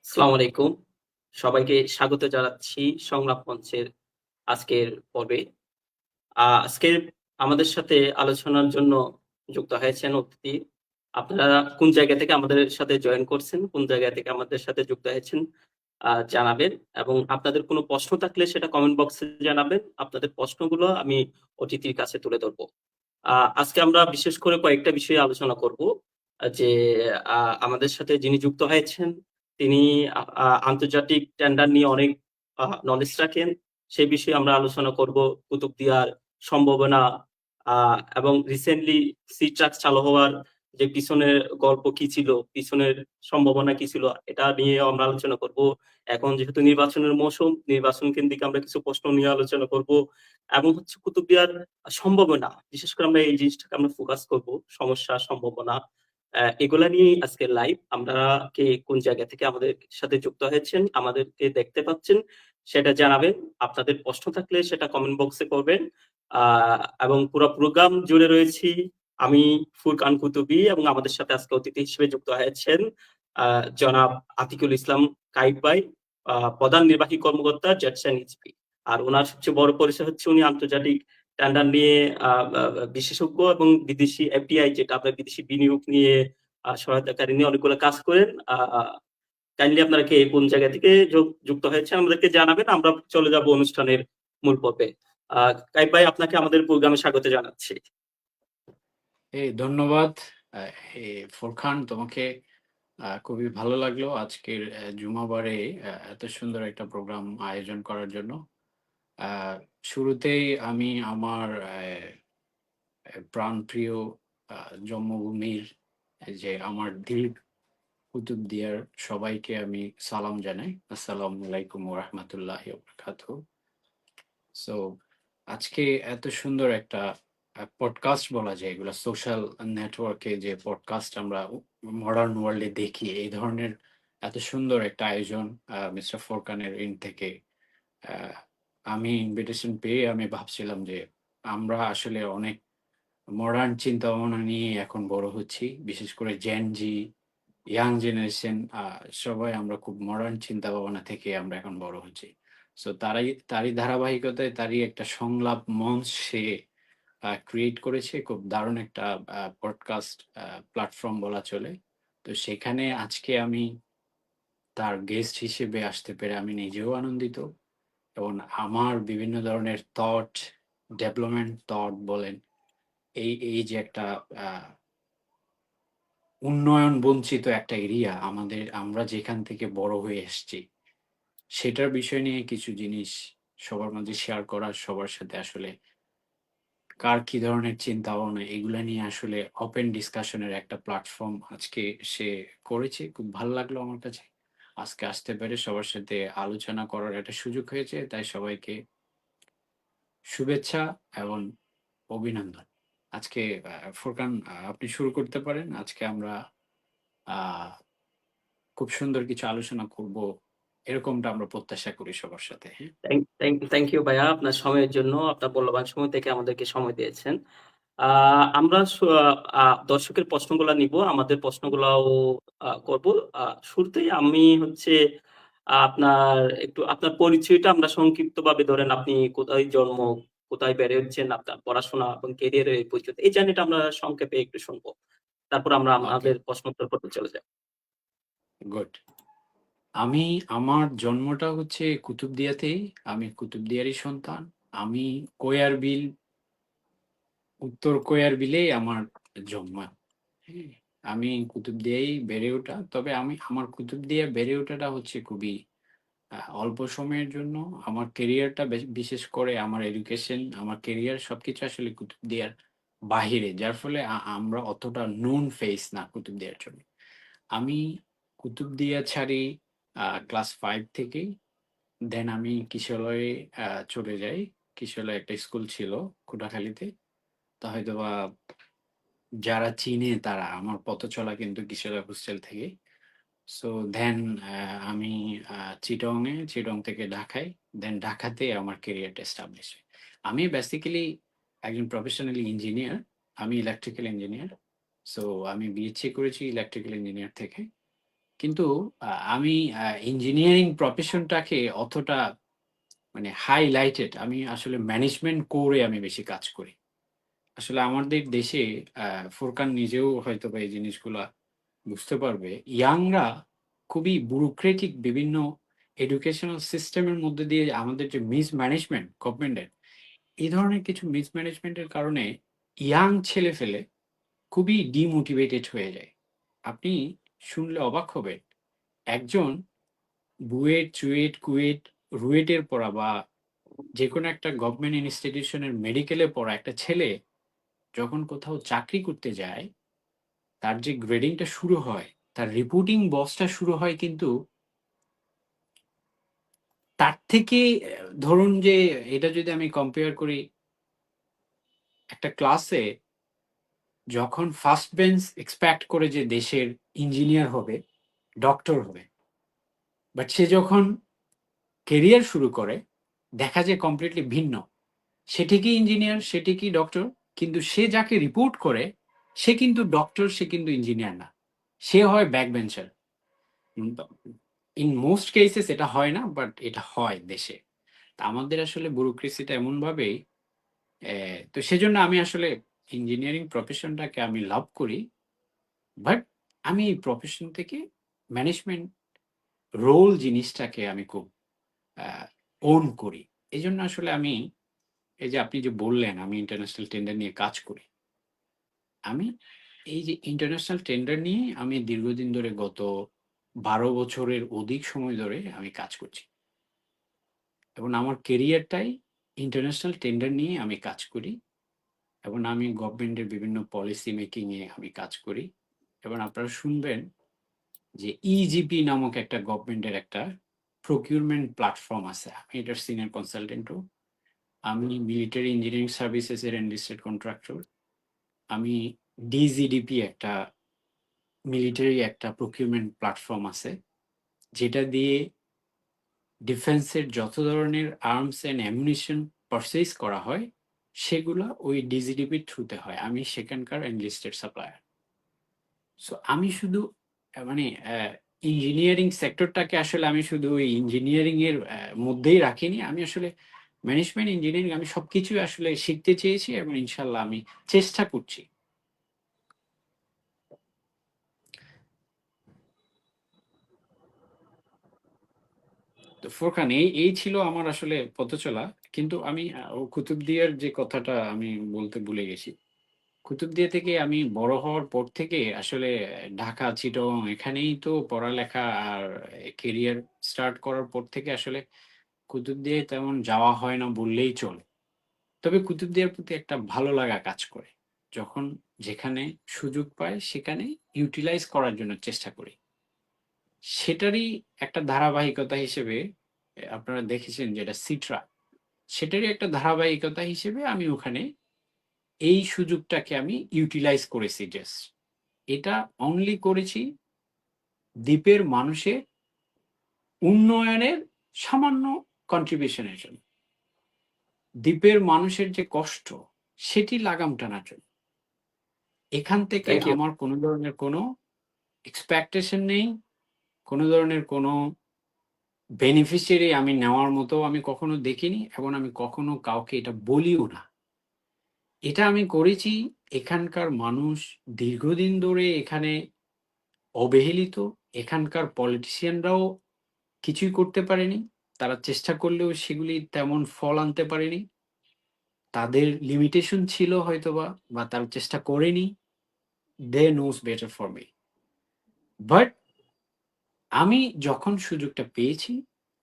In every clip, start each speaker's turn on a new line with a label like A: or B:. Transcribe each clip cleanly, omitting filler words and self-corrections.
A: আসসালামু আলাইকুম। সবাইকে স্বাগত জানাচ্ছি সংলাপ মঞ্চের আজকের পর্বে। আজকে আমাদের সাথে আলোচনার জন্য যুক্ত হয়েছেন অতিথি। আপনারা কোন জায়গা থেকে আমাদের সাথে জয়েন করছেন, কোন জায়গা থেকে আমাদের সাথে যুক্ত হয়েছেন জানাবেন এবং আপনাদের কোনো প্রশ্ন থাকলে সেটা কমেন্ট বক্সে জানাবেন। আপনাদের প্রশ্নগুলো আমি অতিথির কাছে তুলে ধরব। আজকে আমরা বিশেষ করে কয়েকটা বিষয়ে আলোচনা করব। যে আমাদের সাথে যিনি যুক্ত হয়েছেন তিনি আ আ আন্তর্জাতিক টেন্ডার নিয়ে অনেক নলেজ রাখেন। সেই বিষয়ে আমরা আলোচনা করব। কুতুবদিয়ার সম্ভাবনা আ এবং রিসেন্টলি সি ট্রাক চালু হওয়ার যে পিছনের গল্প কি ছিল, পিছনের সম্ভাবনা কি ছিল এটা নিয়েও আমরা আলোচনা করব। এখন যেহেতু নির্বাচনের মৌসুম, নির্বাচন কেন্দ্রিক আমরা কিছু প্রশ্ন নিয়ে আলোচনা করব এবং হচ্ছে কুতুবদিয়ার সম্ভাবনা। বিশেষ করে আমরা এই জিনিসটাকে আমরা ফোকাস করব। সমস্যা, সম্ভাবনা এগুলা নিয়েই আজকের লাইভ। আমরা কে কোন জায়গা থেকে আমাদের সাথে যুক্ত হয়েছেন, আমাদেরকে দেখতে পাচ্ছেন সেটা জানাবেন। আপনাদের প্রশ্ন থাকলে সেটা কমেন্ট বক্সে করবেন। আ এবং পুরা প্রোগ্রাম জুড়ে রয়েছি আমি ফুরকান কুতুবী এবং আমাদের সাথে আজকে অতিথি হিসেবে যুক্ত হয়েছেন আ জনাব আতিকুল ইসলাম কাইফ ভাই, প্রধান নির্বাহী কর্মকর্তা জেটসেন এইচপি। আর উনার সবচেয়ে বড় পরিচয় হচ্ছে উনি আন্তর্জাতিক টেন্ডার নিয়ে আ আ বিশেষজ্ঞ এবং বিদেশি এফডিআই যেটা আপনার বিদেশি বিনিয়োগ নিয়ে সহায়তাকারী নিয়ে অনেকগুলো কাজ করেন। কাইন্ডলি আপনারা কে কোন জায়গা থেকে যুক্ত হয়েছেন আমাদেরকে জানাবেন। আমরা চলে যাব অনুষ্ঠানের মূল পর্বে। আ কাইফ ভাই আপনাকে আমাদের প্রোগ্রামে স্বাগত জানাচ্ছি।
B: ধন্যবাদ। আ ফোরখান, তোমাকে খুবই ভালো লাগলো আজকের জুমাবারে এত সুন্দর একটা প্রোগ্রাম আয়োজন করার জন্য। আ শুরুতেই আমি আমার প্রাণপ্রিয় আ জন্মভূমির যে আমার দিল কুতুবদিয়ার সবাইকে আমি সালাম জানাই। আসসালামু আলাইকুম ওয়া রাহমাতুল্লাহি ওয়া বারাকাতুহু। সো আজকে এত সুন্দর একটা পডকাস্ট বলা যায়, এগুলা সোশ্যাল নেটওয়ার্কে যে পডকাস্ট আমরা মডার্ন ওয়ার্ল্ডে দেখি, এই ধরনের এত সুন্দর একটা আয়োজন মিস্টার ফোরকানের এন্ড থেকে আহ, আমি ইনভিটেশন পেয়ে আমি ভাবছিলাম যে আমরা আসলে অনেক মডার্ন চিন্তা ভাবনা নিয়ে এখন বড় হচ্ছি, বিশেষ করে জেন জি, ইয়াং জেনারেশন, সবাই আমরা খুব মডার্ন চিন্তা ভাবনা থেকে আমরা এখন বড় হচ্ছি। সো তারই ধারাবাহিকতায় তারই একটা সংলাপ মঞ্চ সে ক্রিয়েট করেছে, খুব দারুণ একটা পডকাস্ট প্ল্যাটফর্ম বলা চলে। তো সেখানে আজকে আমি তার গেস্ট হিসেবে আসতে পেরে আমি নিজেও আনন্দিত, এবং আমার বিভিন্ন ধরনের থট, ডেভেলপমেন্ট থট বলেন, এই যে একটা উন্নয়ন বঞ্চিত একটা এরিয়া, আমরা যেখান থেকে বড় হয়ে এসেছি, সেটার বিষয় নিয়ে কিছু জিনিস সবার মাঝে শেয়ার করা, সবার সাথে আসলে কার কি ধরনের চিন্তা ভাবনা এগুলা নিয়ে আসলে ওপেন ডিসকাশনের একটা প্ল্যাটফর্ম আজকে সে করেছে। খুব ভালো লাগলো আমার কাছে আজকে আসতে পেরে, সবার সাথে আলোচনা করার একটা সুযোগ হয়েছে। তাই সবাইকে শুভেচ্ছা এবং অভিনন্দন। আজকে ফুরকান, আপনি শুরু করতে পারেন। আজকে আমরা আহ খুব সুন্দর কিছু আলোচনা করব, এরকমটা আমরা প্রত্যাশা করি সবার সাথে। হ্যাঁ,
A: থ্যাংক ইউ ভাইয়া আপনার সময়ের জন্য। আপনার মূল্যবান সময় থেকে আমাদেরকে সময় দিয়েছেন। আ আমরা দর্শকের প্রশ্নগুলা নিব। আমাদের প্রশ্নগুলাও করব। শুরুতেই আমি হচ্ছে আপনার পরিচয়টা আমরা সংক্ষিপ্তভাবে ধরেন আপনি কোথায় জন্ম, কোথায় বেড়ে উঠছেন, আপনার পড়াশোনা এবং ক্যারিয়ারের এই পরিচয়। এই জার্নিটা আমরা সংক্ষেপে একটু শুনবো। তারপর আমরা
B: ওকে,
A: আমাদের প্রশ্ন উত্তর পর্বে চলে যাব।
B: গুড। আমি আমার জন্মটা হচ্ছে কুতুবদিয়াতেই। আমি কুতুবদিয়ারই সন্তান। আমি কোয়ারবিল, উত্তর কোয়ারবিলেই আমার জন্ম। হ্যাঁ, আমি কুতুবদিয়ায় বেড়ে ওঠা। তবে আমার কুতুবদিয়া বেড়ে ওঠাটা হচ্ছে খুবই অল্প সময়ের জন্য। আমার ক্যারিয়ারটা বিশেষ করে আমার এডুকেশন, আমার ক্যারিয়ার সবকিছু আসলে কুতুবদিয়ার বাহিরে। যার ফলে আমরা অতটা নোন ফেস না কুতুবদিয়ার জন্য। আমি কুতুবদিয়া ছাড়ি ক্লাস 5 থেকেই। দেন আমি কিশলয়ে চলে যাই। কিশলয়ে একটা স্কুল ছিল কুটাখালীতে। তা হয়তোবা যারা চিনে তারা, আমার পথ চলা কিন্তু কিশোরগঞ্জ হোস্টেল থেকে। সো দেন আমি চিটং থেকে ঢাকায়, দেন ঢাকাতে আমার ক্যারিয়ারটা এস্টাবলিশ হয়। আমি বেসিক্যালি একজন প্রফেশনালি ইঞ্জিনিয়ার। আমি ইলেকট্রিক্যাল ইঞ্জিনিয়ার। সো আমি বিএসসি করেছি ইলেকট্রিক্যাল ইঞ্জিনিয়ার থেকে। কিন্তু আমি ইঞ্জিনিয়ারিং প্রফেশনটাকে অতটা মানে হাইলাইটেড, আমি আসলে ম্যানেজমেন্ট কোরে আমি বেশি কাজ করি। আসলে আমাদের দেশে ফুরকান নিজেও হয়তোবা এই জিনিসগুলা বুঝতে পারবে। ইয়াংরা খুবই ব্যুরোক্রেটিক বিভিন্ন এডুকেশনাল সিস্টেমের মধ্যে দিয়ে আমাদের যে মিসম্যানেজমেন্ট গভর্নমেন্টের, এই ধরনের কিছু মিসম্যানেজমেন্টের কারণে ইয়াং ছেলেফেলে খুবই ডিমোটিভেটেড হয়ে যায়। আপনি শুনলে অবাক হবেন, একজন বুয়েট, চুয়েট, কুয়েট, রুয়েটের পড়া বা যেকোনো একটা গভর্নমেন্ট ইনস্টিটিউশনের মেডিকেলে পড়া একটা ছেলে যখন কোথাও চাকরি করতে যায়, তার যে গ্রেডিংটা শুরু হয়, তার রিপোর্টিং বসটা শুরু হয় কিন্তু তার থেকে ধরুন যে এটা যদি আমি কম্পেয়ার করি, একটা ক্লাসে যখন ফার্স্ট বেঞ্চ এক্সপেক্ট করে যে দেশের ইঞ্জিনিয়ার হবে, ডক্টর হবে, বাট সে যখন কেরিয়ার শুরু করে দেখা যায় কমপ্লিটলি ভিন্ন। সে ঠিকই ইঞ্জিনিয়ার, সে ঠিকই ডক্টর, কিন্তু সে যাকে রিপোর্ট করে সে কিন্তু ডক্টর, সে কিন্তু ইঞ্জিনিয়ার না, সে হয় back bencher. In most cases এটা হয় না, বাট এটা হয় দেশে। তা আমাদের আসলে ব্যুরোক্রেসিটা এমন ভাবেই, তো সেজন্য আমি আসলে ইঞ্জিনিয়ারিং প্রফেশনটাকে আমি লাভ করি, বাট আমি এই প্রফেশন থেকে ম্যানেজমেন্ট রোল জিনিসটাকে আমি খুব ওন করি। এই জন্য আসলে আমি, এই যে আপনি যে বললেন আমি ইন্টারন্যাশনাল টেন্ডার নিয়ে কাজ করি, আমি এই যে ইন্টারন্যাশনাল টেন্ডার নিয়ে আমি দীর্ঘদিন ধরে গত 12 বছরের অধিক সময় ধরে আমি কাজ করছি, এবং আমার কেরিয়ারটাই ইন্টারন্যাশনাল টেন্ডার নিয়ে আমি কাজ করি, এবং আমি গভর্নমেন্টের বিভিন্ন পলিসি মেকিং এ আমি কাজ করি। এবং আপনারা শুনবেন যে ইজিপি নামক একটা গভর্নমেন্টের একটা প্রকিউরমেন্ট প্ল্যাটফর্ম আছে, আমি এটার সিনিয়র কনসালটেন্টও। আমি মিলিটারি ইঞ্জিনিয়ারিং সার্ভিসেস এর এনলিস্টেড কন্ট্রাক্টর। আমি ডিজিডিপি একটা মিলিটারি একটা প্রকিউরমেন্ট প্ল্যাটফর্ম আছে, যেটা দিয়ে ডিফেন্সের যত ধরনের আর্মস অ্যান্ড অ্যামুনিশন পারচেজ করা হয় সেগুলা ওই ডিজিডিপির থ্রুতে হয়। আমি সেখানকার এনলিস্টেড সাপ্লায়ার। সো আমি শুধু মানে ইঞ্জিনিয়ারিং সেক্টরটাকে আসলে আমি শুধু ওই ইঞ্জিনিয়ারিং এর মধ্যেই রাখিনি, আমি আসলে ম্যানেজমেন্ট ইঞ্জিনিয়ারিং আমি সবকিছু আসলে শিখতে চেয়েছি, এবং ইনশাল্লাহ আমি চেষ্টা করছি। তো ফোরকান, এই ছিল আমার আসলে পথ চলা। কিন্তু আমি কুতুবদিয়ার যে কথাটা আমি বলতে ভুলে গেছি। কুতুবদিয়া থেকে আমি বড় হওয়ার পর থেকে আসলে ঢাকা, চিটাগং এখানেই তো পড়ালেখা আর কেরিয়ার স্টার্ট করার পর থেকে আসলে কুতুবদিয়ায় তেমন যাওয়া হয় না বললেই চলে। তবে কুতুবদিয়ার প্রতি একটা ভালো লাগা কাজ করে। যখন যেখানে সুযোগ পায় সেখানে ইউটিলাইজ করার জন্য চেষ্টা করি। সেটারই একটা ধারাবাহিকতা হিসেবে আপনারা দেখেছেন যেটা সিট্রা, সেটারই একটা ধারাবাহিকতা হিসেবে আমি ওখানে এই সুযোগটাকে আমি ইউটিলাইজ করেছি জাস্ট। এটা অনলি করেছি দ্বীপের মানুষের উন্নয়নের সামান্য কন্ট্রিবিউশনের জন্য। দ্বীপের মানুষের যে কষ্ট সেটি লাগাম টানার জন্য। এখান থেকে
A: থ্যাংক ইউ।
B: আমার কোনো ধরনের কোনো এক্সপেকটেশন নেই, কোনো ধরনের কোনো বেনিফিশিয়ারি আমি নেওয়ার মতো আমি কখনো দেখিনি, এবং আমি কখনো কাউকে এটা বলিও না। এটা আমি করেছি, এখানকার মানুষ দীর্ঘদিন ধরে এখানে অবহেলিত, এখানকার পলিটিশিয়ানরাও কিছুই করতে পারেনি, তারা চেষ্টা করলেও সেগুলি তেমন ফল আনতে পারেনি, তাদের লিমিটেশন ছিল হয়তোবা, বা তারা চেষ্টা করেনি। They know better for me, but আমি যখন সুযোগটা পেয়েছি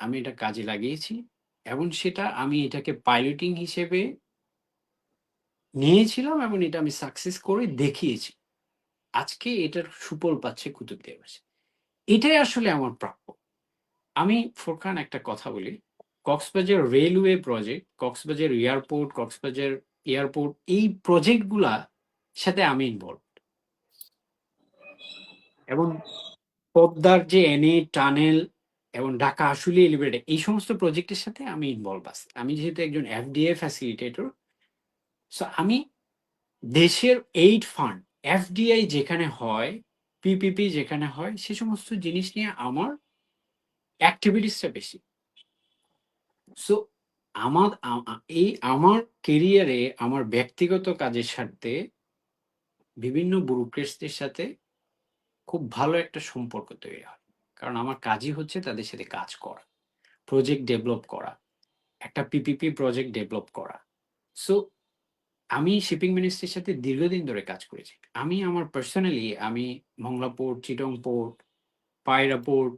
B: আমি এটা কাজে লাগিয়েছি, এবং সেটা আমি এটাকে পাইলটিং হিসেবে নিয়েছিলাম, এবং এটা আমি সাকসেস করে দেখিয়েছি। আজকে এটার সুফল পাচ্ছে কুতুবদিয়াবাসী। এটাই আসলে আমার প্রাপ্য। আমি ফোরকান একটা কথা বলি, Cox's Bazar railway project, Cox's Bazar airport, Cox's Bazar airport, এই প্রজেক্টগুলা সাথে আমি ইনভলভ, এবং পদ্মার যে এনএ টানেল এবং ঢাকা আশুলিয়া এলিভেটেড, এই সমস্ত প্রজেক্টের সাথে আমি ইনভলভ আছি। আমি যেহেতু একজন এফডিএ ফ্যাসিলিটেটর, সো আমি দেশের এইড ফান্ড, এফডিআই যেখানে হয় পিপিপি যেখানে হয় সে সমস্ত জিনিস নিয়ে আমার অ্যাক্টিভিটিসটা বেশি। সো আমার কেরিয়ারে আমার ব্যক্তিগত কাজের সাথে বিভিন্ন ব্যুরোক্রেটসদের সাথে খুব ভালো একটা সম্পর্ক তৈরি হয়। কারণ আমার কাজই হচ্ছে তাদের সাথে কাজ করা, প্রজেক্ট ডেভেলপ করা, একটা পিপিপি প্রজেক্ট ডেভেলপ করা। সো আমি শিপিং মিনিস্ট্রির সাথে দীর্ঘদিন ধরে কাজ করেছি। আমার পার্সোনালি আমি মংলা পোর্ট, চিটং পোর্ট, পায়রা পোর্ট,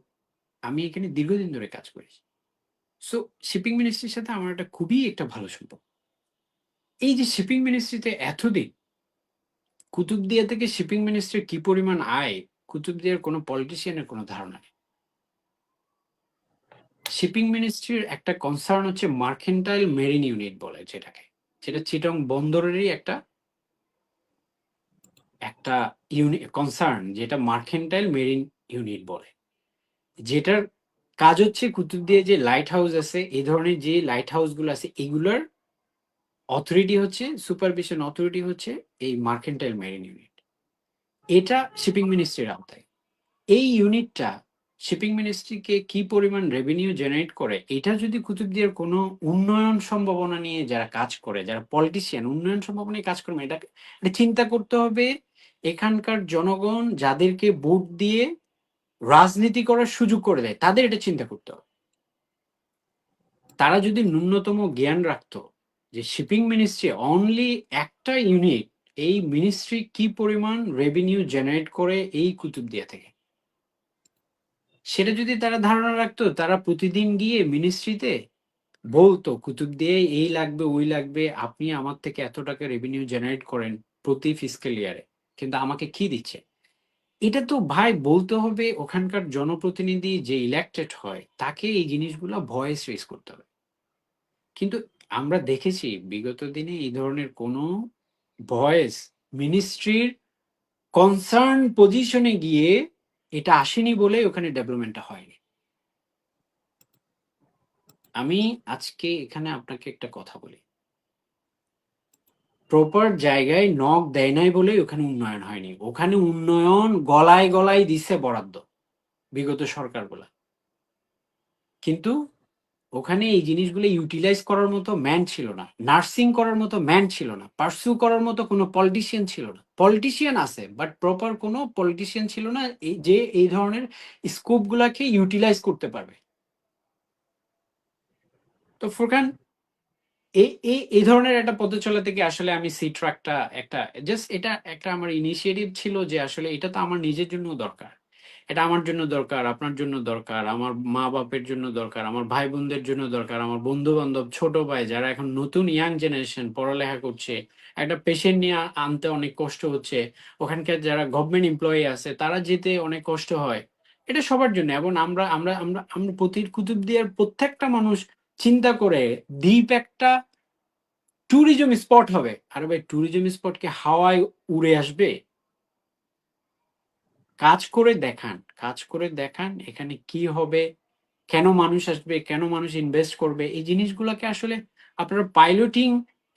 B: আমি এখানে দীর্ঘদিন ধরে কাজ করেছি। সো শিপিং মিনিস্ট্রির সাথে আমার একটা খুবই একটা ভালো সম্পর্ক। এই যে শিপিং মিনিস্ট্রিতে এতদিন, কুতুবদিয়া থেকে শিপিং মিনিস্ট্রির কি পরিমাণ আয়, কুতুবদিয়ার কোনো পলিটিশিয়ানের কোনো ধারণা নেই। শিপিং মিনিস্ট্রির একটা কনসার্ন হচ্ছে মার্কেন্টাইল মেরিন ইউনিট বলে যেটাকে, সেটা চিটং বন্দরেরই একটা একটা কনসার্ন, যেটা মার্কেন্টাইল মেরিন ইউনিট বলে, যেটার কাজ হচ্ছে কুতুবদিয়া যে লাইট হাউস আছে, এই ধরনের যে লাইট হাউস গুলো আছে, এগুলোর অথরিটি হচ্ছে, সুপারভিশন অথরিটি হচ্ছে এই মার্কেন্টাইল মেরিন ইউনিট। এটা শিপিং মিনিস্ট্রির আওতায়। এই ইউনিটটা শিপিং মিনিস্ট্রিকে কি পরিমাণ রেভিনিউ জেনারেট করে, এটা যদি কুতুবদিয়ার কোনো উন্নয়ন সম্ভাবনা নিয়ে যারা কাজ করে, যারা পলিটিশিয়ান উন্নয়ন সম্ভাবনা নিয়ে কাজ করবে, এটা চিন্তা করতে হবে। এখানকার জনগণ যাদেরকে ভোট দিয়ে রাজনীতি করার সুযোগ করে দেয়, তাদের এটা চিন্তা করতে হবে। তারা যদি ন্যূনতম জ্ঞান রাখতো যে শিপিং মিনিস্ট্রি অনলি একটা ইউনিট, এই মিনিস্ট্রি কি পরিমাণ রেভিনিউ জেনারেট করে এই কুতুবদিয়া থেকে, সেটা যদি তারা ধারণা রাখতো, তারা প্রতিদিন গিয়ে মিনিস্ট্রিতে বলতো কুতুবদিয়ায় এই লাগবে ওই লাগবে, আপনি আমার থেকে এত টাকা রেভিনিউ জেনারেট করেন প্রতি ফিসক্যাল ইয়ারে, কিন্তু আমাকে কি দিচ্ছে। এটা তো ভাই বলতে হবে ওখানকার জনপ্রতিনিধি যে ইলেক্টেড হয় তাকে এই জিনিসগুলো ভয়েস রেজ করতে হবে। কিন্তু আমরা দেখেছি বিগত দিনে এই ধরনের কোনো ভয়েস মিনিস্ট্রির কনসার্ন পজিশনে গিয়ে এটা আসেনি বলে ওখানে ডেভেলপমেন্টটা হয়নি। আমি আজকে এখানে আপনাকে একটা কথা বলি, প্রপার জায়গায় নক দেয় নাই বলে ওখানে উন্নয়ন হয়নি। ওখানে উন্নয়ন গলায় গলায় দিছে বরাদ্দ বিগত সরকারগুলা, কিন্তু ওখানে এই জিনিসগুলো ইউটিলাইজ করার মতো ম্যান ছিল না, নার্সিং করার মতো ম্যান ছিল না, পার্সু করার মতো কোনো পলিটিশিয়ান ছিল না। পলিটিশিয়ান আছে বাট প্রপার কোনো পলিটিশিয়ান ছিল না যে এই ধরনের স্কোপ গুলাকে ইউটিলাইজ করতে পারবে। তো ফুরকান, এই ধরনের একটা পথ চলা থেকে আসলে আমি সি ট্রাকটা একটা জাস্ট এটা একটা আমার ইনিশিয়েটিভ ছিল যে আসলে এটা তো আমার নিজের জন্য দরকার, এটা আমার জন্য দরকার, আপনার জন্য দরকার, আমার মা বাপের জন্য দরকার, আমার ভাই বোনদের জন্য দরকার, আমার বন্ধু বান্ধব, ছোট ভাই যারা এখন নতুন ইয়াং জেনারেশন পড়ালেখা করছে, একটা পেশেন্ট নিয়ে আনতে অনেক কষ্ট হচ্ছে, ওখানকার যারা গভর্নমেন্ট এমপ্লয়ি আছে তারা যেতে অনেক কষ্ট হয়, এটা সবার জন্য। এবং আমরা আমরা আমরা আমরা কুতুবদিয়ার প্রত্যেকটা মানুষ চিন্তা করে দ্বীপ একটা ট্যুরিজম স্পট হবে। আর ভাই ট্যুরিজম স্পট কি হাওয়ায় উড়ে আসবে? কাজ করে দেখান, কাজ করে দেখান এখানে কি হবে, কেন মানুষ আসবে, কেন মানুষ ইনভেস্ট করবে, এই জিনিসগুলোকে আসলে আপনারা পাইলটিং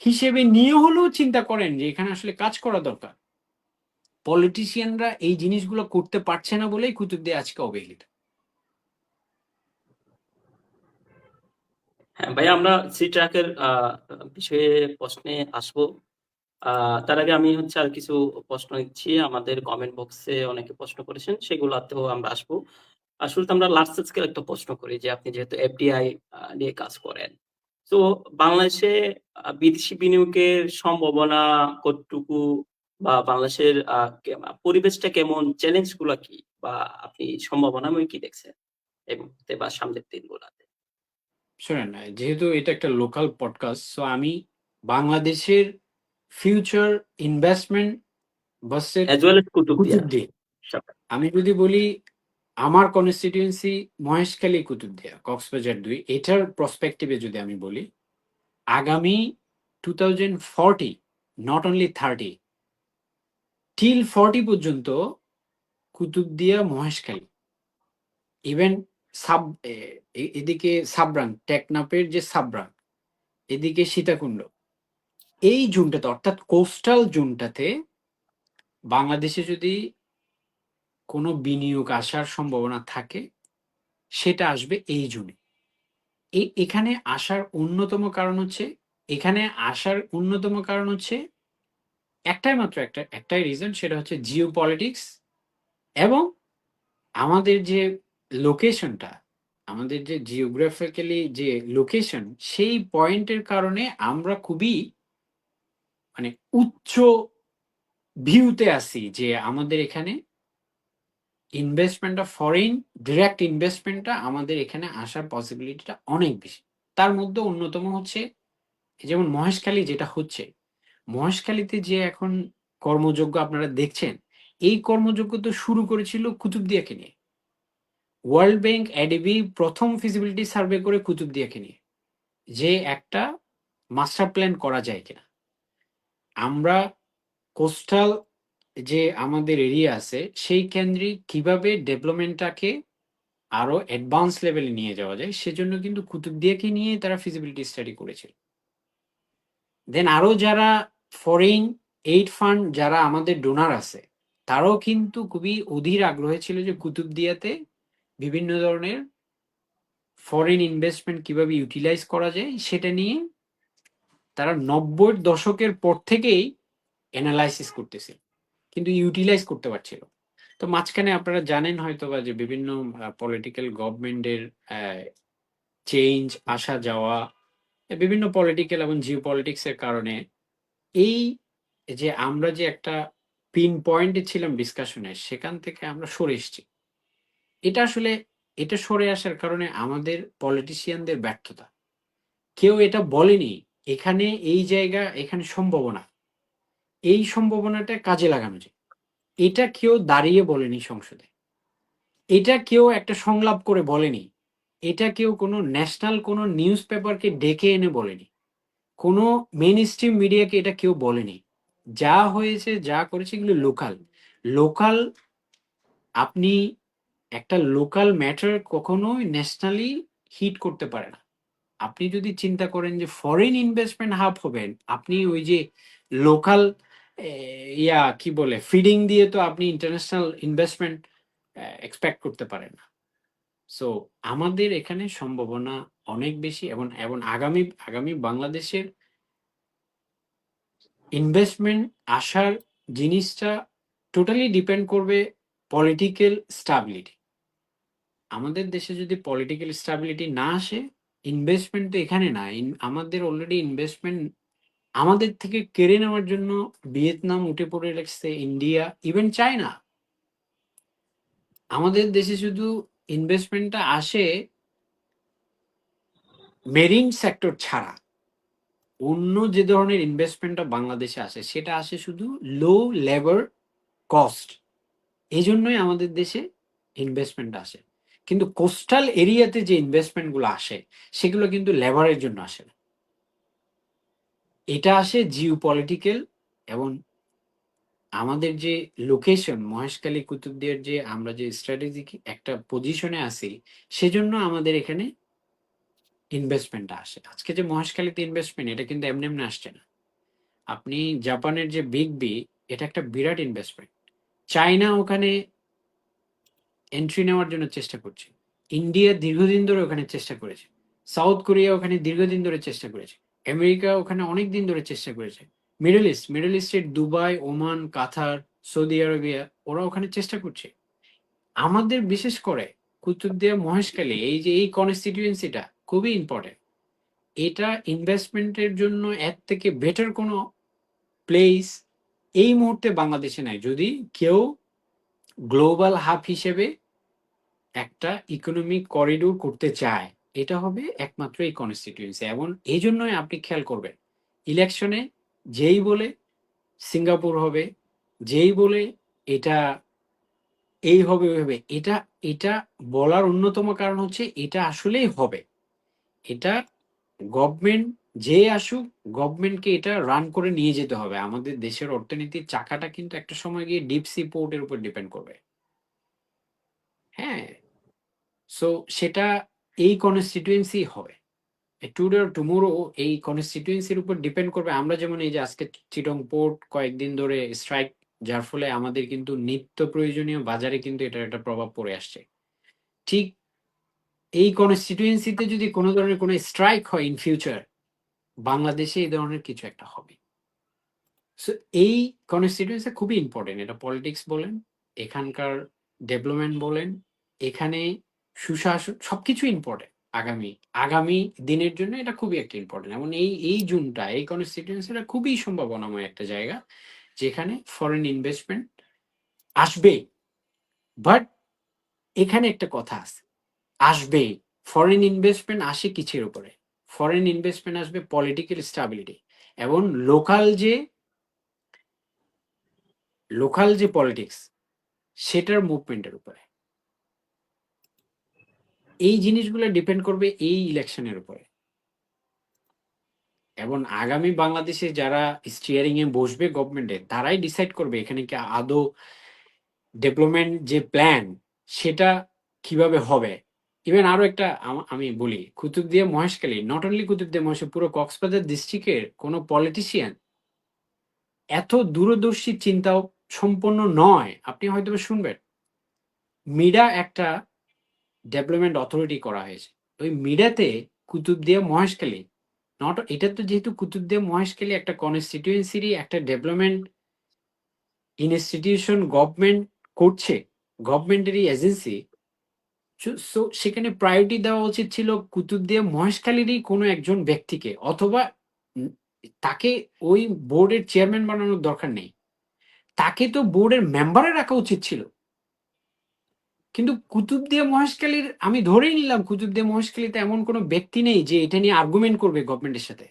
B: হিসেবে নিয়ে হলেও চিন্তা করেন যে এখানে আসলে কাজ করা দরকার। পলিটিশিয়ানরা এই জিনিসগুলো করতে পারছে না বলেই কুতুবদিয়া আজকে অবহেলিত।
A: হ্যাঁ ভাই, আমরা সি ট্রাকের বিষয়ে প্রশ্নে আসবো। তার আগে আমি হচ্ছে আর কিছু প্রশ্ন নিচ্ছি, আমাদের কমেন্ট বক্সে অনেকে প্রশ্ন করেছেন, সেগুলোতেও আমরা আসবো। আসলে তো আমরা লার্জ স্কেল একটা প্রশ্ন করি যে আপনি যেহেতু এফডিআই নিয়ে কাজ করেন, তো বাংলাদেশে বিদেশি বিনিয়োগের সম্ভাবনা কতটুকু, বা বাংলাদেশের পরিবেশটা কেমন, চ্যালেঞ্জ গুলা কি, বা আপনি সম্ভাবনাময় কি দেখছেন এই মুহূর্তে বা সামনের দিনগুলোতে?
B: শোনেন, যেহেতু এটা একটা লোকাল পডকাস্ট, সো আমি বাংলাদেশের future investment versus
A: as well as Kutubdia.
B: Kutubdia, আমি যদি বলি আমার কনস্টিটিউয়েন্সি মহেশখালী কুতুবদিয়া কক্সবাজার ২, এটার প্রসপেক্টিভে যদি আমি বলি, আগামী 2040, নট অনলি 30, টিল 40 পর্যন্ত কুতুবদিয়া মহেশখালী, ইভেন সাব এদিকে সাবরাং, টেকনাফের যে সাবরাং, এদিকে সীতাকুণ্ড, এই জোনটাতে অর্থাৎ কোস্টাল জোনটাতে বাংলাদেশে যদি কোনো বিনিয়োগ আসার সম্ভাবনা থাকে সেটা আসবে এই জুনে। এখানে আসার অন্যতম কারণ হচ্ছে একটাই রিজন, সেটা হচ্ছে জিও পলিটিক্স এবং আমাদের যে লোকেশনটা, আমাদের যে জিওগ্রাফিক্যালি যে লোকেশন, সেই পয়েন্টের কারণে আমরা খুবই মানে উচ্চ ভিউতে আছি যে আমাদের এখানে ইনভেস্টমেন্টটা, ফরেন ডিরেক্ট ইনভেস্টমেন্টটা আমাদের এখানে আসার পসিবিলিটিটা অনেক বেশি। তার মধ্যে অন্যতম হচ্ছে যেমন মহেশখালী যেটা হচ্ছে, মহেশখালীতে যে এখন কর্মযজ্ঞ আপনারা দেখছেন, এই কর্মযজ্ঞ তো শুরু করেছিল কুতুবদিয়াকে নিয়ে। ওয়ার্ল্ড ব্যাংক এডিবি প্রথম ফিজিবিলিটি সার্ভে করে কুতুবদিয়াকে নিয়ে, যে একটা মাস্টার প্ল্যান করা যায় কিনা। আমরা কোস্টাল যে আমাদের এরিয়া আছে সেই কেন্দ্রিক কিভাবে ডেভেলপমেন্টটাকে আরো অ্যাডভান্স লেভেলে নিয়ে যাওয়া যায়, সেজন্য কিন্তু কুতুবদিয়াকে নিয়ে তারা ফিজিবিলিটি স্টাডি করেছিল। দেন আরো যারা ফরেন এইড ফান্ড, যারা আমাদের ডোনার আছে, তারাও কিন্তু খুবই অধীর আগ্রহে ছিল যে কুতুবদিয়াতে বিভিন্ন ধরনের ফরেন ইনভেস্টমেন্ট কিভাবে ইউটিলাইজ করা যায় সেটা নিয়ে তারা ৯০-র দশকের পর থেকেই অ্যানালাইসিস করতেছিল, কিন্তু ইউটিলাইজ করতে পারছিল। তো মাঝখানে আপনারা জানেন হয়তো বা যে বিভিন্ন পলিটিক্যাল গভর্নমেন্টের চেঞ্জ, আসা যাওয়া, বিভিন্ন পলিটিক্যাল এবং জিও পলিটিক্সের কারণে এই যে আমরা যে একটা পিন পয়েন্টে ছিলাম ডিসকাশনে, সেখান থেকে আমরা সরে এসেছি। এটা আসলে এটা সরে আসার কারণে আমাদের পলিটিশিয়ানদের ব্যর্থতা। কেউ এটা বলেনি এখানে এই জায়গা, এখানে সম্ভাবনা, এই সম্ভাবনাটা কাজে লাগানো যায়, এটা কেউ দাঁড়িয়ে বলেনি সংসদে, এটা কেউ একটা সংলাপ করে বলেনি, এটা কেউ কোনো ন্যাশনাল কোনো নিউজ পেপারকে ডেকে এনে বলেনি, কোনো মেইন স্ট্রিম মিডিয়াকে এটা কেউ বলেনি। যা হয়েছে, যা করেছে, এগুলো লোকাল লোকাল আপনি একটা লোকাল ম্যাটার কখনোই ন্যাশনালি হিট করতে পারে না। আপনি যদি চিন্তা করেন যে ফরেন ইনভেস্টমেন্ট হাব হবেন, আপনি ওই যে লোকাল কি বলে ফিডিং দিয়ে তো আপনি ইন্টারন্যাশনাল ইনভেস্টমেন্ট এক্সপেক্ট করতে পারেন না। সো আমাদের এখানে সম্ভাবনা অনেক বেশি, এবং এবং আগামী আগামী বাংলাদেশের ইনভেস্টমেন্ট আসার জিনিসটা টোটালি ডিপেন্ড করবে পলিটিক্যাল স্টাবিলিটি। আমাদের দেশে যদি পলিটিক্যাল স্টাবিলিটি না আসে, ইনভেস্টমেন্ট তো এখানে না। আমাদের অলরেডি ইনভেস্টমেন্ট আমাদের থেকে কেড়ে নেওয়ার জন্য ভিয়েতনাম উঠে পড়ে লাগছে, ইন্ডিয়া, ইভেন চায়না। আমাদের দেশে শুধু ইনভেস্টমেন্টটা আসে মেরিন সেক্টর ছাড়া, অন্য যে ধরনের ইনভেস্টমেন্টটা বাংলাদেশে আসে সেটা আসে শুধু লো লেবার কস্ট। এই জন্যই আমাদের দেশে ইনভেস্টমেন্ট আসে। কিন্তু কোস্টাল এরিয়াতে যে ইনভেস্টমেন্ট গুলো আসে, সেগুলো কিন্তু লেবারের জন্য আসে না। এটা আসে জিও পলিটিক্যাল এবং আমাদের যে লোকেশন মহেশখালী কুতুবদিয়ার, যে আমরা যে স্ট্র্যাটেজিক একটা পজিশনে আছি, সেজন্য আমাদের এখানে ইনভেস্টমেন্টটা আসে। আজকে যে মহেশখালীতে ইনভেস্টমেন্ট, এটা কিন্তু এমনি এমনি আসছে না। আপনি জাপানের যে বিগ বি, এটা একটা বিরাট ইনভেস্টমেন্ট। চায়না ওখানে এন্ট্রি নেওয়ার জন্য চেষ্টা করছে, ইন্ডিয়া দীর্ঘদিন ধরে ওখানে চেষ্টা করেছে, সাউথ কোরিয়া ওখানে দীর্ঘদিন ধরে চেষ্টা করেছে, আমেরিকা ওখানে অনেক দিন ধরে চেষ্টা করেছে, মিডল ইস্টের দুবাই, ওমান, কাতার, সৌদি আরবিয়া, ওরা ওখানে চেষ্টা করছে। আমাদের বিশেষ করে কুতুবদিয়া মহেশখালী, এই যে এই কনস্টিটিউয়েন্সিটা খুবই ইম্পর্টেন্ট। এটা ইনভেস্টমেন্টের জন্য এর থেকে বেটার কোনো প্লেস এই মুহূর্তে বাংলাদেশে নাই। যদি কেউ গ্লোবাল হাব হিসেবে একটা ইকোনমিক করিডোর করতে চায়, এটা হবে একমাত্র এই কনস্টিটিউয়েন্সি। এবং এই জন্যই আপনি খেয়াল করবেন ইলেকশনে যেই বলে সিঙ্গাপুর হবে, যেই বলে এটা এই হবে ওই হবে, এটা এটা বলার অন্যতম কারণ হচ্ছে এটা আসলেই হবে। এটা গভর্নমেন্ট যে আসুক, গভর্নমেন্টকে এটা রান করে নিয়ে যেতে হবে। আমাদের দেশের অর্থনীতির চাকাটা কিন্তু একটা সময় গিয়ে ডিপ সি পোর্টের উপর ডিপেন্ড করবে। হ্যাঁ, সো সেটা এই কনস্টিটিউয়েন্সি হবে। টুডে অর টুমোরো এই কনস্টিটিউয়েন্সির উপর ডিপেন্ড করবে। আমরা যেমন এই যে আজকে চিটং পোর্ট কয়েকদিন ধরে স্ট্রাইক যার ফলে আমাদের কিন্তু নিত্য প্রয়োজনীয় বাজারে কিন্তু এটার একটা প্রভাব পড়ে আসছে। ঠিক এই কনস্টিটুয়েন্সিতে যদি কোনো ধরনের কোনো স্ট্রাইক হয় ইন ফিউচার, বাংলাদেশে এই ধরনের কিছু একটা হবে। সো এই কনস্টিটুয়েন্সি খুবই ইম্পর্টেন্ট। এটা পলিটিক্স বলেন, এখানকার ডেভেলপমেন্ট বলেন, এখানে সুশাসন সবকিছু ইম্পর্টেন্ট। আগামী আগামী দিনের জন্য এটা খুবই একটা ইম্পর্টেন্ট। এবং এই জুনটা, এই কনস্টিটুয়েন্সিটা খুবই সম্ভাবনাময় একটা জায়গা, যেখানে ফরেন ইনভেস্টমেন্ট আসবে। বাট এখানে একটা কথা আছে, আসবে। ফরেন ইনভেস্টমেন্ট আসে কিসের উপরে? ফরেন ইনভেস্টমেন্ট আসবে পলিটিক্যাল স্টাবিলিটি এবং লোকাল যে পলিটিক্স সেটার মুভমেন্টের উপরে। এই জিনিসগুলো ডিপেন্ড করবে এই ইলেকশনের উপরে। এবং আগামী বাংলাদেশে যারা স্টিয়ারিং এ বসবে গভর্নমেন্টে, তারাই ডিসাইড করবে এখানে কি আদৌ ডেভেলপমেন্ট যে প্ল্যান সেটা কিভাবে হবে। ইভেন আরো একটা আমি বলি, কুতুবদিয়া মহেশখালী, নট অনলি কুতুবদিয়া মহেশখালী, পুরো কক্সবাজার ডিস্ট্রিক্টের কোনো পলিটিশিয়ান এত দূরদর্শী চিন্তা সম্পন্ন নয়। আপনি হয়তো শুনবেন মিডা একটা ডেভেলপমেন্ট অথরিটি করা হয়েছে। ওই মিডাতে কুতুবদিয়া মহেশখালী, নট এটা তো যেহেতু কুতুবদিয়া মহেশখালী একটা কনস্টিটিউয়েন্সিরই একটা ডেভেলপমেন্ট ইনস্টিটিউশন গভর্নমেন্ট করছে, গভর্নমেন্টেরই এজেন্সি। সো সেখানে প্রায়োরিটি দেওয়া উচিত ছিল কুতুবদিয়া মহেশখালীরই কোনো একজন ব্যক্তিকে, অথবা উম, তাকে ওই বোর্ডের চেয়ারম্যান বানানোর দরকার নেই, তাকে তো বোর্ডের মেম্বারে রাখা উচিত ছিল। কিন্তু কুতুবদিয়া মহেশখালীর, আমি ধরেই নিলাম কুতুবদিয়া মহেশখালীতে এমন কোনো ব্যক্তি নেই যে এটা নিয়ে আর্গুমেন্ট করবে গভর্নমেন্টের সাথে।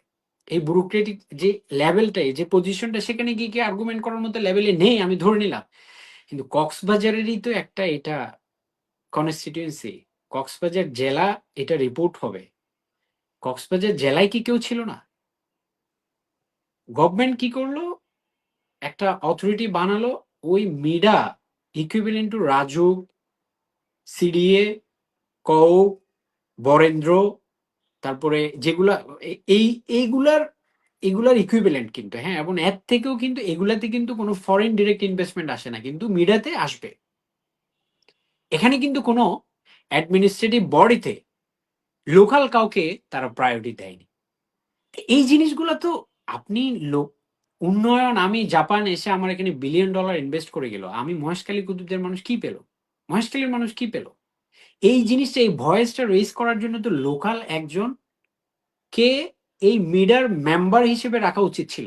B: এই ব্যুরোক্রেটিক যে লেভেলটাই, যে পজিশনটা, সেখানে গিয়ে কি আর্গুমেন্ট করার মতো লেভেলে নেই, আমি ধরে নিলাম। কিন্তু কক্সবাজারেরই তো একটা এটা কনস্টিটিউয়েন্সি, কক্সবাজার জেলা, এটা রিপোর্ট হবে। কক্সবাজার জেলায় কি কেউ ছিল না? গভর্নমেন্ট কি করলো, একটা অথরিটি বানালো, ওই মিডা ইকুইভ্যালেন্ট টু রাজুক, সিডিএ, কও, বরেন্দ্র, তারপরে যেগুলা এই এইগুলার এগুলার ইকুইভ্যালেন্ট কিন্তু, হ্যাঁ। এবং এর থেকেও কিন্তু এগুলাতে কিন্তু কোনো ফরেন ডিরেক্ট ইনভেস্টমেন্ট আসে না, কিন্তু মিডাতে আসবে। এখানে কিন্তু কোনো অ্যাডমিনিস্ট্রেটিভ বডিতে লোকাল কাউকে তারা প্রায়োরিটি দেয়নি। এই জিনিসগুলো তো আপনি লোক উন্নয়ন, আমি জাপান এসে আমার এখানে বিলিয়ন ডলার ইনভেস্ট করে গেল, আমি মহেশখালী কুতুবদের মানুষ কি পেল, মহেশখালীর মানুষ কি পেল? এই জিনিসটা, এই ভয়েসটা রেজ করার জন্য তো লোকাল একজন কে এই মিডার মেম্বার হিসেবে রাখা উচিত ছিল।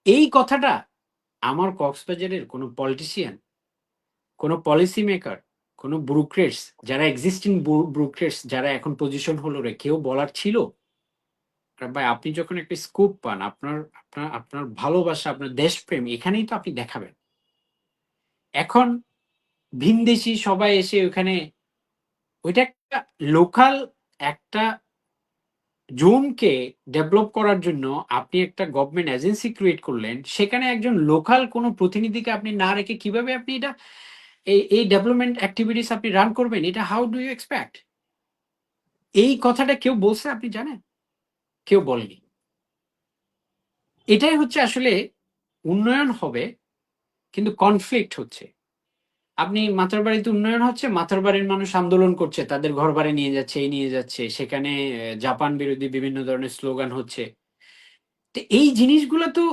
B: এই কথাটা আমার কক্সবাজারের কোনো পলিটিশিয়ান, কোনো পলিসি মেকার, কোনো ব্রুক্রেটস, যারা এক্সিস্টিং ব্রুক্রেটস, যারা এখন পজিশন হলো রে, কেউ বলার ছিল? ভাই, আপনি যখন একটা স্কোপ পান, আপনার আপনার আপনার ভালোবাসা, আপনার দেশপ্রেম এখানেই তো আপনি দেখাবেন। এখন ভিনদেশি সবাই এসে ওখানে, ওইটা একটা লোকাল একটা জোনকে ডেভেলপ করার জন্য আপনি একটা গভর্নমেন্ট এজেন্সি ক্রিয়েট করলেন, সেখানে একজন লোকাল কোনো প্রতিনিধিকে আপনি না রেখে কিভাবে আপনি এটা এই ডেভেলপমেন্ট অ্যাক্টিভিটিস আপনি রান করবেন? এটা হাউ ডু ইউ এক্সপেক্ট? এই কথাটা কেউ বলছে আপনি জানেন? কেউ বলেনি। এটাই হচ্ছে আসলে উন্নয়ন হবে, কিন্তু কনফ্লিক্ট হচ্ছে। আপনি মাতারবাড়িতে উন্নয়ন হচ্ছে, মাতারবাড়ির মানুষ আন্দোলন করছে, তাদের ঘর বাড়ি নিয়ে যাচ্ছে, এই নিয়ে যাচ্ছে, সেখানে জাপান বিরোধী বিভিন্ন ধরনের স্লোগান হচ্ছে। তো এই জিনিসগুলো তো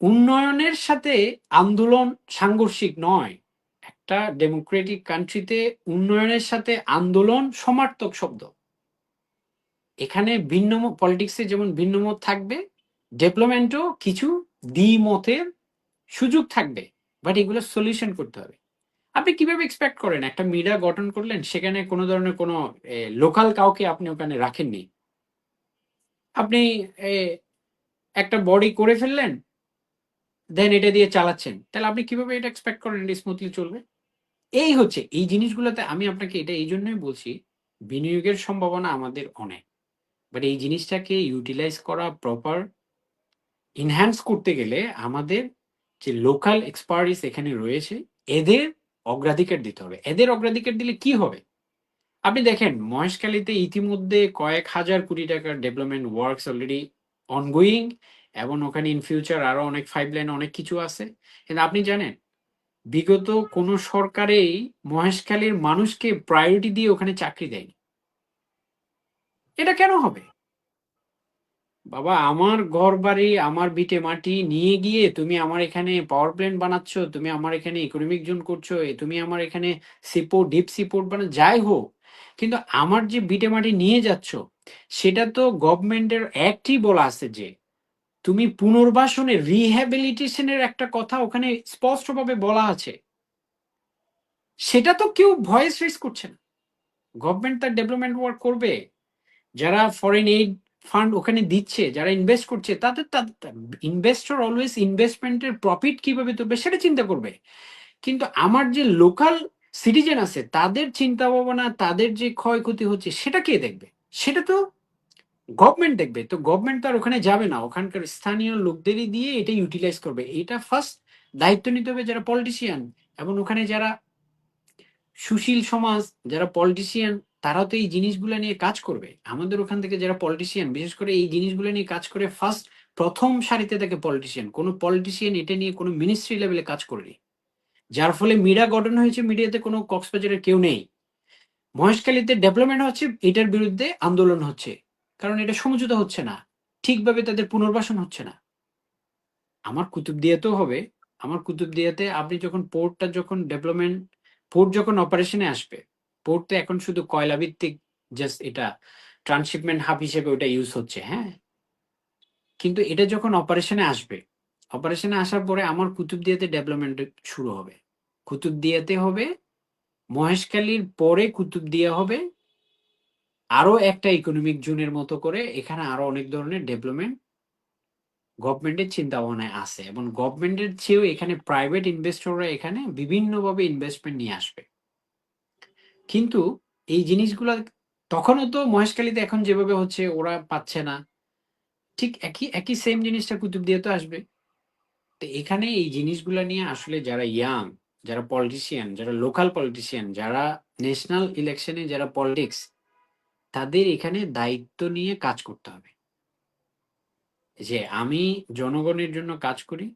B: উন্নয়নের সাথে আন্দোলন সাংঘর্ষিক নয়। একটা ডেমোক্রেটিক কান্ট্রিতে উন্নয়নের সাথে আন্দোলন সমার্থক শব্দ। এখানে ভিন্ন পলিটিক্সে যেমন ভিন্ন মত থাকবে, ডেভেলপমেন্টও কিছু দ্বিমতের সুযোগ থাকবে, বাট এগুলো সলিউশন করতে হবে। আপনি কিভাবে এক্সপেক্ট করেন একটা মিডিয়া গঠন করলেন, সেখানে কোনো ধরনের কোনো লোকাল কাউকে আপনি ওখানে রাখেননি, আপনি এ, একটা বডি করে ফেললেন, দেন এটা দিয়ে চালাচ্ছেন, তাহলে আপনি কিভাবে এটা এক্সপেক্ট করেন এটা স্মুথলি চলবে? এই হচ্ছে এই জিনিসগুলোতে আমি আপনাকে এটা এই জন্যই বলছি, বিনিয়োগের সম্ভাবনা আমাদের অনেক, বাট এই জিনিসটাকে ইউটিলাইজ করা, প্রপার ইনহ্যান্স করতে গেলে আমাদের যে লোকাল এক্সপার্টিস এখানে রয়েছে, এদের অগ্রাধিকার দিতে হবে। এদের অগ্রাধিকার দিলে কি হবে? আপনি দেখেন মহেশখালীতে ইতিমধ্যে কয়েক হাজার কোটি টাকার ডেভেলপমেন্ট ওয়ার্কস অলরেডি অনগোয়িং, এবং ওখানে ইন ফিউচার আরো অনেক পাইপলাইন, অনেক কিছু আছে। কিন্তু আপনি জানেন বিগত কোন সরকারেই মহেশখালীর মানুষকে প্রায়োরিটি দিয়ে ওখানে চাকরি দেয়নি। এটা কেন হবে? বাবা, আমার ঘর বাড়ি, আমার ভিটে মাটি নিয়ে গিয়ে তুমি আমার এখানে পাওয়ার প্ল্যান্ট বানাচ্ছ, তুমি আমার এখানে ইকোনমিক জোন করছো, তুমি আমার এখানে সিপোর্ট, ডিপ সিপোর্ট যাই হোক, কিন্তু আমার যে ভিটে মাটি নিয়ে যাচ্ছ, সেটা তো গভর্নমেন্টের অ্যাক্টই বলা আছে যে তুমি পুনর্বাসনের, রিহ্যাবিলিটেশনের একটা কথা ওখানে স্পষ্টভাবে বলা আছে। সেটা তো কেউ ভয়েস রেজ করছে না। গভর্নমেন্ট তার ডেভেলপমেন্ট ওয়ার্ক করবে, যারা ফরেন এইড ফান্ড ওখানে দিচ্ছে, যারা ইনভেস্ট করছে, তাদের ইনভেস্টর অলওয়েজ ইনভেস্টমেন্টের প্রফিট কিভাবে তুলবে সেটা চিন্তা করবে। কিন্তু আমার যে লোকাল সিটিজেন আছে, তাদের চিন্তা ভাবনা, তাদের যে ক্ষয়ক্ষতি হচ্ছে, সেটা কে দেখবে? সেটা তো গভর্নমেন্ট দেখবে। তো গভর্নমেন্ট তো আর ওখানে যাবে না, ওখানকার স্থানীয় লোকদেরই দিয়ে এটা ইউটিলাইজ করবে। এটা ফার্স্ট দায়িত্ব নিতে হবে যারা পলিটিশিয়ান, এবং ওখানে যারা সুশীল সমাজ, যারা পলিটিশিয়ান, তারা তো এই জিনিসগুলো নিয়ে কাজ করবে। আমাদের ওখান থেকে যারা পলিটিশিয়ান বিশেষ করে এই জিনিসগুলো নিয়ে কাজ করে, ফার্স্ট প্রথম সারিতে থাকে পলিটিশিয়ান। কোনো পলিটিশিয়ান এটা নিয়ে কোনো মিনিস্ট্রি লেভেলে কাজ করেনি, যার ফলে মিডিয়া গঠন হয়েছে, মিডিয়াতে কোনো কক্সবাজারের কেউ নেই। মহেশখালীতে ডেভেলপমেন্ট হচ্ছে, এটার বিরুদ্ধে আন্দোলন হচ্ছে, কারণ এটা সমঝোতা হচ্ছে না, ঠিকভাবে তাদের পুনর্বাসন হচ্ছে না। আমার কুতুবদিয়াতেও হবে। আমার কুতুবদিয়াতে আপনি যখন পোর্টটা যখন ডেভেলপমেন্ট, পোর্ট যখন অপারেশনে আসবে, পোর্ট তো এখন শুধু কয়লা ভিত্তিক, জাস্ট এটা ট্রান্সশিপমেন্ট হাব হিসেবে ওটা ইউজ হচ্ছে, হ্যাঁ। কিন্তু এটা যখন অপারেশনে আসবে, অপারেশনে আসার পরে আমার কুতুবদিয়াতে ডেভেলপমেন্ট শুরু হবে। কুতুবদিয়াতে হবে, মহেশখালীর পরে কুতুবদিয়া হবে, আরো একটা ইকোনমিক জোনের মতো করে এখানে আরো অনেক ধরনের ডেভেলপমেন্ট গভর্নমেন্টের চিন্তা ভাবনায় আছে, এবং গভর্নমেন্টের চেয়েও এখানে প্রাইভেট ইনভেস্টররা এখানে বিভিন্নভাবে ইনভেস্টমেন্ট নিয়ে আসবে। কিন্তু এই জিনিসগুলা তখনও তো মহেশখালীতে এখন যেভাবে হচ্ছে ওরা পাচ্ছে না, ঠিক একই একই সেম জিনিসটা কুতুবদিয়াতে আসবে। তো এখানে এই জিনিসগুলা নিয়ে আসলে যারা ইয়াং, যারা পলিটিশিয়ান, যারা লোকাল পলিটিশিয়ান, যারা ন্যাশনাল ইলেকশনে যারা পলিটিক্স, তাদের এখানে দায়িত্ব নিয়ে কাজ করতে হবে। যে আমি জনগণের জন্য কাজ করি,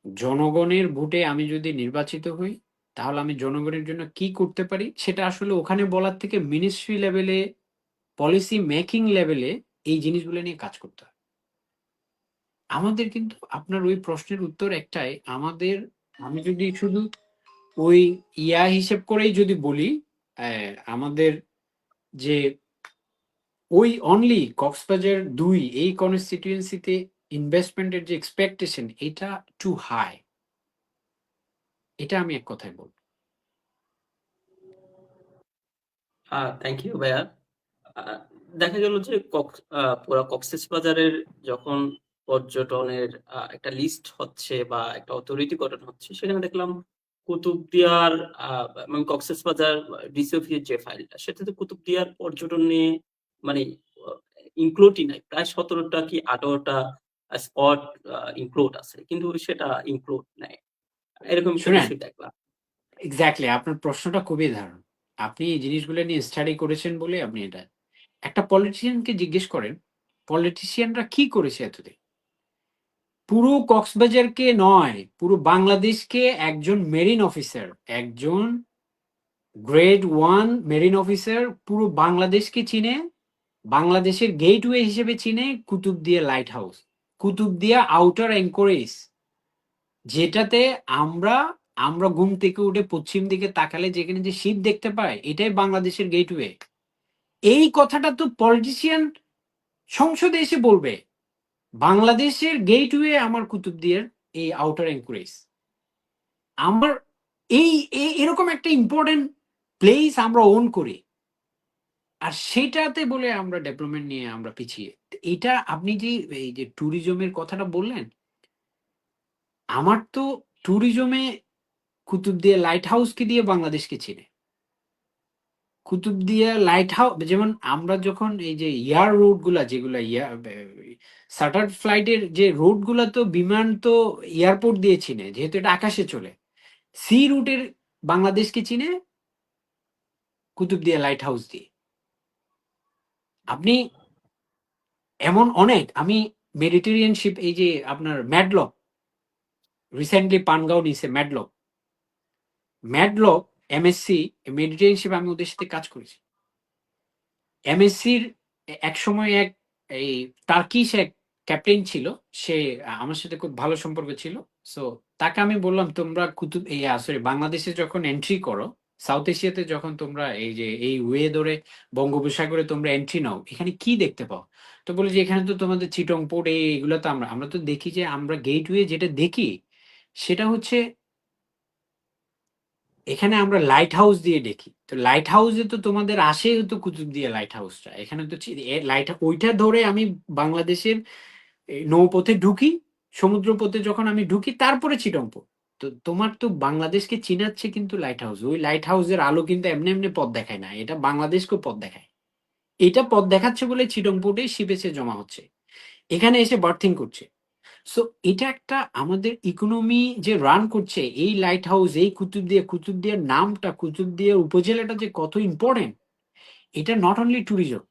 B: জনগণের ভোটে আমি যদি নির্বাচিত হই, তাহলে আমি জনগণের জন্য কি করতে পারি সেটা আসলে ওখানে বলার থেকে মিনিস্ট্রি লেভেলে, পলিসি মেকিং লেভেলে এই জিনিসগুলো নিয়ে কাজ করতে হয়। আমাদের কিন্তু আপনার ওই প্রশ্নের উত্তর একটাই, আমাদের, আমি যদি শুধু ওই হিসেব করেই যদি বলি, আমাদের যে ওই অনলি কক্সবাজার ২ এই কনস্টিটিউয়েন্সিতে ইনভেস্টমেন্টের যে এক্সপেকটেশন, এটা টু হাই। এটা আমি এক কথায় বলব।
A: থ্যাংক ইউ ভাইয়া। আহ, দেখা গেল যে পুরা কক্সবাজারের যখন পর্যটনের একটা লিস্ট হচ্ছে বা একটা অথরিটি গঠন হচ্ছে, সেখানে দেখলাম কুতুবদিয়ার এবং কক্সবাজার ডিসিওফির যে ফাইলটা, সেটাতে কুতুবদিয়ার পর্যটন নিয়ে মানে ইনক্লুডই নাই। প্রায় ১৭টা কি ১৮টা স্পট ইনক্লুড আছে, কিন্তু সেটা ইনক্লুড নাই, এরকম একটা
B: শুনেন,
A: বিষয় দেখলাম।
B: এক্স্যাক্টলি আপনার প্রশ্নটা খুবই দারুণ। আপনি এই জিনিসগুলো নিয়ে স্টাডি করেছেন বলে আপনি এটা, একটা পলিটিশিয়ানকে জিজ্ঞেস করেন, পলিটিশিয়ানরা কি করেছে এতদিন। পুরো কক্সবাজারকে নয়, পুরো বাংলাদেশকে একজন মেরিন অফিসার, একজন গ্রেড 1 মেরিন অফিসার পুরো বাংলাদেশকে চিনে, বাংলাদেশের গেটওয়ে হিসেবে চিনে Kutubdia light house, Kutubdia outer anchorage, যেটাতে আমরা আমরা ঘুম থেকে উঠে পশ্চিম দিকে তাকালে যেখানে যে শীত দেখতে পাই, এটাই বাংলাদেশের গেটওয়ে। এই কথাটা তো পলিটিশিয়ান সংসদে এসে বলবে, বাংলাদেশের গেটওয়ে আমার কুতুবদিয়ার এই আউটার অ্যাঙ্করেজ। আমার এই এরকম একটা ইম্পর্টেন্ট প্লেস আমরা ওন করি, আর সেটাতে বলে আমরা ডেভেলপমেন্ট নিয়ে আমরা পিছিয়ে। এটা আপনি যে এই যে ট্যুরিজমের কথাটা বললেন, আমার তো ট্যুরিজমে কুতুবদিয়া লাইট হাউসকে দিয়ে বাংলাদেশকে চিনে। কুতুবদিয়া লাইট হাউস, যেমন আমরা যখন এই যে এয়ার রোড গুলা, যেগুলা চার্টার্ড ফ্লাইটের যে রোড গুলা, তো বিমান তো এয়ারপোর্ট দিয়ে চিনে, যেহেতু এটা আকাশে চলে। সি রুটের বাংলাদেশকে চিনে কুতুবদিয়া লাইট হাউস দিয়ে। আপনি এমন অনেক, আমি মেডিটেরিয়ান শিপ, এই যে আপনার ম্যাডলক, রিসেন্টলি পানগাঁও নিছে ম্যাডলক, ম্যাডলক এমএসসি মেডিটেশন হিসেবে আমি ওদের সাথে কাজ করেছি। এমএসসির এক সময় এক এই টার্কিশ এক ক্যাপ্টেন ছিল, সে আমার সাথে খুব ভালো সম্পর্ক ছিল। সো তাকে আমি বললাম, তোমরা কুতুব এই সরি বাংলাদেশে যখন এন্ট্রি করো, সাউথ এশিয়াতে যখন তোমরা এই যে এই ওয়ে ধরে বঙ্গোপসাগরে তোমরা এন্ট্রি নাও, এখানে কি দেখতে পাও? তো বলে যে এখানে তো তোমাদের চিটং পোর্ট এইগুলো তো আমরা আমরা তো দেখি যে আমরা গেটওয়ে যেটা দেখি সেটা হচ্ছে এখানে আমরা লাইট হাউস দিয়ে দেখি। তো লাইট হাউসে তো তোমাদের আসে তো কুতুবদিয়া লাইট হাউসটা এখানে তো লাইট ওইটা ধরে আমি বাংলাদেশের এই নৌপথে ঢুকি, সমুদ্রপথে যখন আমি ঢুকি তারপরে চিটংপুর। তো তোমার তো বাংলাদেশকে চিনাচ্ছে কিন্তু লাইট হাউস, ওই লাইট হাউসের আলো কিন্তু এমনি এমনি পথ দেখায় না, এটা বাংলাদেশকে পথ দেখায়। এটা পথ দেখাচ্ছে বলে চিটংপুরে শিপে সে জমা হচ্ছে, এখানে এসে বার্থিং করছে। সো এটা একটা আমাদের ইকোনমি যে রান করছে এই লাইট হাউস, এই কুতুবদিয়া, কুতুবদিয়ার নামটা, কুতুবদিয়া উপজেলাটা যে কত ইম্পর্টেন্ট, এটা নট অনলি ট্যুরিজম,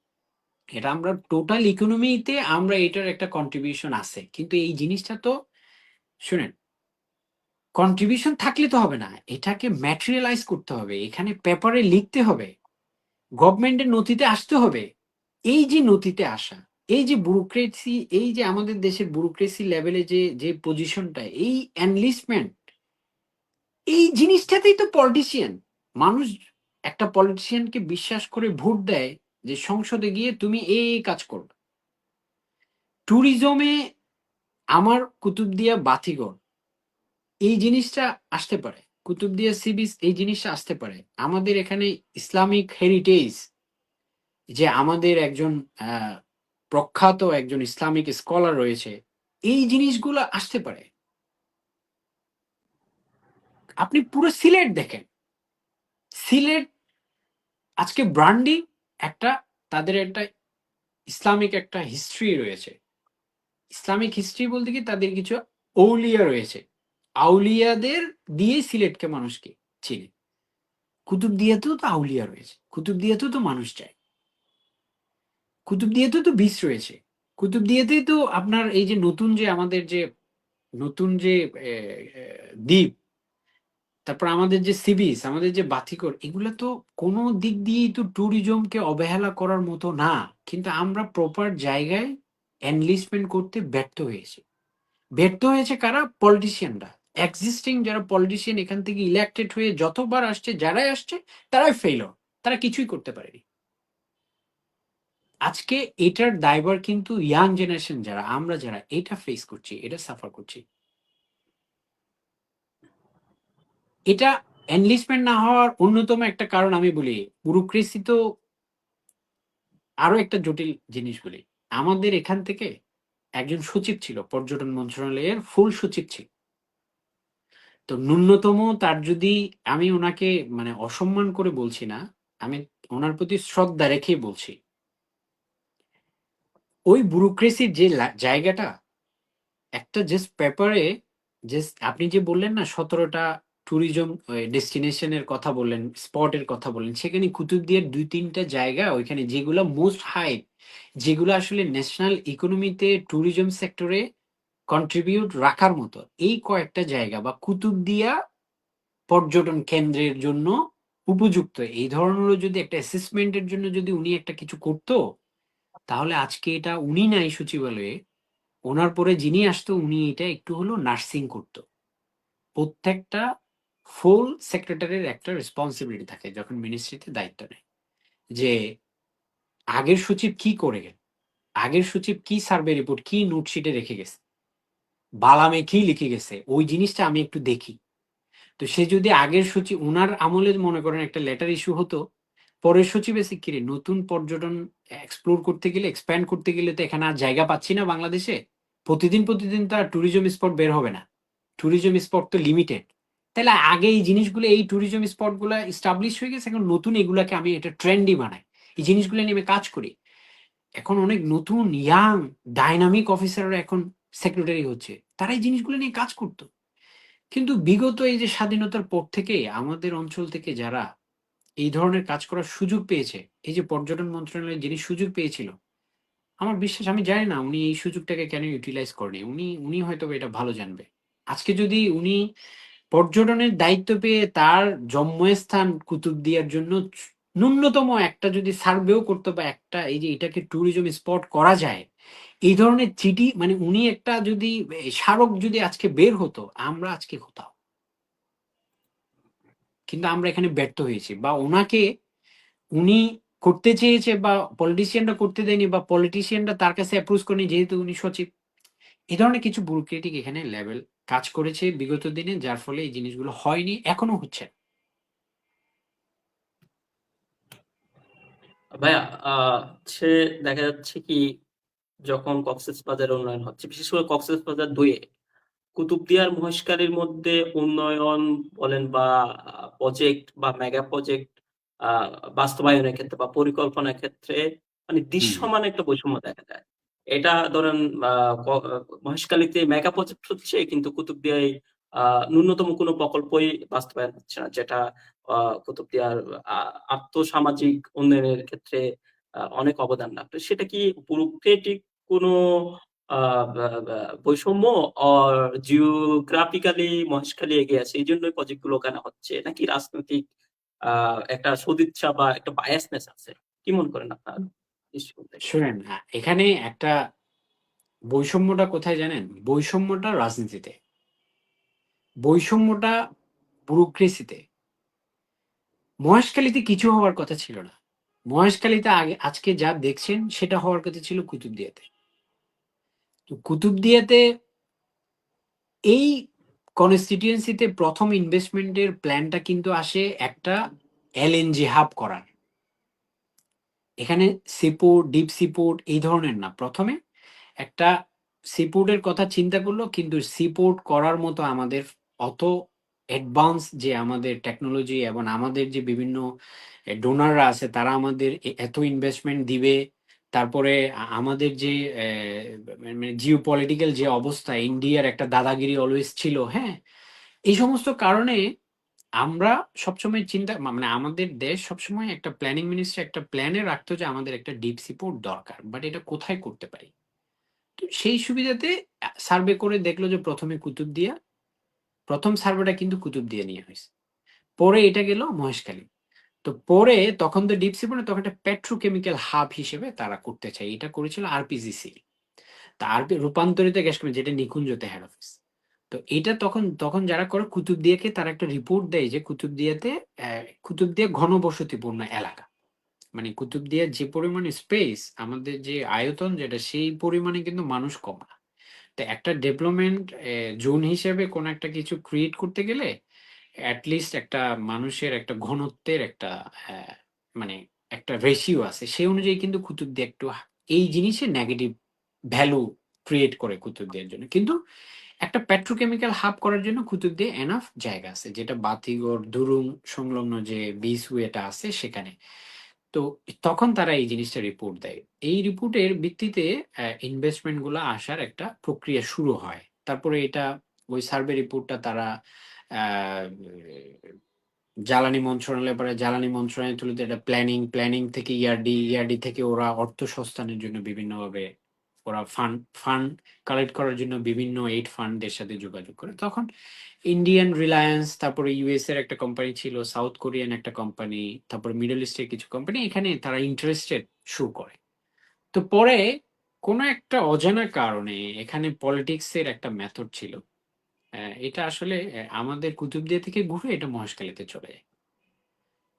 B: এটা আমরা টোটাল ইকোনমিতে আমরা এটার একটা কন্ট্রিবিউশন আছে। কিন্তু এই জিনিসটা তো শুনেন, কন্ট্রিবিউশন থাকলে তো হবে না, এটাকে ম্যাটেরিয়ালাইজ করতে হবে, এখানে পেপারে লিখতে হবে, গভর্নমেন্টের নথিতে আসতে হবে। এই যে নথিতে আসা, এই যে ব্যুরোক্রেসি, এই যে আমাদের দেশের ব্যুরোক্রেসি লেভেলে যে যে পজিশনটা, এই এনলিস্টমেন্ট, এই জিনিসটাতেই তো পলিটিশিয়ান, মানুষ একটা পলিটিশিয়ানকে বিশ্বাস করে ভোট দেয় যে সংসদে গিয়ে তুমি এই কাজ করবে। ট্যুরিজমে আমার কুতুবদিয়া বাতিঘর এই জিনিসটা আসতে পারে, কুতুবদিয়া সি বিচ এই জিনিসটা আসতে পারে, আমাদের এখানে ইসলামিক হেরিটেজ যে আমাদের একজন আহ, প্রখ্যাত একজন ইসলামিক স্কলার রয়েছে, এই জিনিসগুলো আসতে পারে। আপনি পুরো সিলেট দেখেন, সিলেট আজকে ব্র্যান্ডিং একটা, তাদের একটা ইসলামিক একটা হিস্ট্রি রয়েছে। ইসলামিক হিস্ট্রি বলতে কি তাদের কিছু আউলিয়া রয়েছে, আউলিয়াদের দিয়ে সিলেটকে মানুষকে চিনে। কুতুবদিয়াতেও তো আউলিয়া রয়েছে, কুতুবদিয়াতেও তো মানুষ যায়, কুতুবদিয়াতেও তো বিচ রয়েছে, কুতুবদিয়াতেই তো আপনার এই যে নতুন যে আমাদের যে নতুন যে দ্বীপ, তারপর আমাদের যে সি বিচ, আমাদের যে বাতিঘর, এগুলো তো কোনো দিক দিয়েই তো ট্যুরিজমকে অবহেলা করার মতো না। কিন্তু আমরা প্রপার জায়গায় এনলিস্টমেন্ট করতে ব্যর্থ হয়েছি। ব্যর্থ হয়েছে কারা? পলিটিশিয়ানরা। এক্সিস্টিং যারা পলিটিশিয়ান এখান থেকে ইলেক্টেড হয়ে যতবার আসছে, যারাই আসছে তারাই ফেইলর, তারা কিছুই করতে পারেনি। আজকে এটার দায়ভার কিন্তু ইয়াং জেনারেশন যারা, আমরা যারা এটা ফেস করছি, এটা সাফার করছি। এটা এনলিস্টমেন্ট না হওয়ার অন্যতম একটা কারণ আমি বলি, ব্যুরোক্রেসি তো আরো একটা জটিল জিনিস বলি। আমাদের এখান থেকে একজন সচিব ছিল, পর্যটন মন্ত্রণালয়ের ফুল সচিব ছিল। তো ন্যূনতম তার যদি, আমি ওনাকে মানে অসম্মান করে বলছি না, আমি ওনার প্রতি শ্রদ্ধা রেখেই বলছি, ওই ব্যুরোক্রেসির যে জায়গাটা, একটা জাস্ট পেপারে, জাস্ট আপনি যে বললেন না 17টা ট্যুরিজম ডেস্টিনেশনের কথা বললেন, স্পটের কথা বললেন, সেখানে কুতুবদিয়ার 2-3টা জায়গা ওইখানে যেগুলো মোস্ট হাই, যেগুলো আসলে ন্যাশনাল ইকোনমিতে ট্যুরিজম সেক্টরে কন্ট্রিবিউট রাখার মতো, এই কয়েকটা জায়গা বা কুতুবদিয়া পর্যটন কেন্দ্রের জন্য উপযুক্ত, এই ধরনের যদি একটা অ্যাসেসমেন্টের জন্য যদি উনি একটা কিছু করতো, তাহলে আজকে এটা উনি নাই সচিবালয়ে, ওনার পরে যিনি আসতো উনি এটা একটু হলো নার্সিং করতো। প্রত্যেকটা ফুল সেক্রেটারির একটা রেসপন্সিবিলিটি থাকে যখন মিনিস্ট্রিতে দায়িত্ব নেয়, যে আগের সচিব কি করে গেল, আগের সচিব কি সার্ভে রিপোর্ট কি নোটশিটে রেখে গেছে, বালামে কি লিখে গেছে, ওই জিনিসটা আমি একটু দেখি। তো সে যদি আগের সচিব উনার আমলে মনে করেন একটা লেটার ইস্যু হতো, পরের সচিব এসে কিরে নতুন পর্যটন এক্সপ্লোর করতে গেলে, এক্সপ্যান্ড করতে গেলে তো এখানে আর জায়গা পাচ্ছি না বাংলাদেশে, প্রতিদিন প্রতিদিন তো আর ট্যুরিজম স্পট বের হবে না, ট্যুরিজম স্পট তো লিমিটেড। তাহলে আগে এই জিনিসগুলো, এই ট্যুরিজম স্পট গুলো ইস্টাবলিশ হয়ে গেছে, এখন নতুন এগুলাকে আমি এটা ট্রেন্ডি বানাই, এই জিনিসগুলো নিয়ে আমি কাজ করি। এখন অনেক নতুন ইয়াং ডাইনামিক অফিসাররা এখন সেক্রেটারি হচ্ছে, তারা এই জিনিসগুলো নিয়ে কাজ করতো। কিন্তু বিগত এই যে স্বাধীনতার পর থেকে আমাদের অঞ্চল থেকে যারা এই ধরনের কাজ করার সুযোগ পেয়েছে, এই যে পর্যটন মন্ত্রণালয়ে যিনি সুযোগ পেয়েছিল, আমার বিশ্বাস, আমি জানি না উনি এই সুযোগটাকে কেন ইউটিলাইজ করেনি, উনি উনি হয়তো এটা ভালো জানবে। আজকে যদি উনি পর্যটনের দায়িত্ব পেয়ে তার জন্মস্থান কুতুবদিয়ার জন্য ন্যূনতম একটা যদি সার্ভেও করতে বা একটা এই যে এটাকে ট্যুরিজম স্পট করা যায়, এই ধরনের চিঠি মানে উনি একটা যদি স্মারক যদি আজকে বের হতো, আমরা আজকে কোথাও। কিন্তু আমরা এখানে ব্যর্থ হয়েছি, বা ওনাকে উনি করতে চেয়েছে বা পলিটিশিয়ানরা করতে দেয়নি, বা পলিটিশিয়ানরা তার কাছে অ্যাপ্রোচ করেনি যেহেতু উনি সচিব। এই ধরনের কিছু ব্যুরোক্রেটিক এখানে লেভেল কাজ করেছে বিগত দিনে, যার ফলে এই জিনিসগুলো হয়নি, এখনো হচ্ছে না।
A: ভাইয়া, হচ্ছে দেখা যাচ্ছে কি, যখন কক্সবাজার উন্নয়ন হচ্ছে, বিশেষ করে কক্সবাজার ২ এ কুতুবদিয়ার মহেশখালীর মধ্যে উন্নয়ন বলেন বা প্রজেক্ট বা মেগা প্রজেক্ট বাস্তবায়নের ক্ষেত্রে বা পরিকল্পনার ক্ষেত্রে মানে
B: হুম,
A: দৃশ্যমান একটা বৈষম্য দেখা যায়। এটা ধরেন মহেশখালীতে মেগা প্রজেক্ট হচ্ছে, কিন্তু কুতুবদিয়ায় ন্যূনতম কোনো প্রকল্পই বাস্তবায়ন হচ্ছে না, যেটা কুতুবদিয়ার আর্থসামাজিক উন্নয়নের ক্ষেত্রে অনেক অবদান রাখবে। সেটা কি ব্যুরোক্রেটিক কোনো বৈষম্য, অর জিওগ্রাফিক্যালি মহেশখালী এগিয়ে আছে এই জন্যই প্রজেক্ট গুলো কেনা হচ্ছে, নাকি রাজনৈতিক একটা সদিচ্ছা বা একটা বায়াসনেস আছে? কি মনে করেন আপনার দৃষ্টিকোণ থেকে?
B: শুনেন, এখানে একটা বৈষম্যটা কোথায় জানেন? বৈষম্যটা রাজনীতিতে, বৈষম্যটা ব্যুরোক্রেসিতে। মহেশখালীতে কিছু হওয়ার কথা ছিল না। মহেশখালীতে আগে আজকে যা দেখছেন সেটা হওয়ার কথা ছিল কুতুবদিয়াতে। তো কুতুবদিয়াতে এই কনস্টিটিউয়েন্সিতে প্রথম ইনভেস্টমেন্টের প্ল্যানটা কিন্তু আসে একটা এলএনজি হাব করার। এখানে সিপোর্ট, ডিপ সিপোর্ট এই ধরনের না। প্রথমে একটা সিপোর্টের কথা চিন্তা করলো, কিন্তু সিপোর্ট করার মতো আমাদের অত অ্যাডভান্স যে আমাদের টেকনোলজি এবং আমাদের যে বিভিন্ন ডোনাররা আছে তারা আমাদের এত ইনভেস্টমেন্ট দিবে। তারপরে আমাদের যে মানে জিও পলিটিক্যাল যে অবস্থা, ইন্ডিয়ার একটা দাদাগিরি অলওয়েজ ছিল, হ্যাঁ, এই সমস্ত কারণে আমরা সবসময় চিন্তা মানে আমাদের দেশ সবসময় একটা প্ল্যানিং মিনিস্টার একটা প্ল্যানে রাখতো যে আমাদের একটা ডিপ সিপোর্ট দরকার, বাট এটা কোথায় করতে পারি। তো সেই সুবিধাতে সার্ভে করে দেখলো যে প্রথমে কুতুবদিয়া, প্রথম সার্ভেটা কিন্তু কুতুবদিয়া নিয়ে হয়েছে, পরে এটা গেল মহেশখালী। তো পরে তখন তো ডিপ সিপোর্ট তখন একটা পেট্রোকেমিক্যাল হাব হিসেবে তারা করতে চায়, এটা করেছিল আরপিজিসি। তা আরপি রূপান্তরিত গ্যাস কেমিক্যাল, যেটা নিকুঞ্জতে হেড অফিস। তো এটা তখন তখন যারা করে কুতুবদিয়াকে তারা একটা রিপোর্ট দেয় যে কুতুবদিয়াতে কুতুবদিয়া ঘনবসতিপূর্ণ এলাকা, মানে কুতুবদিয়ার যে পরিমাণ স্পেস, আমাদের যে আয়তন যেটা সেই পরিমাণে কিন্তু মানুষ কম না। তো একটা ডেভেলপমেন্ট জোন হিসেবে কোন একটা কিছু ক্রিয়েট করতে গেলে লিস্ট একটা মানুষের একটা ঘনত্বের একটা মানে একটা রেশিও আছে, সেই অনুযায়ী কিন্তু কুতুবদিয়া একটু এই জিনিসে নেগেটিভ ভ্যালু ক্রিয়েট করে কুতুবদিয়ার জন্য। কিন্তু একটা পেট্রোকেমিক্যাল হাব করার জন্য কুতুবদিয়া এনাফ জায়গা আছে, যেটা বাতিগড় দুরুং সংলগ্ন যে বিচওয়েটা আছে সেখানে। তো তখন তারা এই জিনিসটা রিপোর্ট দেয়। এই রিপোর্টের ভিত্তিতে ইনভেস্টমেন্ট গুলো আসার একটা প্রক্রিয়া শুরু হয়। তারপরে এটা ওই সার্ভে রিপোর্টটা তারা আহ, জ্বালানি মন্ত্রণালয় পরে জ্বালানি মন্ত্রণালয় তুলে দেয়, এটা প্ল্যানিং থেকে ইয়ারডি, ইয়ারডি থেকে ওরা অর্থ সংস্থানের জন্য বিভিন্নভাবে ওরা ফান্ড ফান্ড কালেক্ট করার জন্য বিভিন্ন এইড ফান্ডের সাথে যোগাযোগ করে। তখন ইন্ডিয়ান রিলায়েন্স, তারপরে ইউএস এর একটা কোম্পানি ছিল, সাউথ কোরিয়ান একটা কোম্পানি, তারপরে মিডল ইস্টের কিছু কোম্পানি এখানে তারা ইন্টারেস্টেড শো করে। তো পরে কোনো একটা অজানা কারণে এখানে পলিটিক্স এর একটা মেথড ছিল। এটা আসলে আমাদের কুতুবদিয়া থেকে ঘুরে এটা মহেশখালীতে চলে যায়।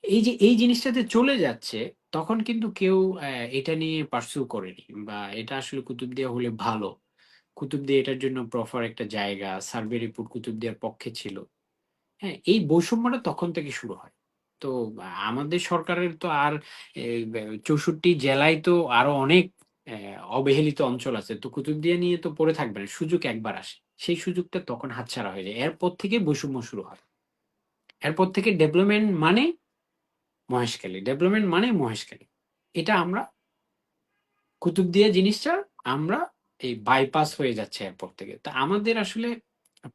B: এই যে এই জিনিসটাতে চলে যাচ্ছে, তখন কিন্তু কেউ এটা নিয়ে পার্সু করেনি, বা এটা আসলে কুতুবদিয়া হলে ভালো, কুতুবদিয়া এটার জন্য প্রপার একটা জায়গা, সার্ভে রিপোর্ট কুতুবদিয়ার পক্ষে ছিল। হ্যাঁ, এই বৈষম্যটা তখন থেকে শুরু হয়। তো আমাদের সরকারের তো আর 64 জেলায় তো আরো অনেক অবহেলিত অঞ্চল আছে, তো কুতুবদিয়া নিয়ে তো পড়ে থাকবে না, সুযোগ একবার আসে, সেই সুযোগটা তখন হাতছাড়া হয়ে যায়। এরপর থেকে বৈষম্য শুরু হয়। এরপর থেকে ডেভেলপমেন্ট মানে মহেশখালী, ডেভেলপমেন্ট মানে মহেশখালী। এটা আমরা কুতুবদিয়া জিনিসটা আমরা এই বাইপাস হয়ে যাচ্ছে এরপর থেকে। তা আমাদের আসলে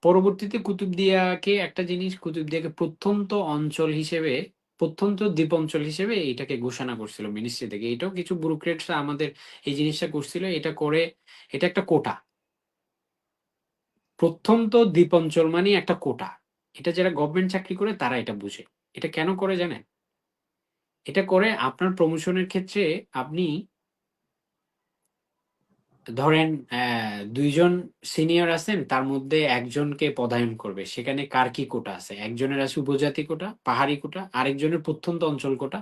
B: পরবর্তীতে কুতুবদিয়াকে একটা জিনিস, কুতুবদিয়াকে প্রত্যন্ত অঞ্চল হিসেবে, প্রত্যন্ত দ্বীপ অঞ্চল হিসেবে এটাকে ঘোষণা করছিল মিনিস্ট্রি থেকে। এটাও কিছু ব্যুরোক্রেটসরা আমাদের এই জিনিসটা করছিল, এটা করে এটা একটা কোটা। প্রত্যন্ত দ্বীপ অঞ্চল মানে একটা কোটা। এটা যারা গভর্নমেন্ট চাকরি করে তারা এটা বুঝে। এটা কেন করে জানেন? এটা করে আপনার প্রমোশনের ক্ষেত্রে আপনি ধরেন ২ জন সিনিয়র আছেন, তার মধ্যে একজনকে পদায়ন করবে। সেখানে কার কি কোটা আছে? একজনের আছে উপজাতি কোটা, পাহাড়ি কোটা, আরেকজনের প্রত্যন্ত অঞ্চল কোটা,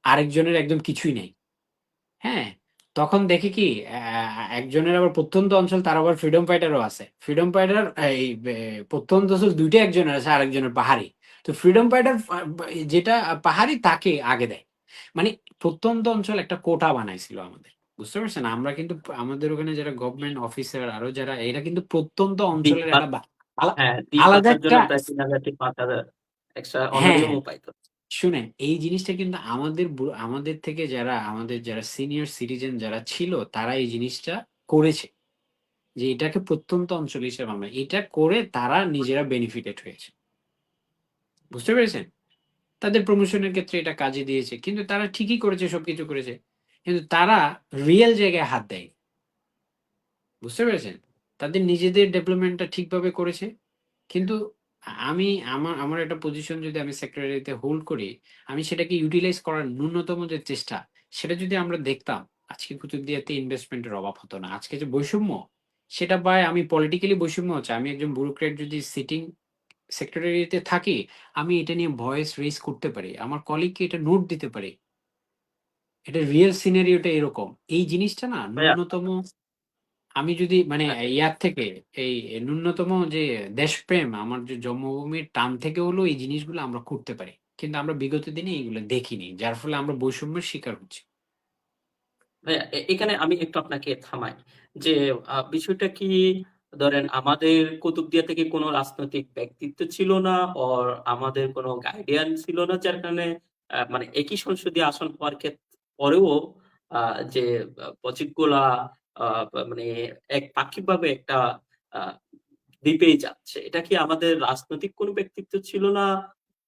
B: আরেকজনের একদম কিছুই নেই। হ্যাঁ? তখন দেখে কি একজনের আবার প্রত্যন্ত অঞ্চল, তার আবার ফ্রিডম ফাইটারও আছে। ফ্রিডম ফাইটার এই প্রত্যন্ত অঞ্চল ২ টা একজনের আছে, আরেকজনের পাহাড়ি। তো ফ্রিডম ফাইটার যেটা পাহাড়ি তাকে আগে দেয়। মানে প্রত্যন্ত অঞ্চল একটা কোটা বানাইছিল আমাদের। বুঝতে পারছেন? আমরা কিন্তু আমাদের ওখানে যারা গভর্নমেন্ট অফিসার আরো যারা এরা কিন্তু প্রত্যন্ত
A: দিক
B: অঞ্চলের
A: বা
B: একটা আলা
A: দিক
B: আলাদা
A: বাঁচার
B: একটা
A: জন্য প্রায় ৩,০০০ থেকে ৫,০০০ এক্সট্রা
B: হ্যাঁ,
A: অনারিয়ামও পাইতো।
B: শুনেন, এই জিনিসটা কিন্তু আমাদের থেকে আমাদের যারা সিনিয়র সিটিজেন যারা ছিল তারা এই জিনিসটা করেছে। যে এটাকে প্রত্যন্ত অঞ্চল হিসেবে আমরা এটা করে তারা নিজেরা বেনিফিটেড হয়েছে। বুঝতে পেরেছেন? তাদের প্রমোশনের ক্ষেত্রে এটা কাজে দিয়েছে। কিন্তু তারা ঠিকই করেছে, সবকিছু করেছে। কিন্তু তারা রিয়েল জায়গায় হাত দেয়নি। বুঝতে পেরেছেন? তাদের নিজেদের ডেভেলপমেন্টটা ঠিকভাবে করেছে। কিন্তু আমি আমার একটা পজিশন যদি আমি সেক্রেটারিতে হোল্ড করি, আমি সেটাকে ইউটিলাইজ করার ন্যূনতম যে চেষ্টা, সেটা যদি আমরা দেখতাম, আজকে কুতুবদিয়াতে ইনভেস্টমেন্টের অভাব হতো না। আজকে যে বৈষম্য, সেটা আমি পলিটিক্যালি বৈষম্য হচ্ছে। আমি একজন ব্যুরোক্র্যাট যদি সিটিং সেক্রেটারিতে থাকি, আমি এটা নিয়ে ভয়েস রেইজ করতে পারি। আমার কলিগকে এটা নোট দিতে পারি। এটা রিয়েল সিনারিওটা এরকম। এই জিনিসটা না
A: ভাইয়া,
B: ন্যূনতম আমি যদি মানে
A: হ্যাঁ,
B: ইয়ার থেকে এই ন্যূনতম যে দেশপ্রেম আমার যে জন্মভূমির টান থেকে হলেও এই জিনিসগুলো আমরা করতে পারি। কিন্তু আমরা বিগত দিনে এগুলো দেখিনি। যার ফলে আমরা বৈষম্যের শিকার হচ্ছি।
A: ভাইয়া এখানে আমি একটু আপনাকে থামাই। যে বিষয়টা কি, ধরেন আমাদের কুতুবদিয়া থেকে কোনো রাজনৈতিক ব্যক্তিত্ব ছিল না, আমাদের কোনো গাইডিয়ান ছিল না, যার কারণে মানে একই সংসদীয় আসন হওয়ার পরেও আ যে প্রজেক্ট গুলা মানে পাক্ষিকভাবে একটা আ দ্বীপেই যাচ্ছে। এটা কি আমাদের রাজনৈতিক কোনো ব্যক্তিত্ব ছিল না?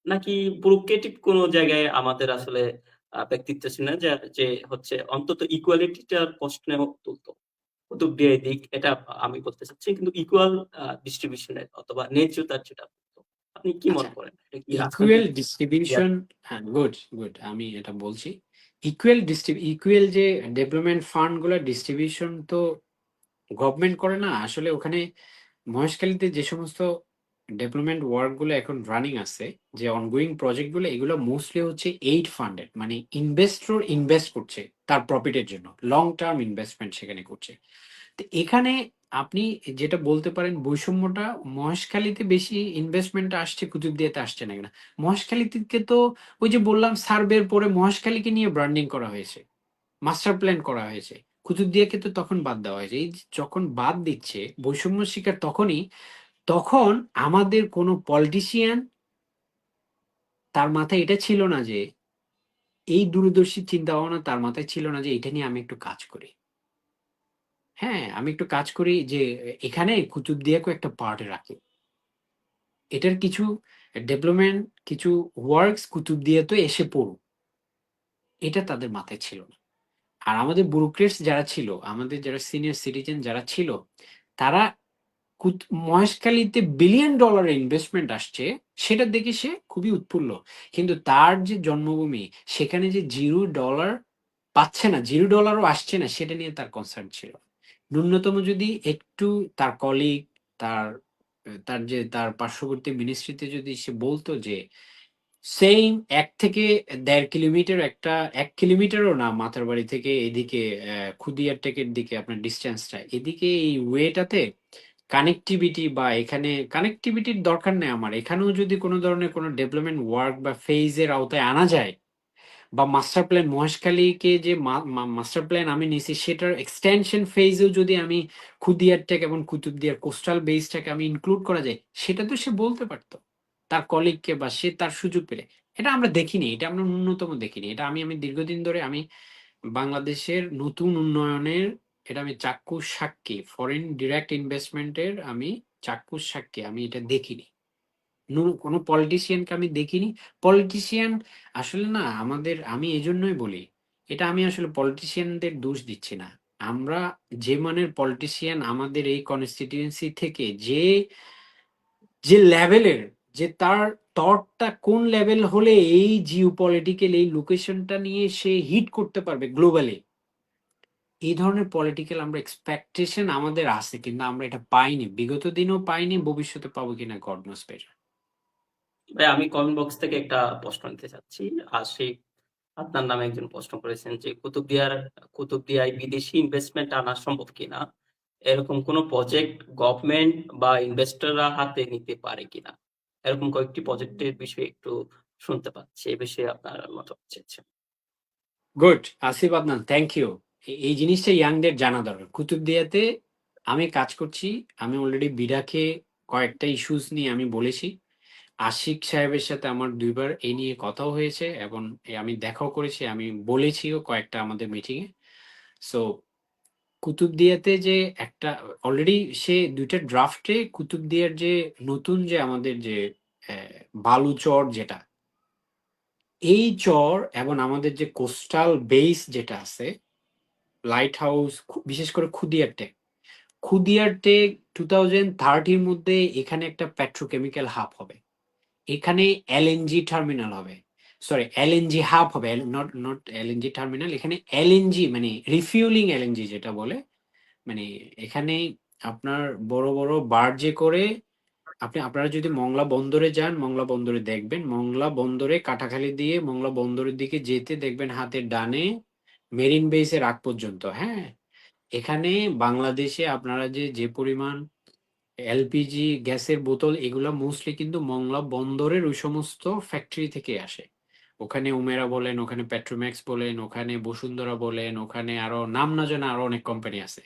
A: নাকি ব্যুরোক্রেটিক কোনো জায়গায় আমাদের আসলে ব্যক্তিত্ব ছিল না, যে হচ্ছে অন্তত ইকুয়ালিটি টার প্রশ্ন তুলত। কুতুবদিয়া দিক এটা আমি বলতে চাচ্ছি। কিন্তু ইকুয়াল ডিস্ট্রিবিউশন এর অথবা ন্যায্যতার যেটা তুলত। আপনি কি
B: আচ্ছা,
A: মনে করেন? এটা কি
B: ইকুয়াল
A: রাজনৈতিক ইয়া?
B: ডিস্ট্রিবিউশন, হ্যাঁ, গুড, গুড। আমি এটা বলছি। ইকুয়াল যে ডেভেলপমেন্ট ফান্ড গুলা ডিস্ট্রিবিউশন তো গভর্নমেন্ট করে না। আসলে ওখানে মহেশখালীতে যে সমস্ত ডেভেলপমেন্ট ওয়ার্ক গুলো এখন রানিং আছে, যে অনগোয়িং প্রজেক্ট গুলো, এগুলো মোস্টলি হচ্ছে এইড ফান্ডেড। মানে ইনভেস্টর ইনভেস্ট করছে তার প্রফিটের জন্য, লং টার্ম ইনভেস্টমেন্ট সেখানে করছে। তো এখানে আপনি যেটা বলতে পারেন বৈষম্যটা, মহেশখালীতে বেশি ইনভেস্টমেন্ট আসছে, কুতুবদিয়াতে আসছে না কেন? মহেশখালীতে তো ওই যে বললাম, সার্ভের পরে মহেশখালীকে নিয়ে ব্র্যান্ডিং করা হয়েছে, মাস্টার প্ল্যান করা হয়েছে। কুতুবদিয়াকে তো তখন বাদ দেওয়া হয়েছে। এই যে যখন বাদ দিচ্ছে, বৈষম্য শিকার তখনই, তখন আমাদের কোনো পলিটিশিয়ান তার মাথায় এটা ছিল না যে, এই দূরদর্শী চিন্তা ভাবনা তার মাথায় ছিল না যে এটা নিয়ে আমি একটু কাজ করি। হ্যাঁ, আমি একটু কাজ করি যে এখানে কুতুবদিয়াকেও একটা পার্টে রাখি। এটার কিছু ডেভেলপমেন্ট, কিছু ওয়ার্কস কুতুবদিয়াতে এসে পড়ুক। এটা তাদের মাথায় ছিল না। আর আমাদের ব্যুরোক্রেটস যারা ছিল, আমাদের যারা সিনিয়র সিটিজেন যারা ছিল, তারা মহেশখালীতে বিলিয়ন ডলারের ইনভেস্টমেন্ট আসছে, সেটা দেখে সে খুবই উৎফুল্ল। কিন্তু তার যে জন্মভূমি, সেখানে যে $0 পাচ্ছে না, $0ও আসছে না, সেটা নিয়ে তার কনসার্ন ছিল। ন্যূনতম যদি একটু তার কলিগ, তার তার পার্শ্ববর্তী মিনিস্ট্রিতে যদি সে বলতো যে সেইম ১ থেকে ১.৫ কিলোমিটার, ১ কিলোমিটারও না মাথার বাড়ি থেকে এদিকে খুদিয়ারটেকের দিকে আপনার ডিসট্যান্সটা, এদিকে এই ওয়েটাতে কানেক্টিভিটি, বা এখানে কানেক্টিভিটির দরকার নেই আমার। এখানেও যদি কোনো ধরনের কোনো ডেভেলপমেন্ট ওয়ার্ক বা ফেজ এর আওতায় আনা যায়, বা মাস্টার প্ল্যান মহেশখালীকে যে মাস্টার প্ল্যান আমি নিছি, সেটার এক্সটেনশন ফেজেও যদি আমি খুদিয়ারটেক এবং কুতুবদিয়ার কোস্টাল বেসটাকে আমি ইনক্লুড করা যায়, সেটা তো সে বলতে পারতো তার কলিগকে, বা সে তার সুযোগ পেলে। এটা আমরা দেখিনি, এটা আমরা ন্যূনতম দেখিনি। এটা আমি দীর্ঘদিন ধরে আমি বাংলাদেশের নতুন উন্নয়নের, এটা আমি চাক্ষুষ সাক্ষী, ফরেন ডিরেক্ট ইনভেস্টমেন্টের আমি চাক্ষুষ সাক্ষী। আমি এটা দেখিনি, কোনো পলিটিশিয়ানকে আমি দেখিনি। পলিটিশিয়ান আসলে না আমাদের, আমি এজন্যই বলি, এটা আমি আসলে পলিটিশিয়ানদের দোষ দিচ্ছি না। আমরা যে মানের পলিটিশিয়ান আমাদের এই কনস্টিটিউয়েন্সি থেকে যে লেভেলের যে তার তরটা কোন লেভেল হলে এই জিওপলিটিক্যাল এই লোকেশনটা নিয়ে সে হিট করতে পারবে গ্লোবালি। এই ধরনের পলিটিক্যাল আমরা এক্সপেকটেশন আমাদের আছে, কিন্তু আমরা এটা পাইনি, বিগত দিনেও পাইনি, ভবিষ্যতে পাবো কিনা গড নোস বেটার।
A: ভাই আমি কমেন্ট বক্স থেকে একটা প্রশ্ন নিতে চাচ্ছি। আশিক আপনার নামে একজন প্রশ্ন করেছেন যে কুতুবদিয়ায় বিদেশি ইনভেস্টমেন্ট আনা সম্ভব কিনা, এরকম কোন প্রজেক্ট গভর্নমেন্ট বা ইনভেস্টররা হাতে নিতে পারে কিনা, এরকম কয়েকটি প্রজেক্টের বিষয়ে একটু শুনতে পাচ্ছি, এ বিষয়ে আপনার মতামত চাচ্ছি।
B: Good, Asif Adnan, thank you. এই জিনিসটা ইয়াংদের জানা দরকার। কুতুবদিয়াতে আমি কাজ করছি, আমি অলরেডি বিডাকে কয়েকটা ইস্যুস নিয়ে আমি বলেছি। আশিক সাহেবের সাথে আমার ২ বার এই নিয়ে কথাও হয়েছে এবং আমি দেখাও করেছি, আমি বলেছিও কয়েকটা আমাদের মিটিংয়ে। সো কুতুবদিয়াতে যে একটা অলরেডি সে ২ টা ড্রাফটে কুতুবদিয়ার যে নতুন যে আমাদের যে বালুচর যেটা, এই চর এবং আমাদের যে কোস্টাল বেস যেটা আছে, লাইট হাউস, বিশেষ করে খুদিয়ার টেক, খুদিয়ার টেক 2030 এর মধ্যে এখানে একটা পেট্রোকেমিক্যাল হাব হবে। এখানে এলএনজি টার্মিনাল হবে, সরি এলএনজি হাব হবে, নট নট এলএনজি টার্মিনাল। এখানে এলএনজি মানে রিফিউলিং এলএনজি যেটা বলে, মানে এখানে আপনার বড় বড় বার্জে করে আপনারা যদি মংলা বন্দরে যান, মংলা বন্দরে দেখবেন, মংলা বন্দরে কাটাখালি দিয়ে মংলা বন্দরের দিকে যেতে দেখবেন হাতের ডানে মেরিন বেসের আগ পর্যন্ত, হ্যাঁ। এখানে বাংলাদেশে আপনারা যে যে পরিমাণ এলপিজি গ্যাসের বোতল, এগুলা মোস্টলি কিন্তু মংলা বন্দরের ওই সমস্ত ফ্যাক্টরি থেকে আসে। ওখানে উমেরা বলেন, ওখানে পেট্রোম্যাক্স বলেন, ওখানে বসুন্ধরা বলেন, ওখানে আরো নাম না জানা আরো অনেক কোম্পানি আছে।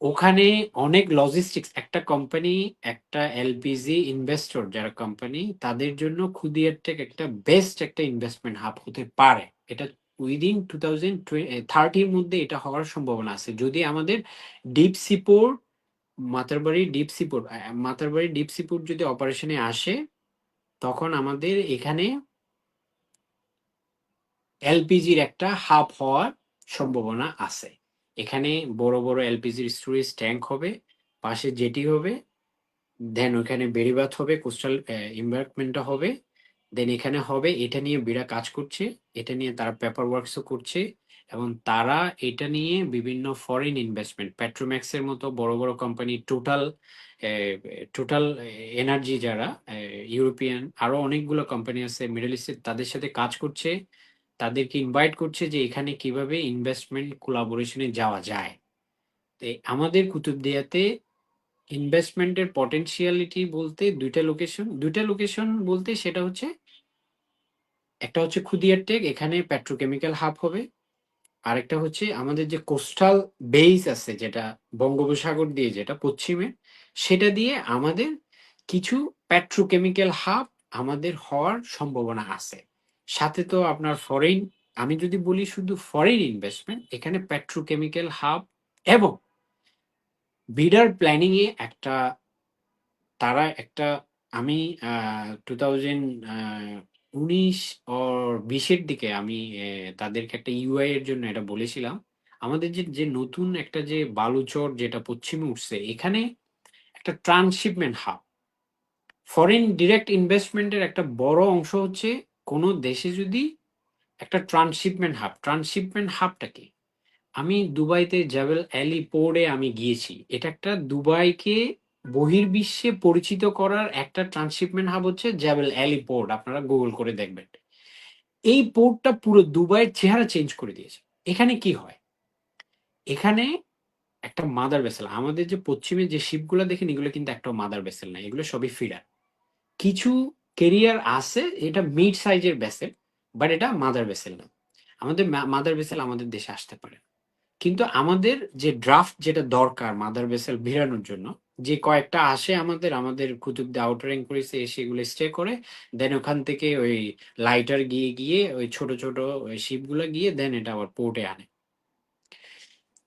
B: ওখানে অনেক লজিস্টিক্স, একটা কোম্পানি, একটা এলপিজি ইনভেস্টর যারা কোম্পানি, তাদের জন্য খুদিয়ার টেক একটা বেস্ট একটা ইনভেস্টমেন্ট হাব হতে পারে। এটা উইদিন 2030 এর মধ্যে এটা হওয়ার সম্ভাবনা আছে, যদি আমাদের deep seaport Matarbari deep seaport যদি অপারেশনে আসে, তখন আমাদের এখানে এলপিজির একটা হাব হওয়ার সম্ভাবনা আছে। এখানে বড় বড় এলপিজির স্টোরেজ ট্যাঙ্ক হবে, পাশে জেটি হবে, দেন ওখানে বেড়িবাঁধ হবে, কোস্টাল এম্বার্কমেন্টটা হবে, দেন এখানে হবে। এটা নিয়ে বিড়া কাজ করছে, এটা নিয়ে তারা পেপার ওয়ার্কসও করছে, এবং তারা এটা নিয়ে বিভিন্ন ফরেন ইনভেস্টমেন্ট, পেট্রোম্যাক্সের মতো বড় বড় কোম্পানি, টোটাল এনার্জি যারা ইউরোপিয়ান আরো অনেকগুলো কোম্পানি আছে মিডল ইস্টের, তাদের সাথে কাজ করছে, তাদেরকে ইনভাইট করছে যে এখানে কিভাবে ইনভেস্টমেন্ট কোলাবোরেশনে যাওয়া যায়। তো আমাদের কুতুবদিয়াতে ইনভেস্টমেন্টের পটেনশিয়ালিটি বলতে দুইটা লোকেশন বলতে সেটা হচ্ছে, একটা হচ্ছে খুদিয়ার টেক, এখানে পেট্রোকেমিক্যাল হাব হবে। আরেকটা হচ্ছে আমাদের যে কোস্টাল বেস আছে, যেটা বঙ্গোপসাগর দিয়ে যেটা পশ্চিমে, সেটা দিয়ে আমাদের কিছু পেট্রোকেমিক্যাল হাব আমাদের হওয়ার সম্ভাবনা আছে। সাথে তো আপনার ফরেন, আমি যদি বলি শুধু ফরেন ইনভেস্টমেন্ট, এখানে পেট্রোকেমিক্যাল হাব এবং বিডার প্ল্যানিং এ একটা, তারা একটা, আমি 2019 অর 20-এর দিকে আমি তাদেরকে একটা ইউআই এর জন্য এটা বলেছিলাম। আমাদের যে যে নতুন একটা যে বালুচর যেটা পশ্চিমে উঠছে, এখানে একটা ট্রান্সশিপমেন্ট হাব, ফরেন ডিরেক্ট ইনভেস্টমেন্টের একটা বড় অংশ হচ্ছে কোনো দেশে যদি একটা ট্রান্সশিপমেন্ট হাবটা কি, আমি দুবাইতে জাবেল আলী পোর্টে আমি গিয়েছি। এটা একটা দুবাইকে বহির্বিশ্বে পরিচিত করার একটা ট্রান্সশিপমেন্ট হাব হচ্ছে জাবেল আলী পোর্ট, আপনারা গুগল করে দেখবেন। এই পোর্টটা পুরো দুবাইয়ের চেহারা চেঞ্জ করে দিয়েছে। এখানে কি হয়, এখানে একটা মাদার ভেসেল, আমাদের যে পশ্চিমে যে শিপগুলো দেখেন, এগুলো কিন্তু একটা মাদার ভেসেল না, এগুলো সবই ফিডার। কিছু কেরিয়ার আছে, এটা মিড সাইজের ভেসেল, বাট এটা মাদার ভেসেল না। আমাদের মাদার ভেসেল আমাদের দেশে আসতে পারে, কিন্তু আমাদের যে ড্রাফট যেটা দরকার মাদার ভেসেল ভিড়ানোর জন্য, যে কয়েকটা আসে আমাদের আমাদের কুতুবদিয়া আউটারিং করেছে, এসে এগুলো স্টে করে, দেন ওখান থেকে ওই লাইটার গিয়ে গিয়ে ওই ছোট ছোট ওই শিপগুলো গিয়ে দেন এটা আবার পোর্টে আনে,